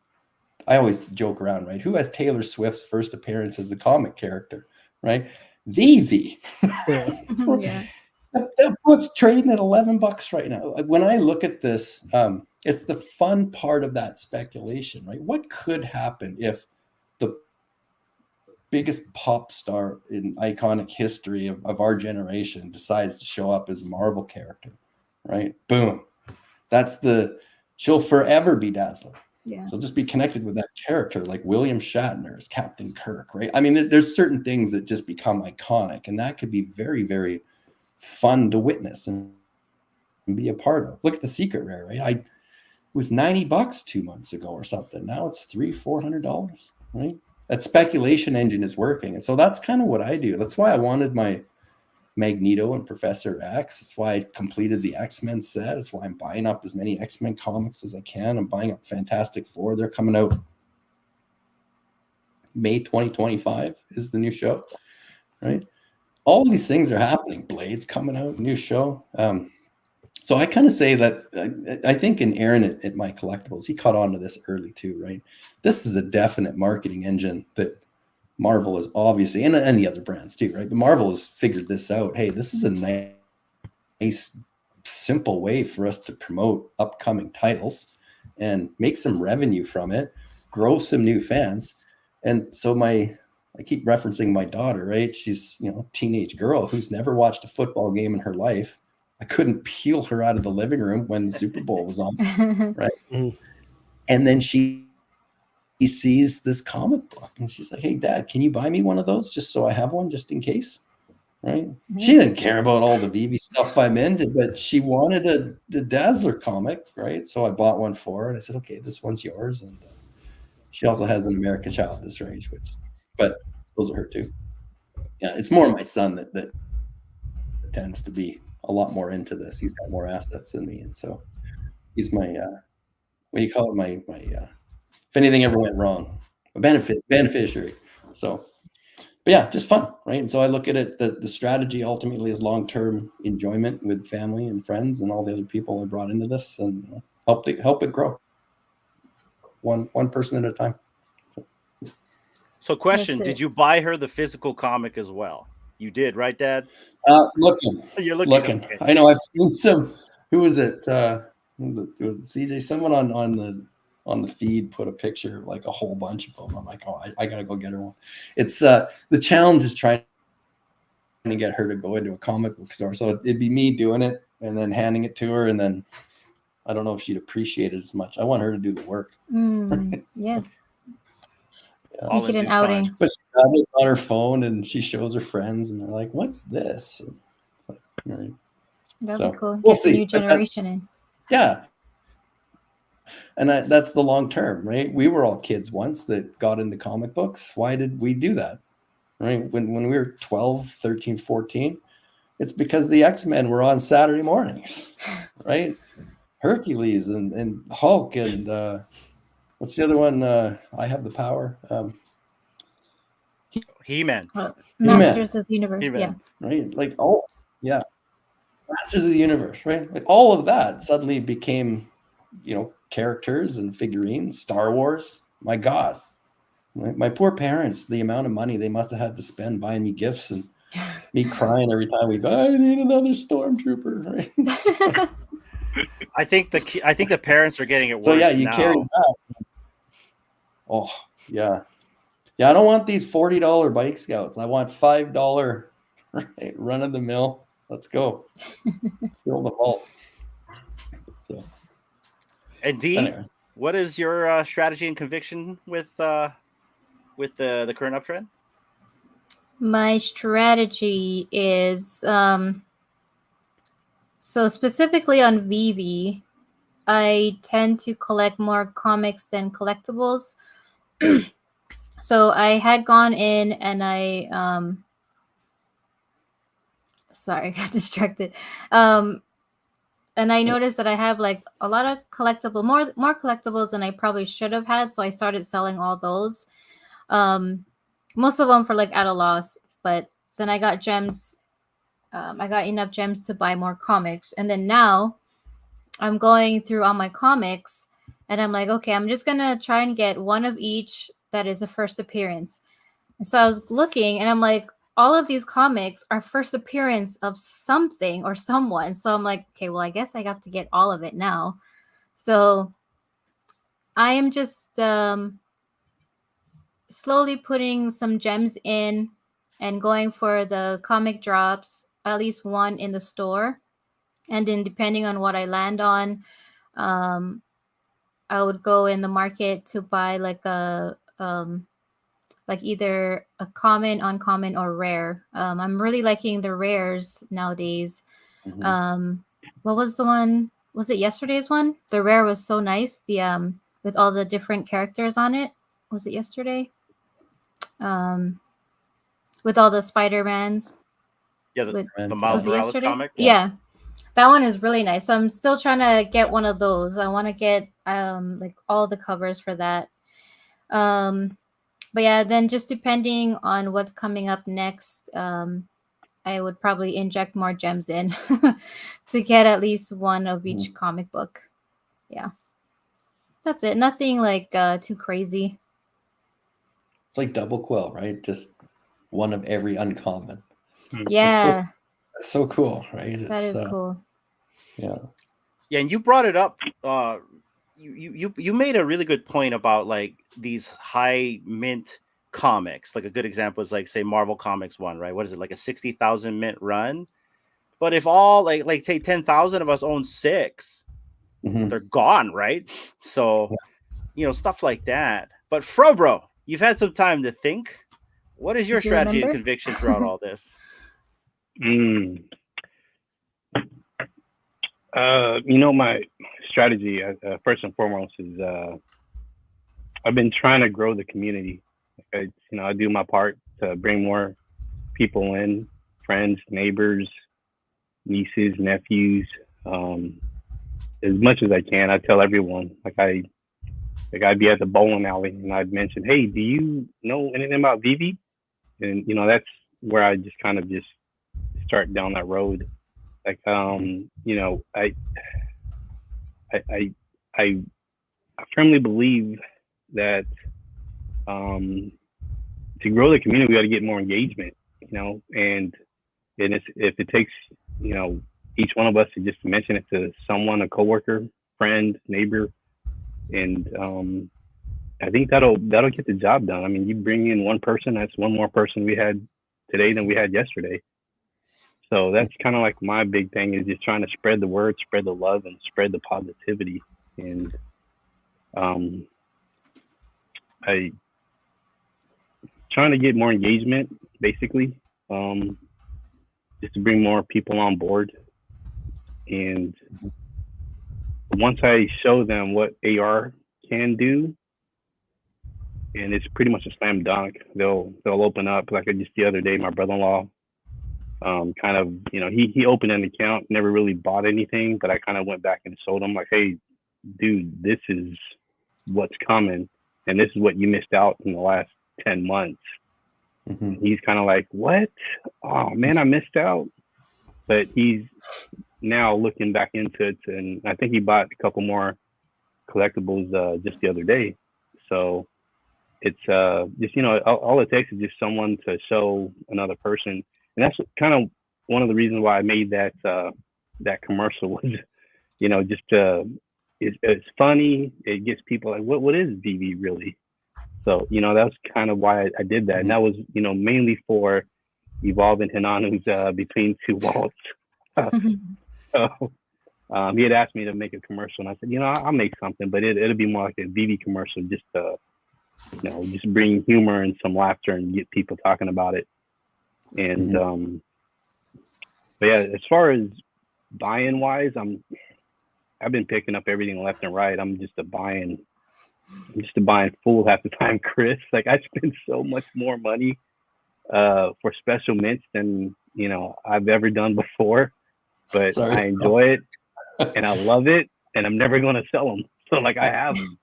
I always joke around, right? Who has Taylor Swift's first appearance as a comic character, right? VV. Yeah. That book's trading at $11 right now. When I look at this, it's the fun part of that speculation, right? What could happen if the biggest pop star in iconic history of our generation decides to show up as a Marvel character, right? Boom. She'll forever be Dazzler. Yeah. She'll just be connected with that character, like William Shatner as Captain Kirk, right? I mean, there's certain things that just become iconic, and that could be very, very fun to witness and be a part of. Look at the Secret Rare, right? was $90 2 months ago or something. Now it's $300-$400, right? That speculation engine is working. And so that's kind of what I do. That's why I wanted my Magneto and Professor X. That's why I completed the X-Men set. That's why I'm buying up as many X-Men comics as I can. I'm buying up Fantastic Four. They're coming out May 2025 is the new show, right? All of these things are happening. Blade's coming out, new show. So I kind of say that I think in Aaron at My Collectibles, he caught on to this early too, right? This is a definite marketing engine that Marvel is obviously, and the other brands too, right? But Marvel has figured this out. Hey, this is a nice, simple way for us to promote upcoming titles and make some revenue from it, grow some new fans. And so I keep referencing my daughter, right? She's, you know, a teenage girl who's never watched a football game in her life. I couldn't peel her out of the living room when the Super Bowl was on, right? And then she sees this comic book and she's like, hey, Dad, can you buy me one of those just so I have one just in case, right? Nice. She didn't care about all the VV stuff I'm into, but she wanted a Dazzler comic, right? So I bought one for her and I said, okay, this one's yours. And she also has an American Child this range, but those are her too. Yeah, it's more my son that tends to be a lot more into this. He's got more assets than me, and so he's my what do you call it? My if anything ever went wrong, a beneficiary. So, but yeah, just fun, right? And so I look at it. The strategy ultimately is long-term enjoyment with family and friends and all the other people I brought into this, and help it grow. One person at a time. So, question: did you buy her the physical comic as well? You did, right, Dad? Looking. You're looking. Okay. I know. I've seen some. Who was it? Was it CJ? Someone on the feed put a picture of like a whole bunch of them. I'm like, oh, I gotta go get her one. It's the challenge is trying to get her to go into a comic book store. So it'd be me doing it and then handing it to her, and then I don't know if she'd appreciate it as much. I want her to do the work. Yeah. Make it an outing. But she got it on her phone and she shows her friends and they're like, what's this? And it's like, all right. That'd be cool. We'll Get the new generation in. Yeah. And that's the long term, right? We were all kids once that got into comic books. Why did we do that? Right? When we were 12, 13, 14, it's because the X-Men were on Saturday mornings, right? Hercules and Hulk and what's the other one? I Have the Power. He-Man. Masters of the Universe. He-Man. Yeah. Right. Like, oh, yeah. Masters of the Universe, right? Like all of that suddenly became, characters and figurines. Star Wars. My God. Right? My poor parents, the amount of money they must have had to spend buying me gifts and me crying every time I need another stormtrooper. Right? I think the parents are getting it worse. So yeah, you now. carry that. Oh, yeah. Yeah, I don't want these $40 bike scouts. I want $5 run of the mill. Let's go. Fill the vault. So, and D, anyway. What is your strategy and conviction with the current uptrend? My strategy is so specifically on VV, I tend to collect more comics than collectibles. So I had gone in and I sorry, I got distracted. And I noticed that I have like a lot of more collectibles than I probably should have had. So I started selling all those. Most of them for like at a loss, but then I got gems. I got enough gems to buy more comics. And then now I'm going through all my comics and I'm like, okay, I'm just going to try and get one of each that is a first appearance. And so I was looking and I'm like, all of these comics are first appearance of something or someone. So I'm like, okay, well, I guess I have to get all of it now. So I am just slowly putting some gems in and going for the comic drops, at least one in the store. And then depending on what I land on, I would go in the market to buy like a like either a common, uncommon, or rare. I'm really liking the rares nowadays. Mm-hmm. What was the one was it yesterday's one? The rare was so nice. The with all the different characters on it. Was it yesterday? With all the Spider-Mans. Yeah, the Miles Morales comic. Yeah, that one is really nice. So I'm still trying to get one of those. I want to get like all the covers for that. But yeah, then just depending on what's coming up next, I would probably inject more gems in to get at least one of each comic book. Yeah, that's it. Nothing like too crazy. It's like double quill, right? Just one of every uncommon. Yeah, it's so cool, right? That is cool. Yeah. Yeah, and you brought it up. You made a really good point about like these high mint comics. Like a good example is like say Marvel Comics one, right? What is it, like a 60,000 mint run? But if all like say 10,000 of us own 6, they're gone, right? So stuff like that. But Fro bro, you've had some time to think. What is your strategy and conviction throughout all this? My strategy first and foremost is I've been trying to grow the community. I do my part to bring more people in, friends, neighbors, nieces, nephews, as much as I can. I tell everyone, I'd be at the bowling alley and I'd mention, hey, do you know anything about Vivi? And that's where I just kind of just start down that road. I firmly believe that to grow the community, we got to get more engagement, and if it takes, each one of us to just mention it to someone, a coworker, friend, neighbor, and I think that'll get the job done. I mean, you bring in one person, that's one more person we had today than we had yesterday. So that's kind of like my big thing is just trying to spread the word, spread the love, and spread the positivity. And I trying to get more engagement, basically, just to bring more people on board. And once I show them what AR can do, and it's pretty much a slam dunk, they'll open up. Like just the other day, my brother-in-law, kind of, he opened an account, never really bought anything, but I kind of went back and showed him like, hey, dude, this is what's coming, and this is what you missed out in the last 10 months. He's kind of like, what? Oh man, I missed out. But he's now looking back into it, and I think he bought a couple more collectibles just the other day. So it's just, all it takes is just someone to show another person. And that's kind of one of the reasons why I made that commercial was, just it's funny. It gets people like, what is Vivi really? So, that's kind of why I did that. And that was, mainly for Evolve and Hinanu's Between Two Walls. So he had asked me to make a commercial, and I said, I'll make something, but it'll be more like a Vivi commercial, just to, just bring humor and some laughter and get people talking about it. And but yeah, as far as buying wise, I've been picking up everything left and right. I'm just a buying fool half the time, Chris. Like I spend so much more money for special mints than I've ever done before, but I enjoy it and I love it, and I'm never going to sell them. So like I have them.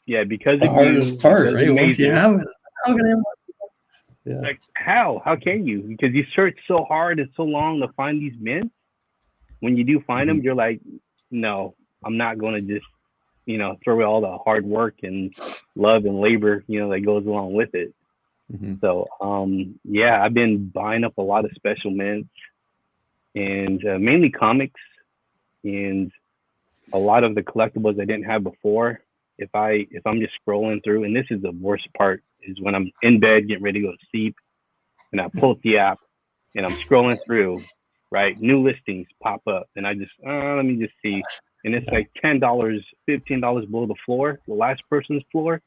Yeah, because the hardest part, right? Once you have it, how can I? Yeah. Like how can you? Because you search so hard and so long to find these mints. When you do find them, you're like, no, I'm not going to just throw away all the hard work and love and labor that goes along with it. So yeah, I've been buying up a lot of special mints and mainly comics and a lot of the collectibles I didn't have before. If I'm just scrolling through, and this is the worst part, is when I'm in bed getting ready to go to sleep and I pull up the app and I'm scrolling through, right? New listings pop up and I just, let me just see. And it's like $10, $15 below the floor, the last person's floor.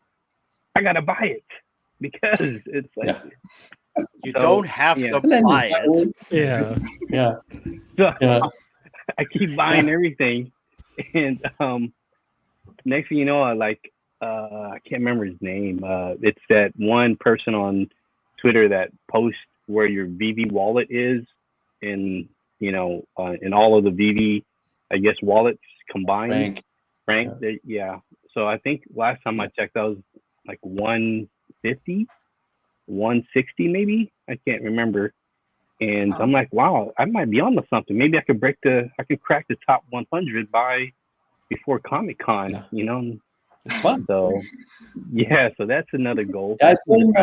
I got to buy it because it's like, you don't have to buy it. Yeah. So, I keep buying everything, and next thing you know, I can't remember his name. It's that one person on Twitter that posts where your VV wallet is, in in all of the VV, I guess, wallets combined. Frank, yeah. So I think last time I checked, that was like 150, 160 maybe. I can't remember. And I'm like, wow, I might be onto something. Maybe I could crack the top 100 before Comic-Con, It's fun. So, yeah, so that's another goal. I think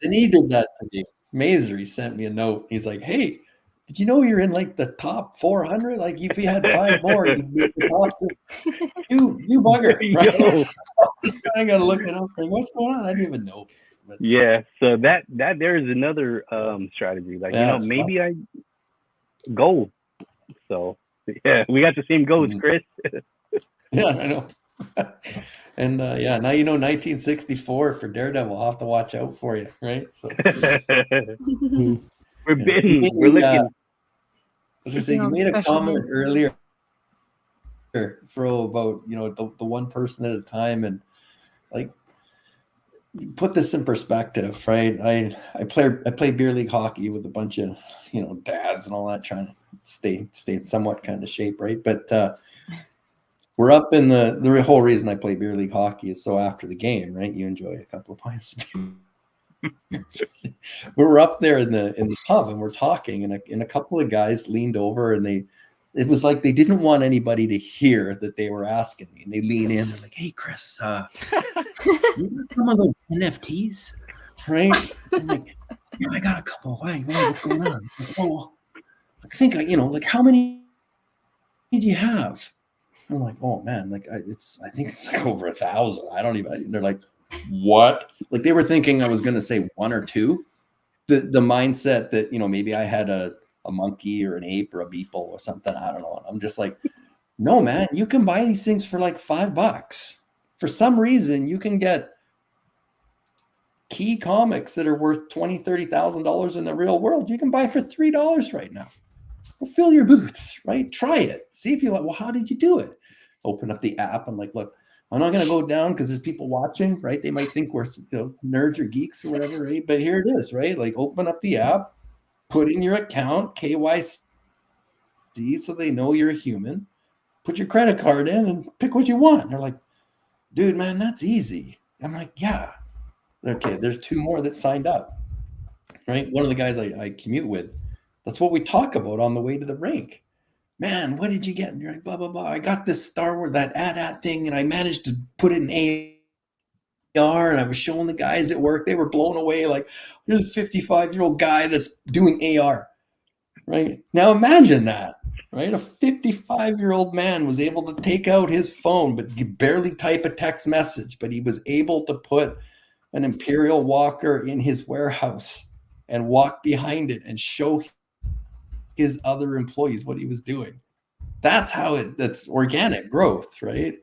Denis did that to me. Mazer, he sent me a note. He's like, hey, did you know you're in like the top 400? Like if you had 5 more, you'd be the top 2. You bugger. Right? I got to look it up. Like, what's going on? I didn't even know. But, yeah, so that there is another strategy. Like, maybe fun. Goal. So, yeah, we got the same goals, Chris. Yeah, I know. And now 1964 for Daredevil. I'll have to watch out for you, right? So we're bitten. We're looking. You made a comment earlier, Fro, about the one person at a time, and like put this in perspective, right? I play beer league hockey with a bunch of dads and all that, trying to stay in somewhat kind of shape, right? But we're up in the whole reason I play beer league hockey is so after the game, right? You enjoy a couple of pints. We're up there in the pub and we're talking, and a couple of guys leaned over, and it was like they didn't want anybody to hear that they were asking me, and they lean in. They're like, "Hey, Chris, you got some of those NFTs, right?" I'm like, "Yeah, I got a couple. Why? What's going on?" It's like, "Oh, I think like how many do you have?" I'm like, "Oh man, like I think it's like over 1,000. I don't even." They're like, "What?" Like they were thinking I was going to say 1 or 2. The mindset that maybe I had a monkey or an ape or a beeple or something. I don't know. I'm just like, no, man, you can buy these things for like $5. For some reason, you can get key comics that are worth $20,000, $30,000 in the real world. You can buy for $3 right now. Well, fill your boots, right? Try it. See if you like, well, how did you do it? Open up the app. I'm like, look, I'm not going to go down because there's people watching, right? They might think we're nerds or geeks or whatever, right? But here it is, right? Like open up the app, put in your account, KYC, so they know you're a human, put your credit card in and pick what you want. And they're like, dude, man, that's easy. I'm like, yeah. Okay, there's 2 more that signed up, right? One of the guys I commute with, that's what we talk about on the way to the rink. Man, what did you get? And you're like, blah, blah, blah. I got this Star Wars, that AT-AT thing, and I managed to put it in AR, and I was showing the guys at work. They were blown away. Like, here's a 55-year-old guy that's doing AR, right? Now imagine that, right? A 55-year-old man was able to take out his phone, but barely type a text message, but he was able to put an Imperial Walker in his warehouse and walk behind it and show his other employees what he was doing. That's that's organic growth, right?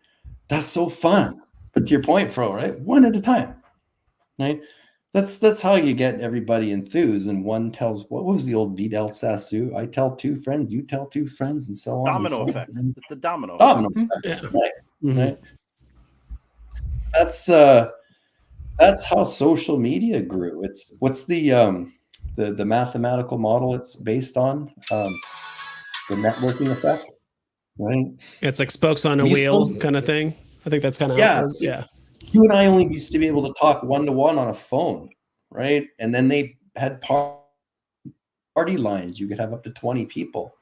That's so fun. But to your point, Fro, right? One at a time, right? That's how you get everybody enthused. And one tells, what was the old Vidal Sassoon? I tell 2 friends, you tell 2 friends, and so on. Domino effect. It's the domino effect. Yeah. Right? Mm-hmm. Right? That's how social media grew. What's the mathematical model it's based on? The networking effect, right? It's like spokes on a wheel kind of thing. I think that's kind of how it was. Yeah. You and I only used to be able to talk 1-to-1 on a phone, right? And then they had party lines. You could have up to 20 people.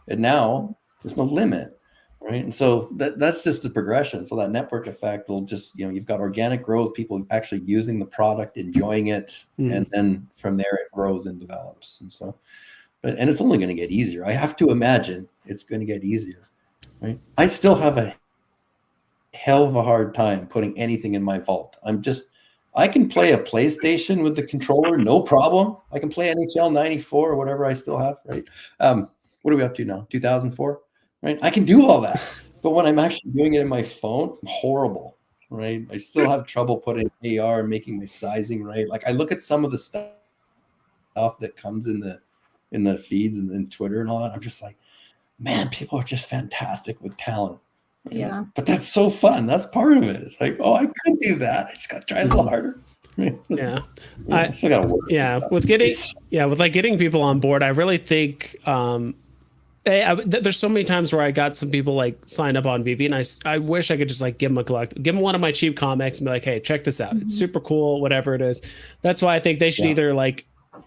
And now there's no limit, right? And so that's just the progression. So that network effect will just, you've got organic growth, people actually using the product, enjoying it. And then from there it grows and develops. And so, and it's only going to get easier. I have to imagine it's going to get easier, right? I still have a hell of a hard time putting anything in my vault. I can play a PlayStation with the controller, no problem. I can play NHL 94 or whatever I still have, right? What are we up to now? 2004, right? I can do all that. But when I'm actually doing it in my phone, I'm horrible, right? I still have trouble putting AR and making my sizing right. Like I look at some of the stuff that comes in the feeds and Twitter and all that. I'm just like, man, people are just fantastic with talent. Yeah. But that's so fun. That's part of it. It's like, oh, I could do that. I just got to try a little harder. Yeah. I still got to work. Yeah. With getting people on board, I really think, there's so many times where I got some people like sign up on VV, and I wish I could just like give them one of my cheap comics and be like, hey, check this out. It's super cool, whatever it is. That's why I think they should either like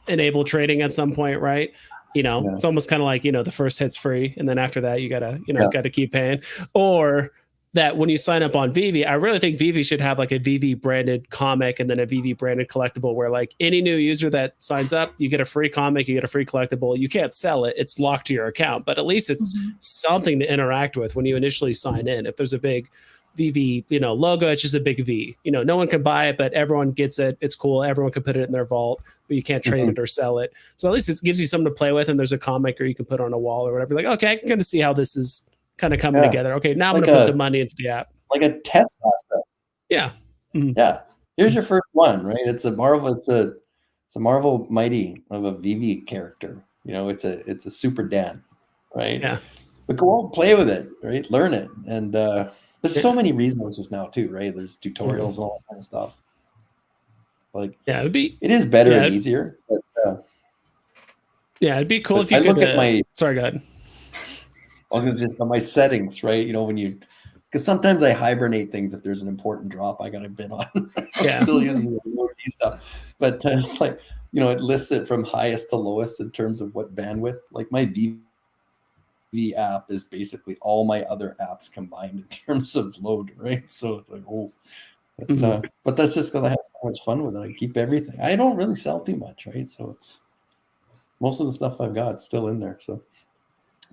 enable trading at some point, right? It's almost kind of like, the first hit's free, and then after that you gotta keep paying. Or that when you sign up on VV, I really think VV should have like a VV branded comic and then a VV branded collectible, where like any new user that signs up, you get a free comic, you get a free collectible. You can't sell it. It's locked to your account, but at least it's something to interact with when you initially sign in. If there's a big VV, logo, it's just a big V. No one can buy it, but everyone gets it. It's cool. Everyone can put it in their vault, but you can't trade it or sell it. So at least it gives you something to play with, and there's a comic or you can put on a wall or whatever. Like, okay, I can kind of see how this is kind of coming together. Okay, now I'm going to put some money into the app. Like a test asset. Yeah. Mm-hmm. Yeah. Here's your first one, right? It's a Marvel, it's a Marvel Mighty of a VV character. It's a Super Dan, right? Yeah. But go out and play with it, right? Learn it. And there's so many resources now too, right? There's tutorials and all that kind of stuff. Like, it is better and easier. But, it'd be cool if you could look at sorry, go ahead. I was going to say my settings, right? Because sometimes I hibernate things. If there's an important drop I got to bid on, I'm still using the emoji stuff. But it's like, it lists it from highest to lowest in terms of what bandwidth. Like my VV app is basically all my other apps combined in terms of load, right? So it's like, but that's just because I have so much fun with it. I keep everything. I don't really sell too much, right? So it's most of the stuff I've got still in there. So.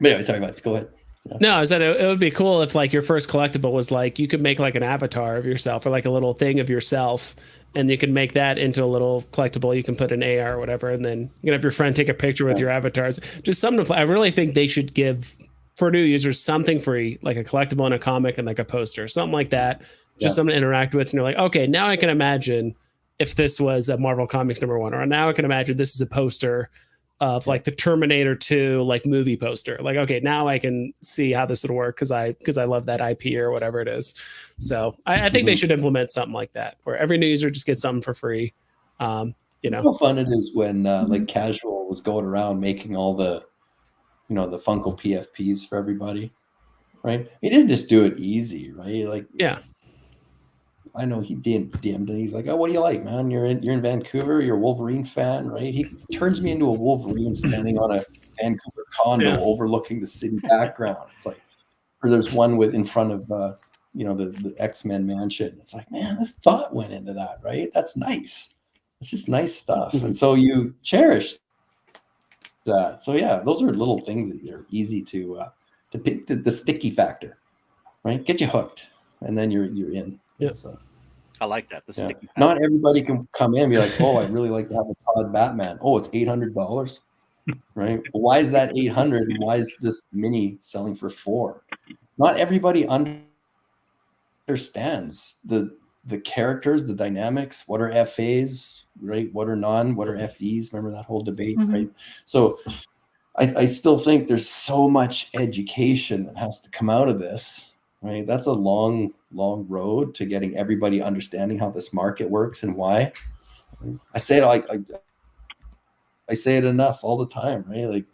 But anyway, sorry, Mike, go ahead. Yeah. No, I said it would be cool if like your first collectible was like you could make like an avatar of yourself or like a little thing of yourself, and you can make that into a little collectible. You can put an AR or whatever, and then you can have your friend take a picture with your avatars. Just something to play. I really think they should give for new users something free, like a collectible and a comic and like a poster, something like that. Just something to interact with, and you're like, okay, now I can imagine if this was a Marvel Comics #1, or now I can imagine this is a poster of like the Terminator 2 like movie poster. Like, okay, now I can see how this would work because I love that IP or whatever it is. So I think they should implement something like that where every new user just gets something for free. How fun it is when like Casual was going around making all the the Funko PFPs for everybody, right? He didn't just do it easy, right? Like, I know he DM'd and he's like, oh, what do you like, man? You're in Vancouver, you're a Wolverine fan, right? He turns me into a Wolverine standing on a Vancouver condo overlooking the city background. It's like, or there's one in front of the X-Men mansion. It's like, man, the thought went into that, right? That's nice. It's just nice stuff. And so you cherish that. So yeah, those are little things that are easy to pick the sticky factor, right? Get you hooked, and then you're in. Yeah. So, I like that. The sticky. Not everybody can come in and be like, oh, I'd really like to have a Todd Batman. Oh, it's $800, right? Well, why is that $800? And why is this mini selling for $400? Not everybody understands the characters, the dynamics. What are FAs, right? What are what are FEs? Remember that whole debate, right? So I still think there's so much education that has to come out of this, right? That's a long road to getting everybody understanding how this market works and why. I say it I say it enough all the time, right? Like,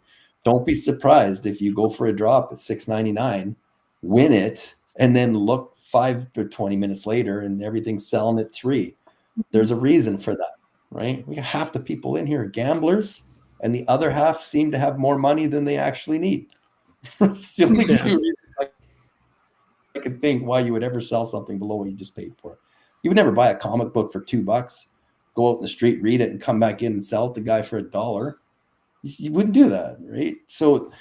don't be surprised if you go for a drop at $6.99, win it, and then look 5 or 20 minutes later and everything's selling at $3. There's a reason for that, right? We half the people in here are gamblers, and the other half seem to have more money than they actually need. It's the only two reasons I could think why you would ever sell something below what you just paid for it. You would never buy a comic book for $2, go out in the street, read it, and come back in and sell it to the guy for $1. You wouldn't do that, right? So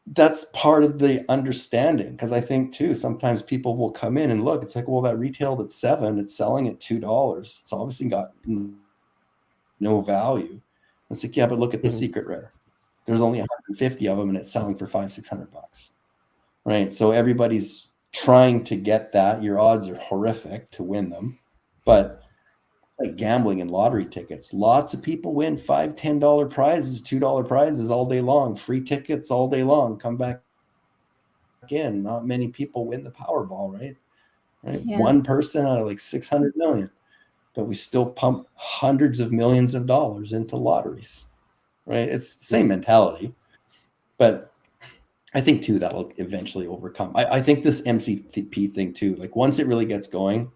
that's part of the understanding, because I think too sometimes people will come in and look. It's like, well, that retailed at $7, it's selling at $2. It's obviously got no value. It's like, yeah, but look at the secret rare. There's only 150 of them, and it's selling for $500-600, right? So everybody's trying to get that. Your odds are horrific to win them, but like gambling and lottery tickets. Lots of people win $5, $10 prizes, $2 prizes all day long, free tickets all day long. Come back in. Not many people win the Powerball, right? Yeah. One person out of like 600 million, but we still pump hundreds of millions of dollars into lotteries, right? It's the same mentality, but I think too that'll eventually overcome. I think this MCP thing too, like once it really gets going,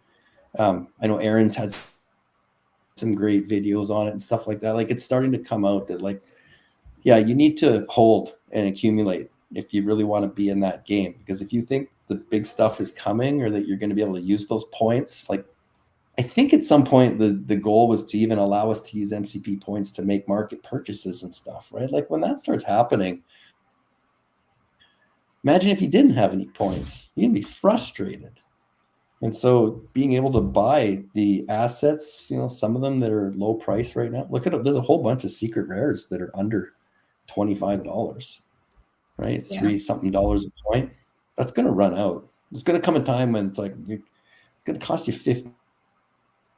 I know Aaron's had some great videos on it and stuff like that. Like it's starting to come out that like, yeah, you need to hold and accumulate if you really want to be in that game. Because if you think the big stuff is coming or that you're going to be able to use those points, like I think at some point the goal was to even allow us to use MCP points to make market purchases and stuff, right? Like when that starts happening, imagine if you didn't have any points, you'd be frustrated. And so being able to buy the assets, you know, some of them that are low price right now, look at it, there's a whole bunch of secret rares that are under $25, right? Yeah. $3 something a point. That's going to run out. There's going to come a time when it's like, it's going to cost you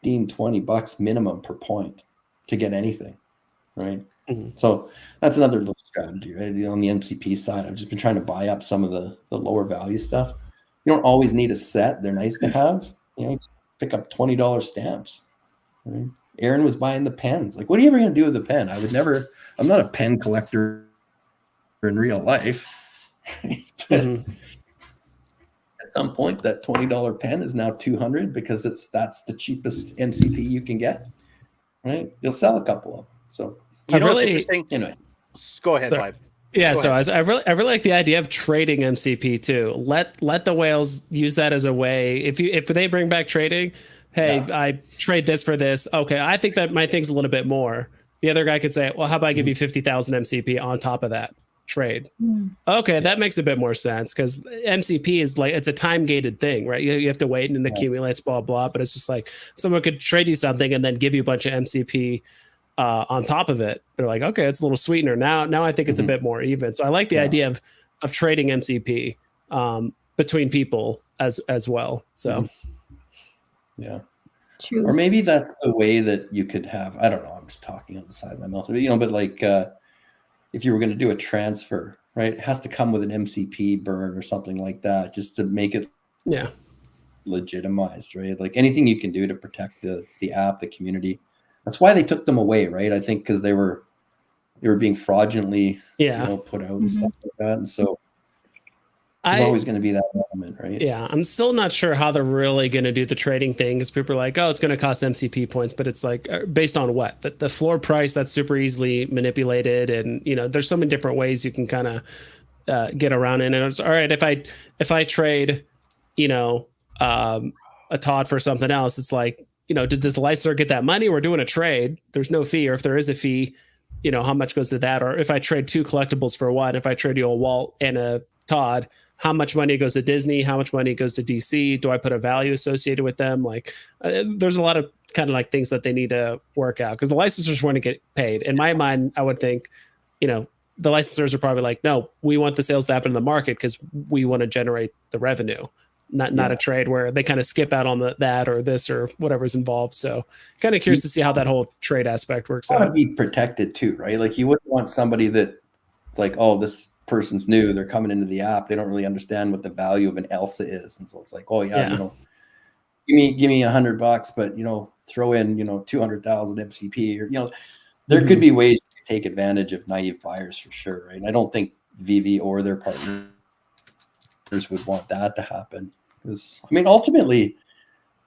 $15-$20 minimum per point to get anything, right? Mhm. So that's another little strategy, right? On the MCP side, I've just been trying to buy up some of the lower value stuff. You don't always need a set. They're nice to have. You know, pick up $20 stamps. Right? Aaron was buying the pens. Like, what are you ever going to do with a pen? I'm not a pen collector in real life. But at some point, that $20 pen is now $200 because that's the cheapest MCP you can get. Right? You'll sell a couple of them. So You know what's really- interesting? anyway, Go ahead, Sorry. Vibe. Yeah, Go so ahead. I really like the idea of trading MCP too. Let the whales use that as a way. If they bring back trading, hey, Yeah. I trade this for this. Okay, I think that my thing's a little bit more. The other guy could say, well, how about I give you 50,000 MCP on top of that trade? Okay, that makes a bit more sense because MCP is like it's a time gated thing, right? You have to wait and it accumulates, blah blah. But it's just like someone could trade you something and then give you a bunch of MCP. On top of it, they're like, okay, it's a little sweetener. Now I think it's a bit more even. So I like the idea of trading MCP between people as well. So yeah. True. Or maybe that's the way that you could have, I don't know, I'm just talking on the side of my mouth, you know, but like if you were going to do a transfer, right, it has to come with an MCP burn or something like that just to make it legitimized, right? Like anything you can do to protect the app, the community. That's why they took them away, right? I think because they were being fraudulently put out and stuff like that. And so there's always going to be that element, right? Yeah, I'm still not sure how they're really going to do the trading thing because people are like, oh, it's going to cost MCP points, but it's like based on what? The floor price that's super easily manipulated, and you know, there's so many different ways you can kind of get around it. And it's all right if I trade, you know, a Todd for something else, it's like, you know, did this licensor get that money? We're doing a trade. There's no fee, or if there is a fee, you know, how much goes to that? Or if I trade two collectibles for one, if I trade you a Walt and a Todd, how much money goes to Disney? How much money goes to DC? Do I put a value associated with them? Like, there's a lot of kind of like things that they need to work out because the licensors want to get paid. In my mind, I would think, you know, the licensors are probably like, no, we want the sales to happen in the market because we want to generate the revenue. Not a trade where they kind of skip out on that or this or whatever's involved. So kind of curious to see how that whole trade aspect works out. Want to be protected too, right? Like you wouldn't want somebody that it's like, oh, this person's new, they're coming into the app, they don't really understand what the value of an Elsa is, and so it's like, oh yeah. You know, give me $100, but you know, throw in 200,000 MCP, or you know, there could be ways to take advantage of naive buyers for sure, right? And I don't think VV or their partners would want that to happen because I mean ultimately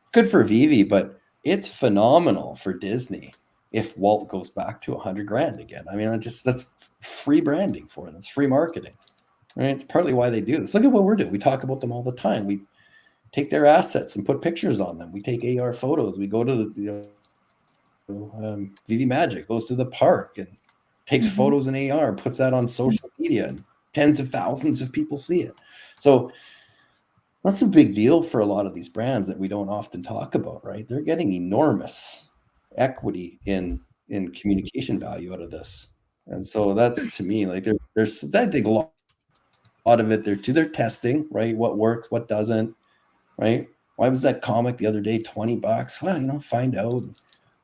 it's good for VV, but it's phenomenal for Disney if Walt goes back to $100,000 again. I mean, that's free branding for them. It's free marketing, right? It's partly why they do this. Look at what we're doing. We talk about them all the time. We take their assets and put pictures on them. We take AR photos. We go to the VV Magic goes to the park and takes photos in AR, puts that on social media, and tens of thousands of people see it. So that's a big deal for a lot of these brands that we don't often talk about, right? They're getting enormous equity in communication value out of this. And so that's, to me, like there's I think a lot of it they're testing, right? What works, what doesn't, right? Why was that comic the other day $20? Well, find out.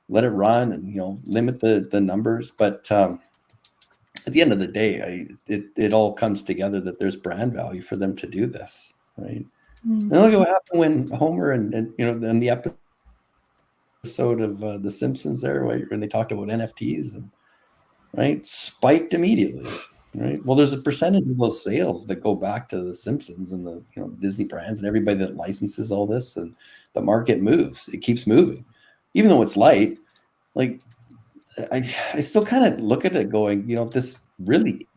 let it run, and limit the numbers. But at the end of the day, it all comes together that there's brand value for them to do this, right? And look at what happened when Homer and in the episode of The Simpsons there, right, when they talked about NFTs, and right, spiked immediately, right? Well, there's a percentage of those sales that go back to The Simpsons and the Disney brands and everybody that licenses all this, and the market moves. It keeps moving, even though it's light. Like I still kind of look at it going, this really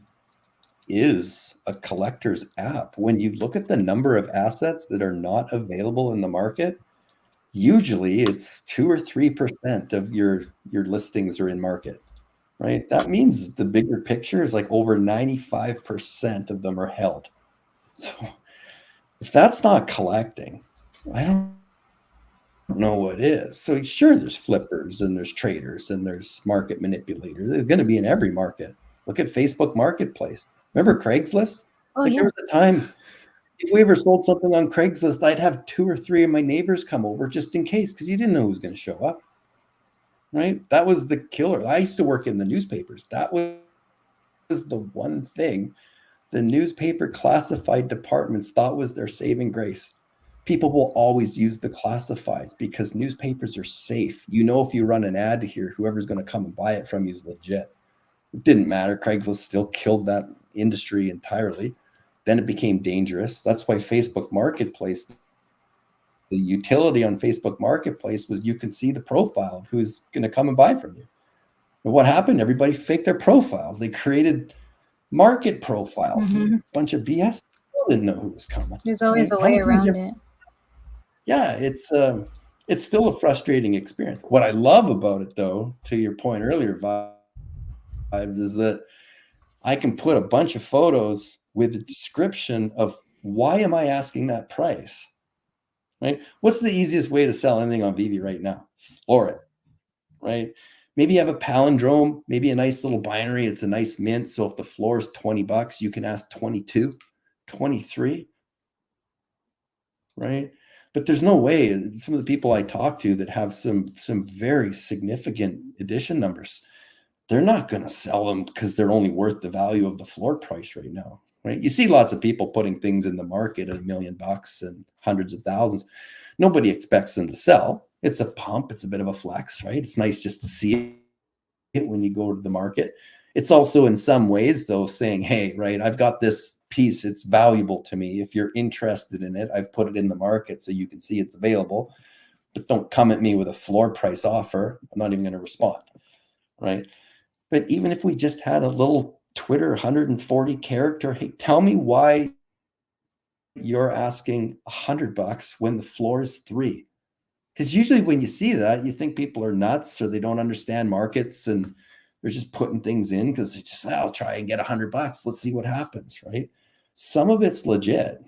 is a collector's app. When you look at the number of assets that are not available in the market, usually it's 2 or 3% of your listings are in market, right? That means the bigger picture is like over 95% of them are held. So if that's not collecting, I don't know what is. So sure, there's flippers and there's traders and there's market manipulators. They're going to be in every market. Look at Facebook Marketplace. Remember Craigslist? There was a time, if we ever sold something on Craigslist, I'd have 2 or 3 of my neighbors come over just in case, because you didn't know who was going to show up, right? That was the killer. I used to work in the newspapers. That was the one thing the newspaper classified departments thought was their saving grace. People will always use the classifieds because newspapers are safe. If you run an ad here, whoever's going to come and buy it from you is legit. It didn't matter. Craigslist still killed that industry entirely. Then it became dangerous. That's why Facebook Marketplace, the utility on Facebook Marketplace was you can see the profile of who's going to come and buy from you. And what happened? Everybody faked their profiles. They created market profiles. A bunch of BS. Still didn't know who was coming. There's always a way around it. Yeah, it's still a frustrating experience. What I love about it, though, to your point earlier, Vibes, is that I can put a bunch of photos with a description of why am I asking that price, right? What's the easiest way to sell anything on Vivi right now? Floor it, right? Maybe you have a palindrome, maybe a nice little binary. It's a nice mint. So if the floor is $20, you can ask 22, 23, right? But there's no way. Some of the people I talk to that have some very significant edition numbers, they're not going to sell them because they're only worth the value of the floor price right now, right? You see lots of people putting things in the market at $1 million and hundreds of thousands. Nobody expects them to sell. It's a pump. It's a bit of a flex, right? It's nice just to see it when you go to the market. It's also in some ways, though, saying, hey, right, I've got this piece. It's valuable to me. If you're interested in it, I've put it in the market so you can see it's available. But don't come at me with a floor price offer. I'm not even going to respond, right? But even if we just had a little Twitter 140 character, hey, tell me why you're asking $100 when the floor is $3. Because usually when you see that, you think people are nuts or they don't understand markets and they're just putting things in because they just, I'll try and get $100. Let's see what happens, right? Some of it's legit,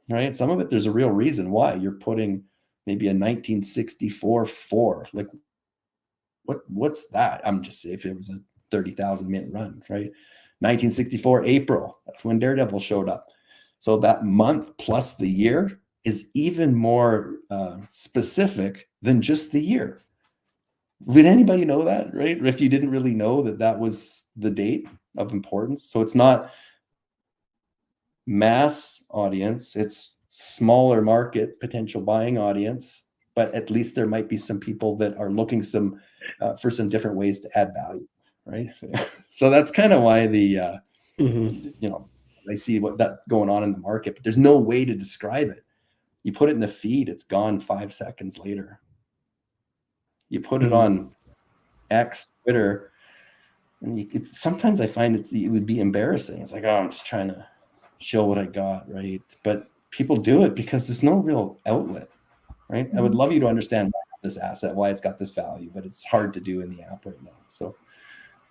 right? Some of it, there's a real reason why you're putting maybe a 1964 4. Like, what's that? I'm just saying if it was a 30,000 mint run, right? 1964 April, that's when Daredevil showed up. So that month plus the year is even more specific than just the year. Would anybody know that, right? If you didn't really know that was the date of importance. So it's not mass audience, it's smaller market potential buying audience, but at least there might be some people that are looking for some different ways to add value, right? So that's kind of why I see what that's going on in the market, but there's no way to describe it. You put it in the feed, it's gone 5 seconds later. You put it on X, Twitter, and sometimes I find it would be embarrassing. It's like, oh, I'm just trying to show what I got, right? But people do it because there's no real outlet, right? I would love you to understand this asset, why it's got this value, but it's hard to do in the app right now. So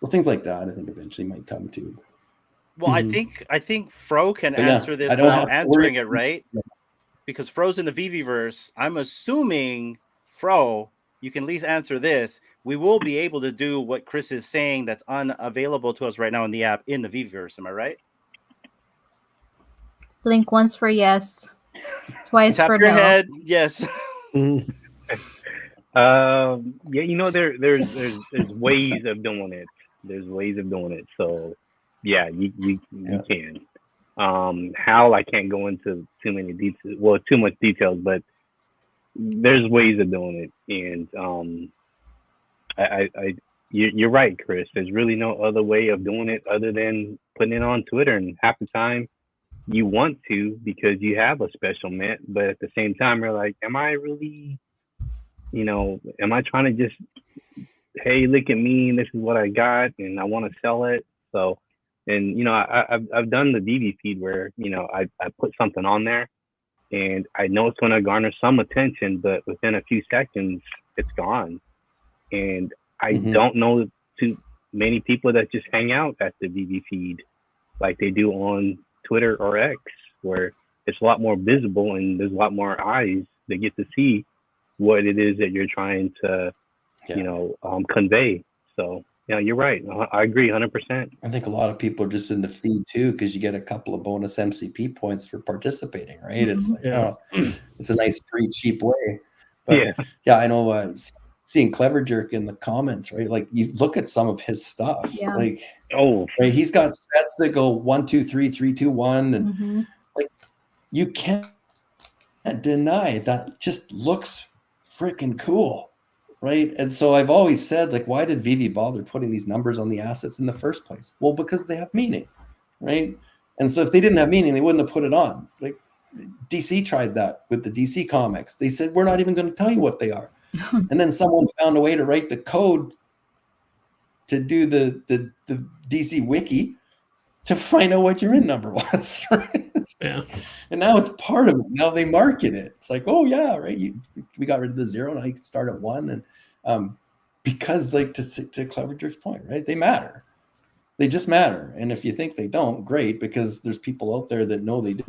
things like that, I think eventually might come to. Well, I think Fro can answer this without answering it, right? Because Fro's in the VV-verse. I'm assuming, Fro, you can at least answer this. We will be able to do what Chris is saying that's unavailable to us right now in the app in the VV-verse. Am I right? Blink once for yes, twice Tap for your no. head. Yes. Yeah, you know, there's ways of doing it. There's ways of doing it. So yeah, you can. How I can't go into too many details. Well, too much details, but there's ways of doing it, and you're right, Chris. There's really no other way of doing it other than putting it on Twitter, and half the time you want to because you have a special mint, but at the same time you're like, am I really, am I trying to just, hey, look at me, this is what I got, and I want to sell it. So, and I've done the DV feed where I put something on there, and I know it's going to garner some attention, but within a few seconds it's gone. And I don't know too many people that just hang out at the DV feed like they do on Twitter or X, where it's a lot more visible and there's a lot more eyes that get to see what it is that you're trying to, convey. So, yeah, you're right. I agree 100%. I think a lot of people are just in the feed too, because you get a couple of bonus MCP points for participating, right? It's like, it's a nice, free, cheap way. But yeah, I know. Seeing Clever Jerk in the comments, right? Like you look at some of his stuff, like right, he's got sets that go 1, 2, 3, 3, 2, 1, and like you can't deny that just looks freaking cool, right? And so I've always said, like, why did VV bother putting these numbers on the assets in the first place? Well, because they have meaning, right? And so if they didn't have meaning, they wouldn't have put it on. Like DC tried that with the DC comics. They said, we're not even going to tell you what they are. And then someone found a way to write the code to do the DC wiki to find out what your in number was. Right? Yeah. And now it's part of it. Now they market it. It's like, oh yeah, right. We got rid of the 0. Now you can start at 1. And because, like, to Clever Jerk's point, right? They matter. They just matter. And if you think they don't, great, because there's people out there that know they do,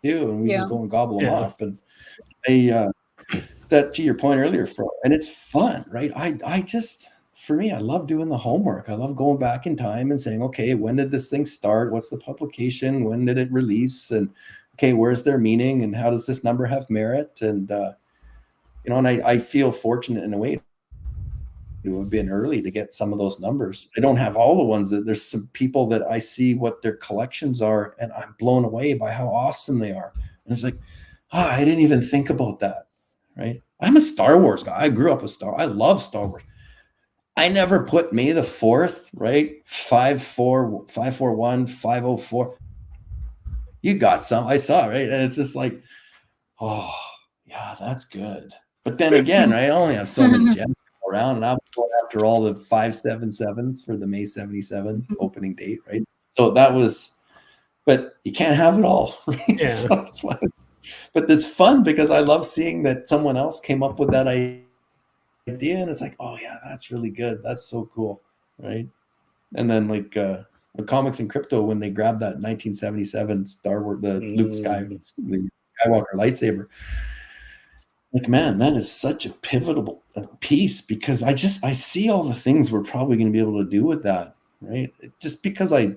and we just go and gobble them up. And they that, to your point earlier, Fro, and it's fun, right? I just, for me, I love doing the homework. I love going back in time and saying, okay, when did this thing start? What's the publication? When did it release? And okay, where's their meaning? And how does this number have merit? And and I feel fortunate in a way to have been early to get some of those numbers. I don't have all the ones. There's some people that I see what their collections are, and I'm blown away by how awesome they are. And it's like, I didn't even think about that. Right? I'm a Star Wars guy. I grew up with I love Star Wars. I never put May the 4th, right? 541, 504. You got some. I saw, right? And it's just like, oh, yeah, that's good. But then again, right, I only have so many gems around, and I was going after all the 577s for the May 77 opening date, right? So that was, but you can't have it all, right? Yeah. So that's why. But it's fun because I love seeing that someone else came up with that idea, and it's like, oh yeah, that's really good. That's so cool, right? And then like the Comics and Crypto, when they grabbed that 1977 Star Wars, the Luke the Skywalker lightsaber, like, man, that is such a pivotal piece, because I see all the things we're probably going to be able to do with that, right? Just because I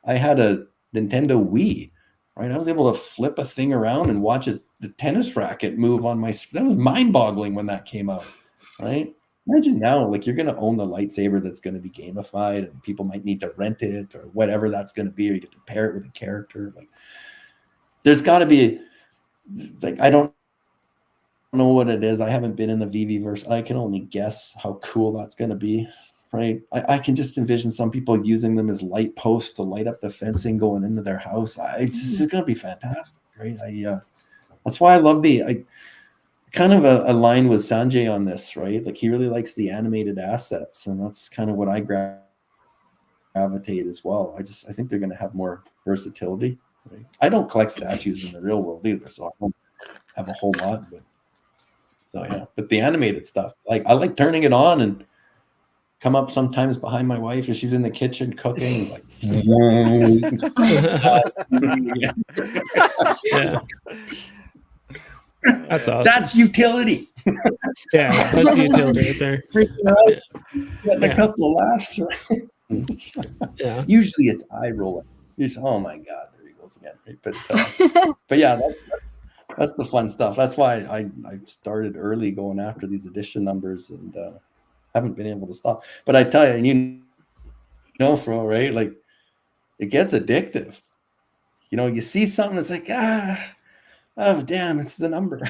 had a Nintendo Wii. Right, I was able to flip a thing around and watch the tennis racket move on my. That was mind-boggling when that came out. Right, imagine now, like, you're going to own the lightsaber that's going to be gamified, and people might need to rent it or whatever that's going to be, or you get to pair it with a character. Like, there's got to be, like, I don't know what it is. I haven't been in the VV-verse. I can only guess how cool that's going to be. Right, I can just envision some people using them as light posts to light up the fencing going into their house. It's going to be fantastic, right? That's why I love I kind of align with Sanjay on this, right? Like, he really likes the animated assets, and that's kind of what I gravitate as well. I think they're going to have more versatility. Right? I don't collect statues in the real world either, so I don't have a whole lot. But so yeah, but the animated stuff, like, I like turning it on and come up sometimes behind my wife if she's in the kitchen cooking, like, yeah. That's awesome. That's utility. Yeah, that's utility right there. Freaking out. Getting a couple of laughs, right? Yeah. Usually it's eye rolling. Oh my God, there he goes again. Right? But yeah, That's the fun stuff. That's why I started early going after these edition numbers and haven't been able to stop. But I tell you, you know, Fro, right? Like it gets addictive. You know, you see something that's like, oh damn, it's the number.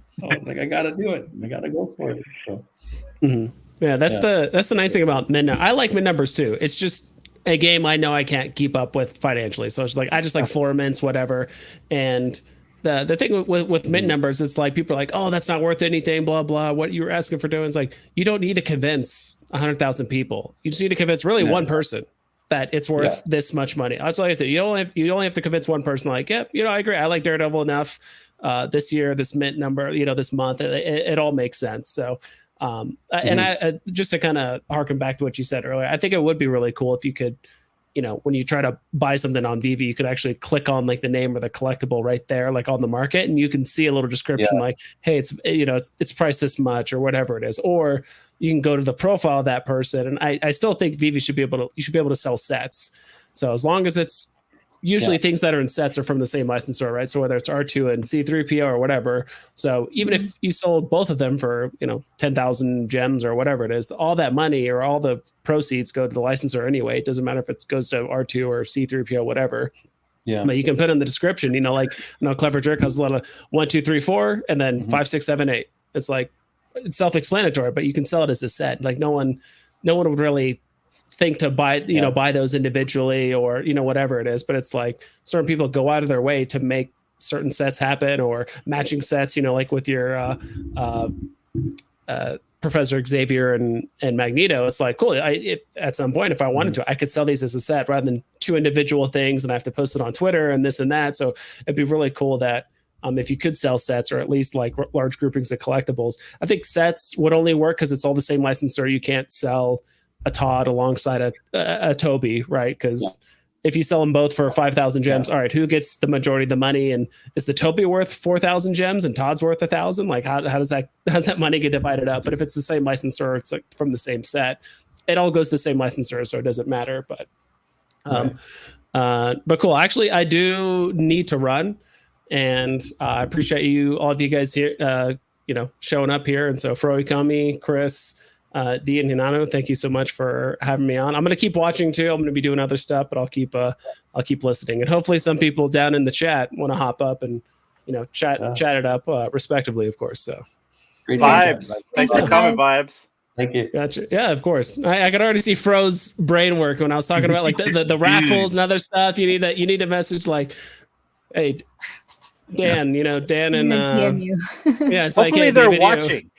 So like I gotta do it. I gotta go for it. So yeah, that's the nice thing about mid. I like mid numbers too. It's just a game I know I can't keep up with financially. So it's like I just like floor mints, whatever. And the thing with mid numbers, it's like people are like, oh, that's not worth anything, blah blah. What you were asking for doing is like you don't need to convince 100,000 people. You just need to convince really one person that it's worth this much money. That's all you have to. You only have to convince one person. Like, yep, you know, I agree. I like Daredevil enough. This year, this mint number, you know, this month, it all makes sense. So, and I just to kind of harken back to what you said earlier, I think it would be really cool if you could, you know, when you try to buy something on Vivi, you could actually click on like the name or the collectible right there, like on the market, and you can see a little description like, hey, it's, you know, it's priced this much or whatever it is, or you can go to the profile of that person. And I still think Vivi should be able to sell sets. So as long as it's usually things that are in sets are from the same licensor, right? So whether it's R2 and C3PO or whatever. So even if you sold both of them for, you know, 10,000 gems or whatever it is, all that money or all the proceeds go to the licensor anyway. It doesn't matter if it goes to R2 or C3PO, whatever. Yeah. But you can put in the description, you know, like, you know, Clever Jerk has a lot of 1, 2, 3, 4, and then 5, 6, 7, 8. It's like, it's self-explanatory, but you can sell it as a set. Like no one would really think to buy, you know, buy those individually or, you know, whatever it is. But it's like certain people go out of their way to make certain sets happen or matching sets, you know, like with your Professor Xavier and Magneto. It's like, cool. At some point, if I wanted to, I could sell these as a set rather than 2 individual things and I have to post it on Twitter and this and that. So it'd be really cool that if you could sell sets or at least like large groupings of collectibles. I think sets would only work because it's all the same licensor. You can't sell a Todd alongside a Toby, right? Because if you sell them both for 5,000 gems, all right, who gets the majority of the money? And is the Toby worth 4,000 gems and Todd's worth 1,000? Like how does that money get divided up? But if it's the same licensor, it's like from the same set, it all goes to the same licensor, so it doesn't matter. But cool. Actually, I do need to run, and I appreciate all of you guys here, you know, showing up here. And so Fro Ecomi, Chris, Dee and Hinano, thank you so much for having me on. I'm going to keep watching too. I'm going to be doing other stuff, but I'll keep listening. And hopefully some people down in the chat want to hop up and, you know, chat it up respectively, of course. So great Vibes. Thanks for coming, Vibes. Thank you. Gotcha. Yeah, of course. I could already see Fro's brain work when I was talking about like the raffles and other stuff. You need a message like, hey, Dan, you know, Dan and yeah, it's hopefully like, hey, they're David, watching.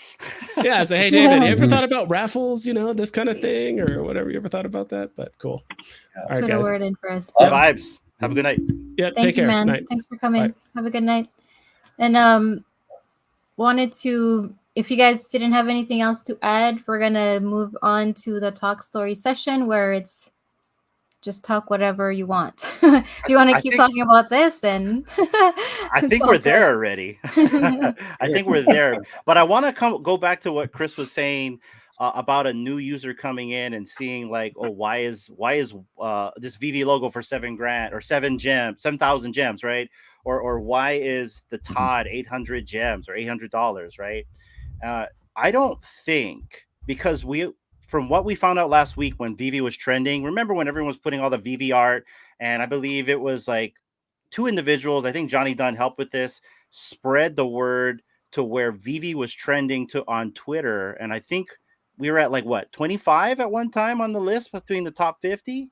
Yeah, it's like, hey, David, you ever thought about raffles? You know, this kind of thing or whatever. You ever thought about that? But cool. All right, put guys. a word in for us. Vibes. Have a good night. Yeah, Thank take you, care. man. Night. Thanks for coming. Bye. Have a good night. And wanted to, if you guys didn't have anything else to add, we're gonna move on to the talk story session where it's just talk whatever you want. If you want to keep talking about this, then I think we're there already. I think we're there. But I want to go back to what Chris was saying about a new user coming in and seeing like, oh, why is this VV logo for $7,000 or 7,000 gems, right? Or why is the Todd 800 gems or $800, right? I don't think, because from what we found out last week when VV was trending, remember when everyone was putting all the VV art, and I believe it was like 2 individuals, I think Johnny Dunn helped with this, spread the word to where VV was trending on Twitter. And I think we were at like, what, 25 at one time on the list between the top 50?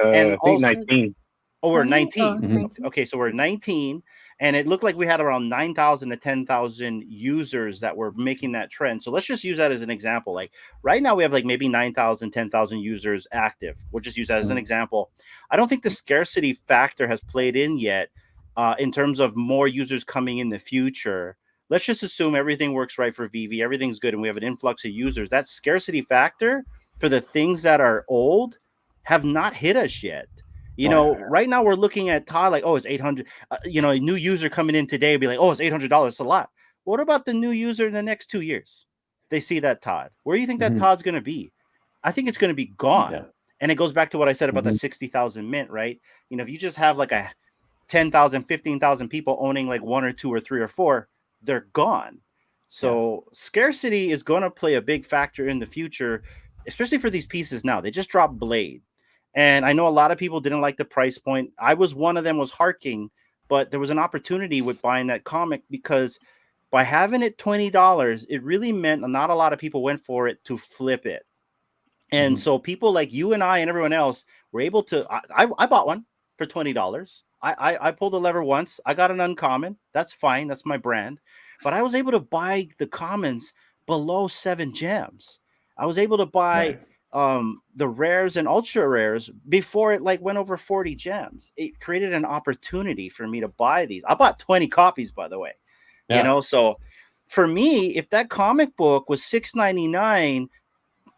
And I think 19. Oh, we're 19. Oh, 19. Okay, so we're 19. And it looked like we had around 9,000 to 10,000 users that were making that trend. So let's just use that as an example. Like right now we have like maybe 9,000, 10,000 users active. We'll just use that as an example. I don't think the scarcity factor has played in yet in terms of more users coming in the future. Let's just assume everything works right for VV. Everything's good. And we have an influx of users. That scarcity factor for the things that are old have not hit us yet. You know, right now we're looking at Todd like, oh, it's 800. You know, a new user coming in today would be like, oh, it's $800. It's a lot. What about the new user in the next 2 years? They see that Todd. Where do you think that Todd's going to be? I think it's going to be gone. Yeah. And it goes back to what I said about that 60,000 mint, right? You know, if you just have like a 10,000, 15,000 people owning like 1 or 2 or 3 or 4, they're gone. So scarcity is going to play a big factor in the future, especially for these pieces now. They just dropped Blade. And I know a lot of people didn't like the price point. I was one of them, was harking, but there was an opportunity with buying that comic because by having it $20, it really meant not a lot of people went for it to flip it. And so people like you and I and everyone else were able to, I bought one for $20. I pulled the lever once. I got an uncommon. That's fine. That's my brand. But I was able to buy the commons below 7 gems. I was able to buy the rares and ultra rares before it like went over 40 gems. It created an opportunity for me to buy these. I bought 20 copies, by the way. You know, so for me, if that comic book was $6.99,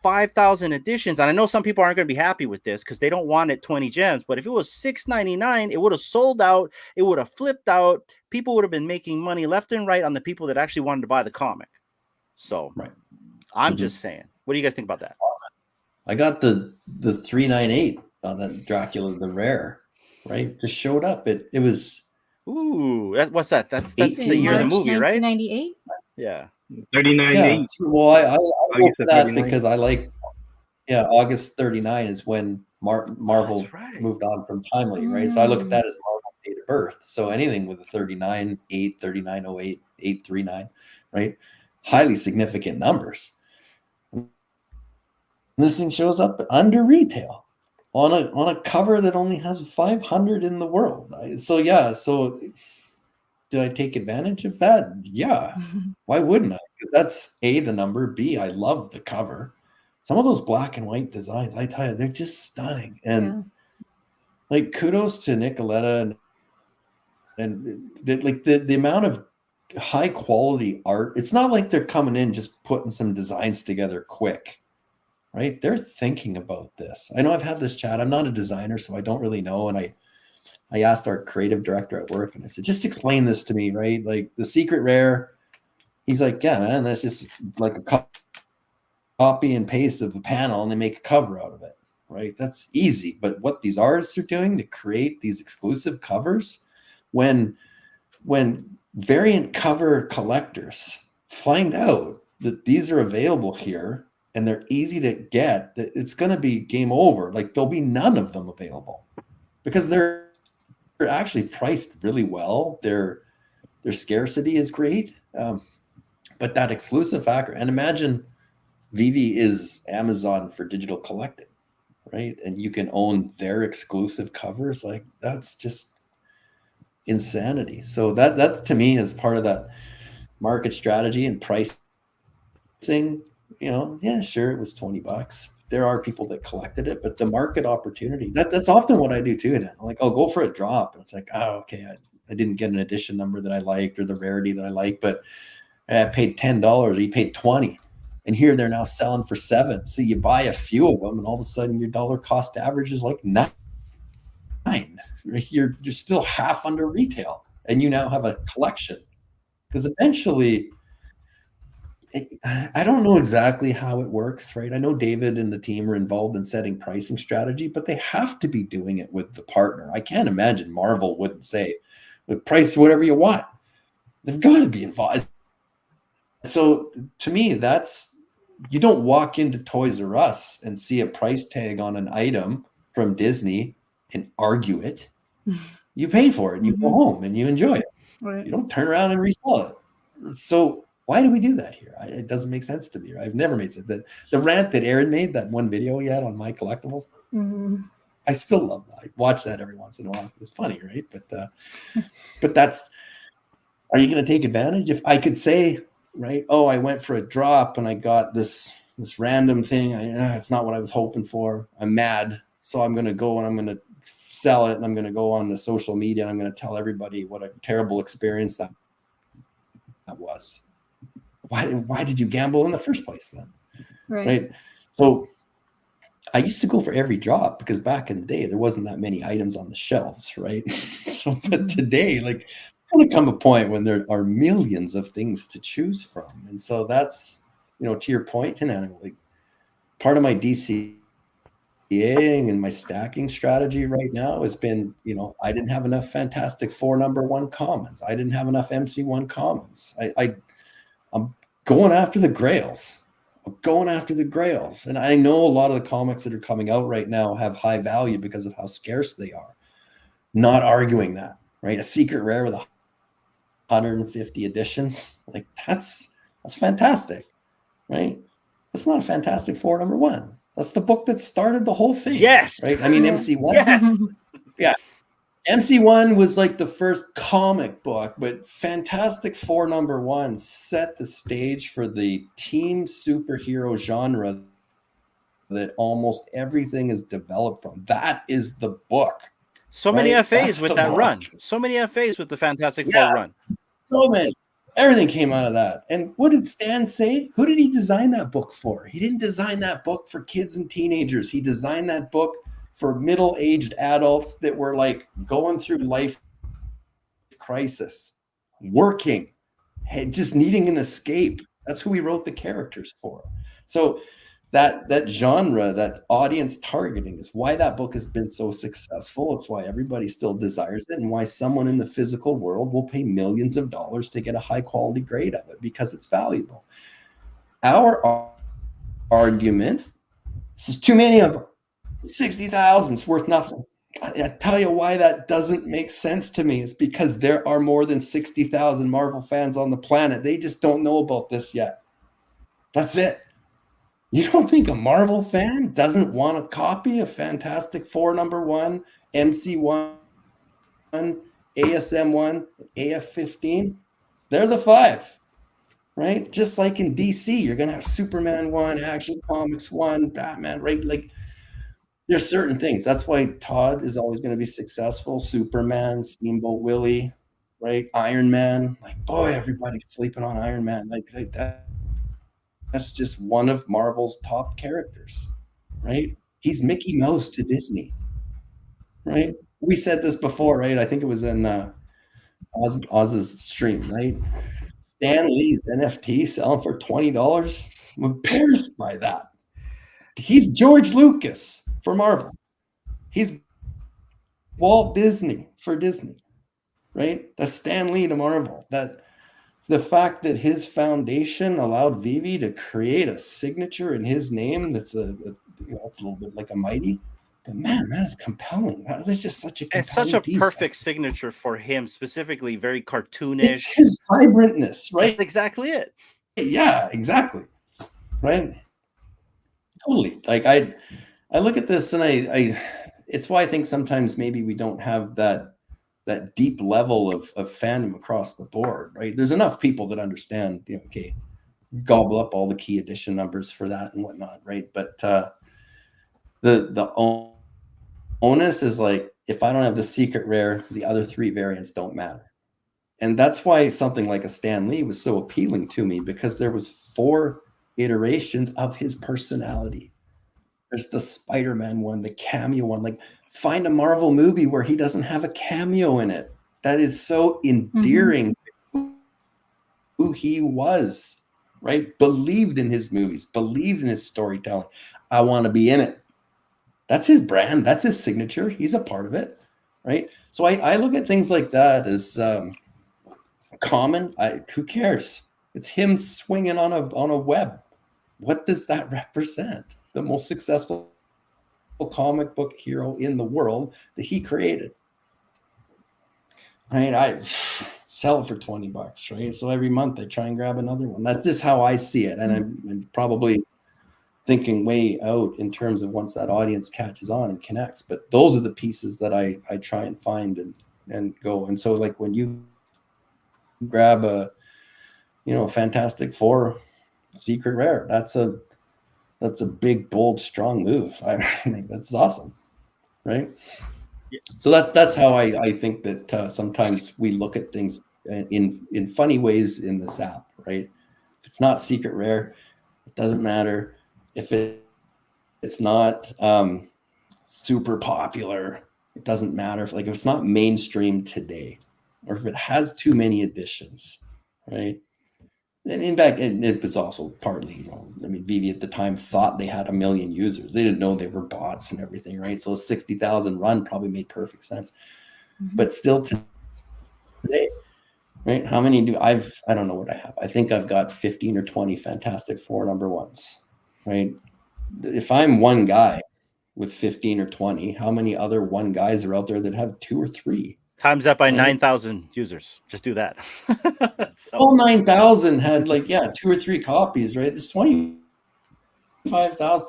5,000 editions, and I know some people aren't going to be happy with this because they don't want it 20 gems, but if it was $6.99, it would have sold out, it would have flipped out, people would have been making money left and right on the people that actually wanted to buy the comic. So I'm just saying, what do you guys think about that? I got the 398 on that Dracula the rare, right? Just showed up. It was what's that? That's the year of the movie, right? 1998. Yeah. 39. Well, I go for that because I like August 39 is when Marvel moved on from Timely, right? So I look at that as Marvel's date of birth. So anything with a 39.8, 39.08, 839, right? Highly significant numbers. And this thing shows up under retail on a cover that only has 500 in the world. So did I take advantage of that? Yeah. Why wouldn't I? Because that's A, the number, B, I love the cover. Some of those black and white designs, I tell you, they're just stunning. And like kudos to Nicoletta and the amount of high quality art. It's not like they're coming in just putting some designs together quick, right? They're thinking about this. I know I've had this chat. I'm not a designer, so I don't really know. And I asked our creative director at work and I said, just explain this to me, right? Like the secret rare. He's like, yeah, man, that's just like a copy and paste of the panel and they make a cover out of it, right? That's easy. But what these artists are doing to create these exclusive covers, when variant cover collectors find out that these are available here and they're easy to get, it's going to be game over. Like there'll be none of them available because they're actually priced really well. Their scarcity is great, but that exclusive factor. And imagine Vivi is Amazon for digital collecting, right? And you can own their exclusive covers. Like that's just insanity. So that's to me is part of that market strategy and pricing. You know, yeah, sure, it was $20. There are people that collected it, but the market opportunity, that's often what I do too. Then like I'll go for a drop and it's like, oh, okay, I didn't get an edition number that I liked or the rarity that I like, but I paid $10 or you paid $20. And here they're now selling for $7. So you buy a few of them and all of a sudden your dollar cost average is like 9. You're still half under retail and you now have a collection. Because eventually, I don't know exactly how it works, right? I know David and the team are involved in setting pricing strategy, but they have to be doing it with the partner. I can't imagine Marvel wouldn't say, price whatever you want. They've got to be involved. So to me, you don't walk into Toys R Us and see a price tag on an item from Disney and argue it. You pay for it and you go home and you enjoy it. Right. You don't turn around and resell it. So why do we do that here? It doesn't make sense to me. Right? I've never made sense. The rant that Aaron made, that one video he had on My Collectibles, I still love that. I watch that every once in a while. It's funny, right? But that's, are you going to take advantage? If I could say, right, oh, I went for a drop and I got this random thing. It's not what I was hoping for. I'm mad. So I'm going to go and I'm going to sell it and I'm going to go on the social media and I'm going to tell everybody what a terrible experience that was. Why did you gamble in the first place then? Right. So I used to go for every drop because back in the day, there wasn't that many items on the shelves, right? So, but today, like, there's going to come a point when there are millions of things to choose from. And so that's, to your point, and like part of my DC and my stacking strategy right now has been, I didn't have enough Fantastic Four #1 commons. I didn't have enough MC1 commons. I'm going after the grails. And I know a lot of the comics that are coming out right now have high value because of how scarce they are. Not arguing that, right? A secret rare with 150 editions, like that's fantastic, right? That's not a Fantastic Four #1. That's the book that started the whole thing. Yes. Right? I mean, MC1. Yes. Yeah. MC1 was like the first comic book, but Fantastic Four #1 set the stage for the team superhero genre that almost everything is developed from. That is the book. So many FAs with that run. So many FAs with the Fantastic Four run. So many. Everything came out of that. And what did Stan say? Who did he design that book for? He didn't design that book for kids and teenagers. He designed that book for middle-aged adults that were like going through life crisis, working, just needing an escape. That's who he wrote the characters for. So that genre, that audience targeting is why that book has been so successful. It's why everybody still desires it, and why someone in the physical world will pay millions of dollars to get a high quality grade of it, because it's valuable. Our argument, this is too many of them. 60,000 is worth nothing. I tell you why that doesn't make sense to me. It's because there are more than 60,000 Marvel fans on the planet. They just don't know about this yet. That's it. You don't think a Marvel fan doesn't want a copy of Fantastic Four #1, MC1, ASM1, AF15? They're the 5, right? Just like in DC, you're going to have Superman 1, Action Comics 1, Batman, right? Like, there's certain things. That's why Todd is always going to be successful. Superman, Steamboat Willie, right? Iron Man. Like, boy, everybody's sleeping on Iron Man. Like that. That's just one of Marvel's top characters, right? He's Mickey Mouse to Disney, right? We said this before, right? I think it was in Oz's stream, right? Stan Lee's NFT selling for $20. I'm embarrassed by that. He's George Lucas for Marvel. He's Walt Disney for Disney, right? That's Stan Lee to Marvel. That the fact that his foundation allowed Vivi to create a signature in his name that's it's a little bit like a mighty, but man, that is compelling. That was just such a It's such a piece. perfect signature for him, specifically very cartoonish. It's his vibrantness, right? That's exactly it. Yeah, exactly. Right. Totally. Like I look at this and I it's why I think sometimes maybe we don't have that deep level of fandom across the board, right? There's enough people that understand, okay, gobble up all the key edition numbers for that and whatnot, right? But the onus is like, if I don't have the secret rare, the other 3 variants don't matter. And that's why something like a Stan Lee was so appealing to me, because there was 4 iterations of his personality. There's the Spider-Man one, the cameo one. Like, find a Marvel movie where he doesn't have a cameo in it. That is so endearing to who he was, right? Believed in his movies, believed in his storytelling. I want to be in it. That's his brand. That's his signature. He's a part of it, right? So I look at things like that as common. Who cares? It's him swinging on a web. What does that represent? The most successful comic book hero in the world that he created. Right? I sell it for $20, right? So every month I try and grab another one. That's just how I see it. And I'm probably thinking way out in terms of once that audience catches on and connects. But those are the pieces that I try and find and go. And so like when you grab a Fantastic Four secret rare, that's a big, bold, strong move. I think that's awesome, right? Yeah. So that's how I think that sometimes we look at things in funny ways in this app, right? If it's not secret rare, it doesn't matter. If it's not super popular, it doesn't matter. If it's not mainstream today, or if it has too many editions, right? And in fact, it was also partly, I mean, Vivi at the time thought they had 1 million users. They didn't know they were bots and everything, right? So a 60,000 run probably made perfect sense. Mm-hmm. But still today, right? How many I don't know what I have. I think I've got 15 or 20 Fantastic Four number ones, right? If I'm one guy with 15 or 20, how many other one guys are out there that have 2 or 3? Times that by right? 9,000 users. Just do that. So, All 9,000 had 2 or 3 copies, right? There's 25,000.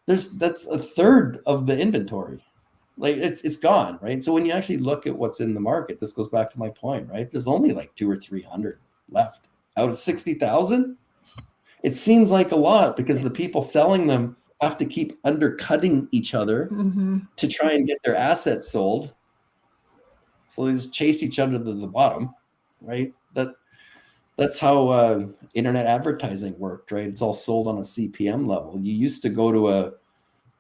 That's a third of the inventory. It's gone, right? So when you actually look at what's in the market, this goes back to my point, right? There's only 200 or 300 left out of 60,000. It seems like a lot because the people selling them have to keep undercutting each other to try and get their assets sold. So they just chase each other to the bottom, right? That's how internet advertising worked, right? It's all sold on a CPM level. You used to go to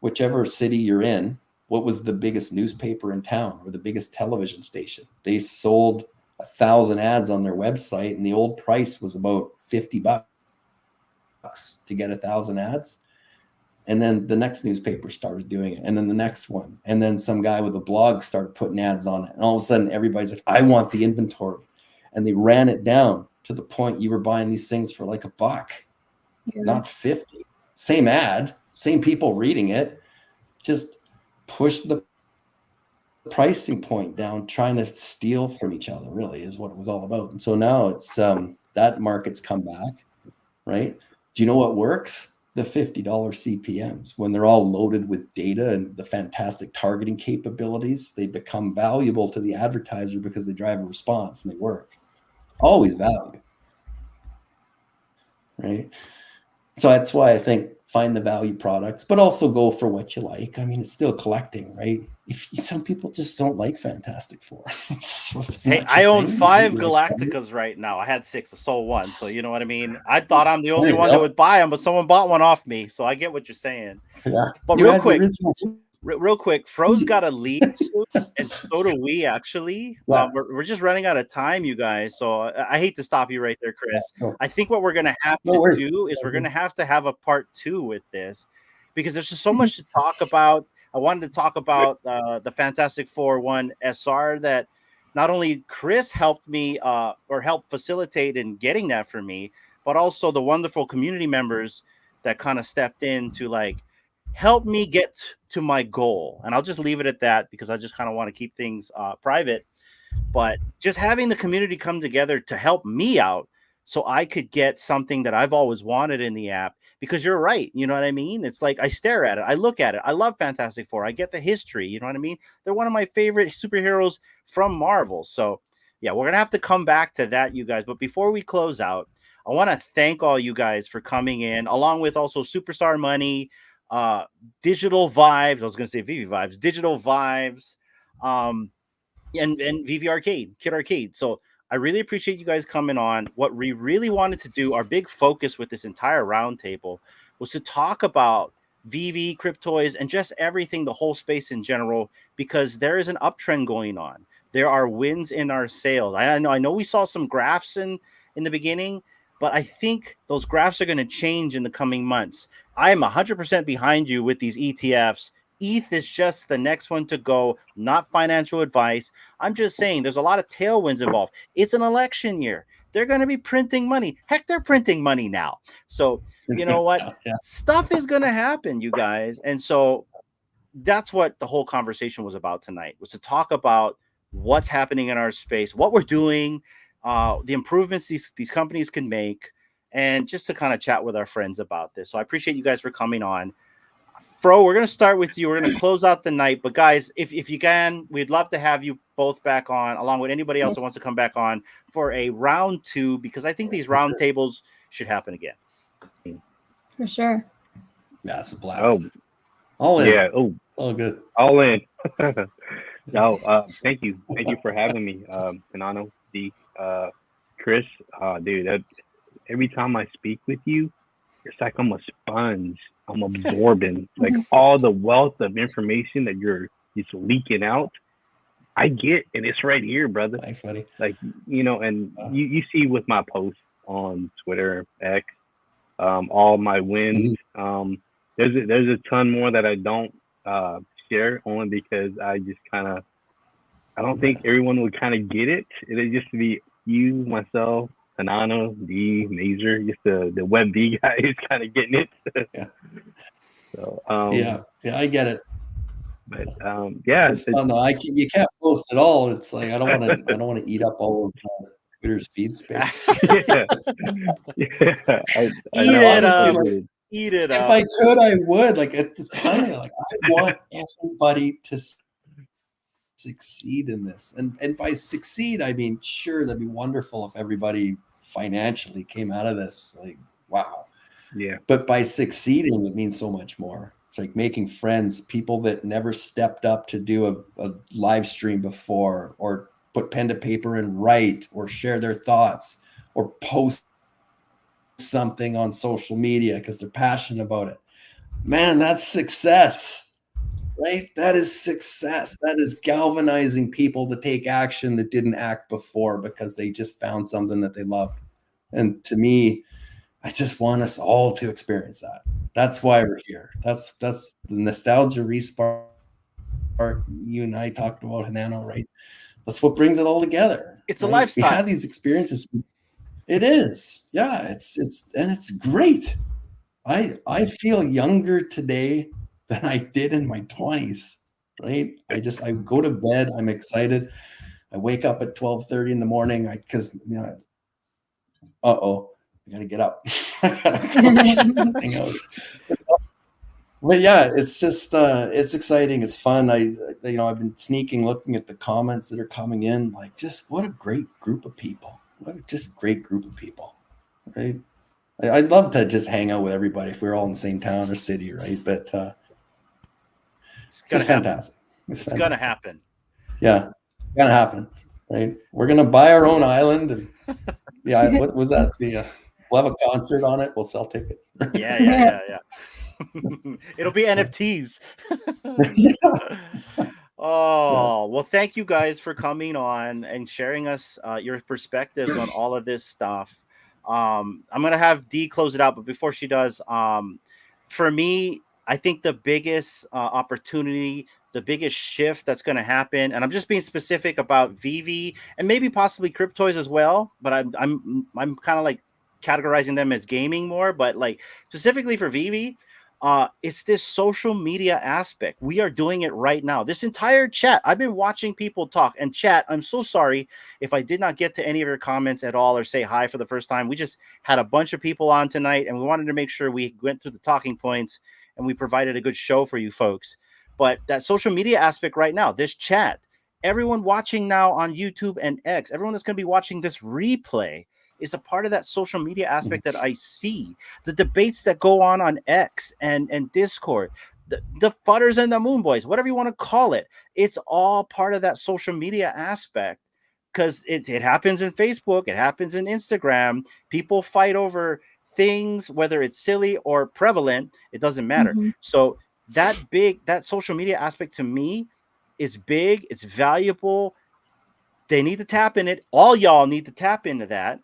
whichever city you're in, what was the biggest newspaper in town or the biggest television station? They sold 1,000 ads on their website, and the old price was about $50 to get 1,000 ads. And then the next newspaper started doing it, and then the next one, and then some guy with a blog started putting ads on it, and all of a sudden everybody's like, I want the inventory. And they ran it down to the point you were buying these things for $1, not 50. Same ad, same people reading it, just pushed the pricing point down, trying to steal from each other, really is what it was all about. And so now it's that market's come back, right? Do you know what works? The $50 CPMs. When they're all loaded with data and the fantastic targeting capabilities, they become valuable to the advertiser because they drive a response and they work. Always value, right? So that's why I think find the value products, but also go for what you like. I mean, it's still collecting, right? Some people just don't like Fantastic Four. Hey, I own 5 Galacticas right now. I had 6, I sold 1. So you know what I mean? I thought I'm the only one that would buy them, but someone bought one off me. So I get what you're saying. Yeah. But real quick, Fro's got to leave soon, and so do we actually. Yeah. We're just running out of time, you guys. So I hate to stop you right there, Chris. Yeah, no. I think what we're going to have to do is we're going to have a part 2 with this, because there's just so much to talk about. I wanted to talk about the Fantastic Four 1 SR that not only Chris helped me or helped facilitate in getting that for me, but also the wonderful community members that kind of stepped in to help me get to my goal. And I'll just leave it at that because I just kind of want to keep things private. But just having the community come together to help me out so I could get something that I've always wanted in the app. Because you're right, you know what I mean? It's like I stare at it, I look at it, I love Fantastic Four, I get the history, you know what I mean? They're one of my favorite superheroes from Marvel. So yeah, we're gonna have to come back to that, you guys. But before we close out, I want to thank all you guys for coming in, along with also Superstar Money, Digital Vibes. I was gonna say Vivi Vibes, Digital Vibes, and Vivi Arcade, Kid Arcade. So I really appreciate you guys coming on. What we really wanted to do, our big focus with this entire roundtable, was to talk about VV, Cryptoys, and just everything, the whole space in general, because there is an uptrend going on. There are wins in our sales. I know we saw some graphs in the beginning, but I think those graphs are going to change in the coming months. I am 100% behind you with these ETFs. ETH is just the next one to go, not financial advice. I'm just saying there's a lot of tailwinds involved. It's an election year. They're going to be printing money. Heck, they're printing money now. So you know what? Yeah. Stuff is going to happen, you guys. And so that's what the whole conversation was about tonight, was to talk about what's happening in our space, what we're doing, the improvements these companies can make, and just to kind of chat with our friends about this. So I appreciate you guys for coming on. Fro, we're going to start with you. We're going to close out the night. But guys, if you can, we'd love to have you both back on, along with anybody else that wants to come back on for a round 2, because I think these round tables should happen again. For sure. Yeah, it's a blast. Oh, All in. yeah. Oh, All good. all in. No, thank you for having me, Kanano, Chris. Dude, every time I speak with you, it's like I'm a sponge. I'm absorbing like all the wealth of information that you're just leaking out. I get, and it's right here, brother. Thanks, buddy. Like, and you see with my posts, on Twitter, X. All my wins. There's a ton more that I don't share, only because I just kind of, I don't think everyone would kind of get it. It'd just be you, myself, Hanano, D, Major, just the Web B guys kind of getting it. Yeah. So yeah, I get it. But yeah, it's fun though. You can't post it all. It's like I don't want to eat up all of Twitter's feed space. yeah, I Eat know, it honestly, up. dude. Eat it If up. I could, I would. Like it's kind of like I want everybody to succeed in this, and by succeed, I mean sure that'd be wonderful if everybody financially came out of this like wow. Yeah. But by succeeding, it means so much more. It's like making friends, people that never stepped up to do a live stream before, or put pen to paper and write, or share their thoughts, or post something on social media because they're passionate about it. Man, that's success, right? That is success. That is galvanizing people to take action that didn't act before because they just found something that they loved. And to me, I just want us all to experience that. That's why we're here. That's the nostalgia respark you and I talked about, Hanano, right? That's what brings it all together. It's right? a lifestyle. We had these experiences. It is. Yeah, it's great. I feel younger today than I did in my 20s, right? I go to bed, I'm excited. I wake up at 12:30 in the morning because I gotta get up. I gotta go check that thing out. But yeah, it's just it's exciting. It's fun. I've been sneaking, looking at the comments that are coming in. Like, just what a great group of people. What a just great group of people, right? I'd love to just hang out with everybody if we were all in the same town or city, right? But it's just fantastic. It's gonna happen. Yeah, it's gonna happen, right? We're gonna buy our own island, and yeah, what was that? We'll have a concert on it. We'll sell tickets. Yeah. It'll be NFTs. Oh, well, thank you guys for coming on and sharing us your perspectives on all of this stuff. I'm gonna have Dee close it out, but before she does, for me, I think the biggest opportunity, the biggest shift that's going to happen, and I'm just being specific about VV and maybe possibly Cryptoys as well, but I'm kind of like categorizing them as gaming more, but like specifically for VV, it's this social media aspect. We are doing it right now. This entire chat, I've been watching people talk, and chat, I'm so sorry if I did not get to any of your comments at all or say hi for the first time. We just had a bunch of people on tonight, and we wanted to make sure we went through the talking points and we provided a good show for you folks. But that social media aspect right now, this chat, everyone watching now on YouTube and X, everyone that's going to be watching this replay is a part of that social media aspect that I see. The debates that go on X and Discord, the Fudders and the Moon Boys, whatever you want to call it, it's all part of that social media aspect, because it happens in Facebook, it happens in Instagram. People fight over things, whether it's silly or prevalent, it doesn't matter. So that social media aspect to me is big, it's valuable. They need to tap in it. All y'all need to tap into that.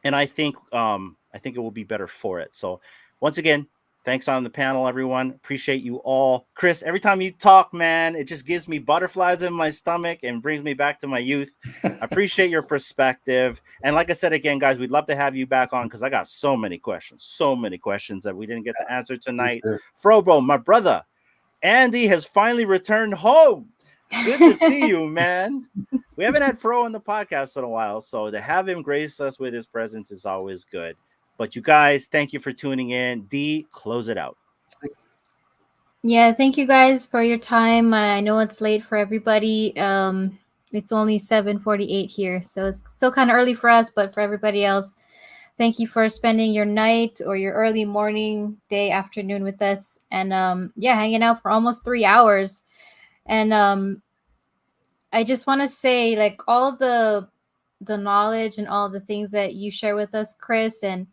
And I think it will be better for it. So once again, thanks on the panel, everyone. Appreciate you all. Chris, every time you talk, man, it just gives me butterflies in my stomach and brings me back to my youth. I appreciate your perspective. And like I said, again, guys, we'd love to have you back on because I got so many questions that we didn't get to answer tonight. Sure. Frobo, my brother, Andy has finally returned home. Good to see you, man. We haven't had Fro on the podcast in a while, so to have him grace us with his presence is always good. But you guys, thank you for tuning in. Dee, close it out. Yeah, thank you guys for your time. I know it's late for everybody. It's only 7:48 here, so it's still kind of early for us, but for everybody else, thank you for spending your night or your early morning, day, afternoon with us, and hanging out for almost 3 hours. And I just want to say, like, all the knowledge and all the things that you share with us, Chris, and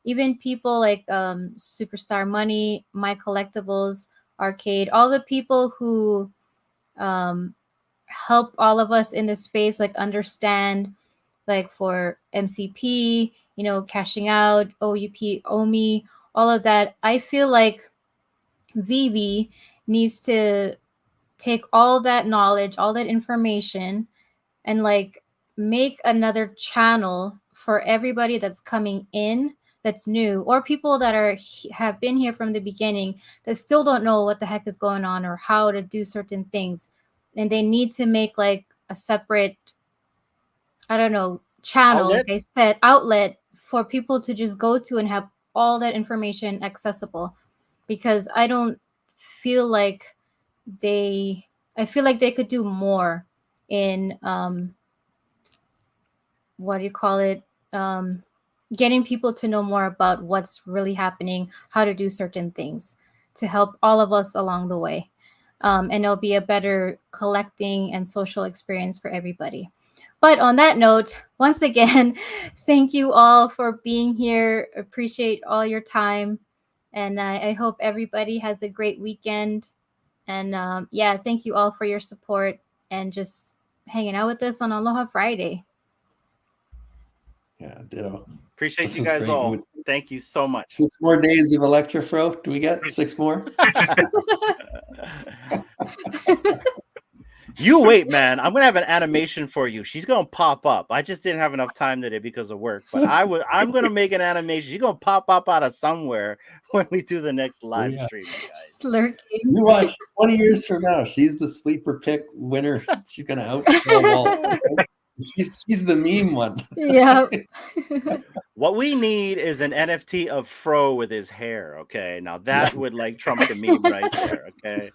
even people like Superstar Money, My Collectibles, Arcade, all the people who help all of us in this space, like, understand, like, for MCP cashing out, OUP, OMI, all of that. I feel like Vivi needs to take all that knowledge, all that information, and like make another channel for everybody that's coming in, that's new, or people that have been here from the beginning that still don't know what the heck is going on or how to do certain things, and they need to make like a separate, I don't know, channel, Outlet? like I said, outlet for people to just go to and have all that information accessible. Because I don't feel like I feel like they could do more in what do you call it? Getting people to know more about what's really happening, how to do certain things to help all of us along the way. And it'll be a better collecting and social experience for everybody. But on that note, once again, thank you all for being here. Appreciate all your time. And I hope everybody has a great weekend. And yeah, thank you all for your support and just hanging out with us on Aloha Friday. Yeah, ditto. Appreciate This you is guys great. all. Thank you so much. 6 more days of Electra, Fro. Do we get 6 more? You wait, man. I'm gonna have an animation for you. She's gonna pop up. I just didn't have enough time today because of work, but I'm gonna make an animation. She's gonna pop up out of somewhere when we do the next live stream, you guys. Slurking. You watch 20 years from now. She's the sleeper pick winner. She's gonna outkill Walt. She's the meme one. Yeah. What we need is an NFT of Fro with his hair. Okay, now that would like trump the meme right there. Okay,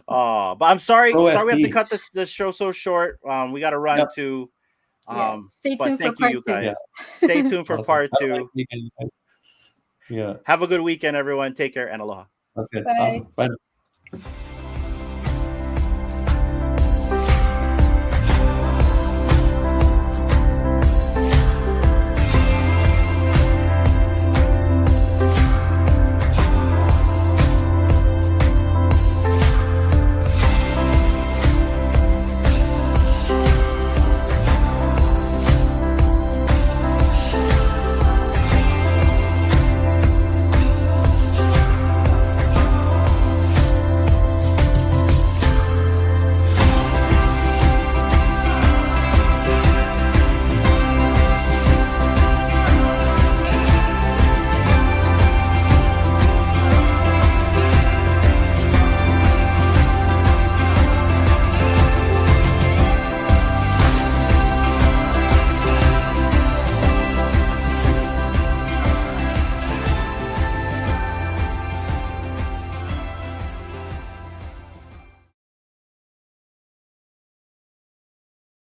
but I'm sorry, Fro we have FD. to cut this show so short. We got to run to. Stay But tuned thank for you, part 2. guys. Stay tuned for Awesome. part Have a 2. nice weekend, guys. Yeah, Have a good weekend, everyone. Take care and aloha. that's good. Bye. Awesome. Bye.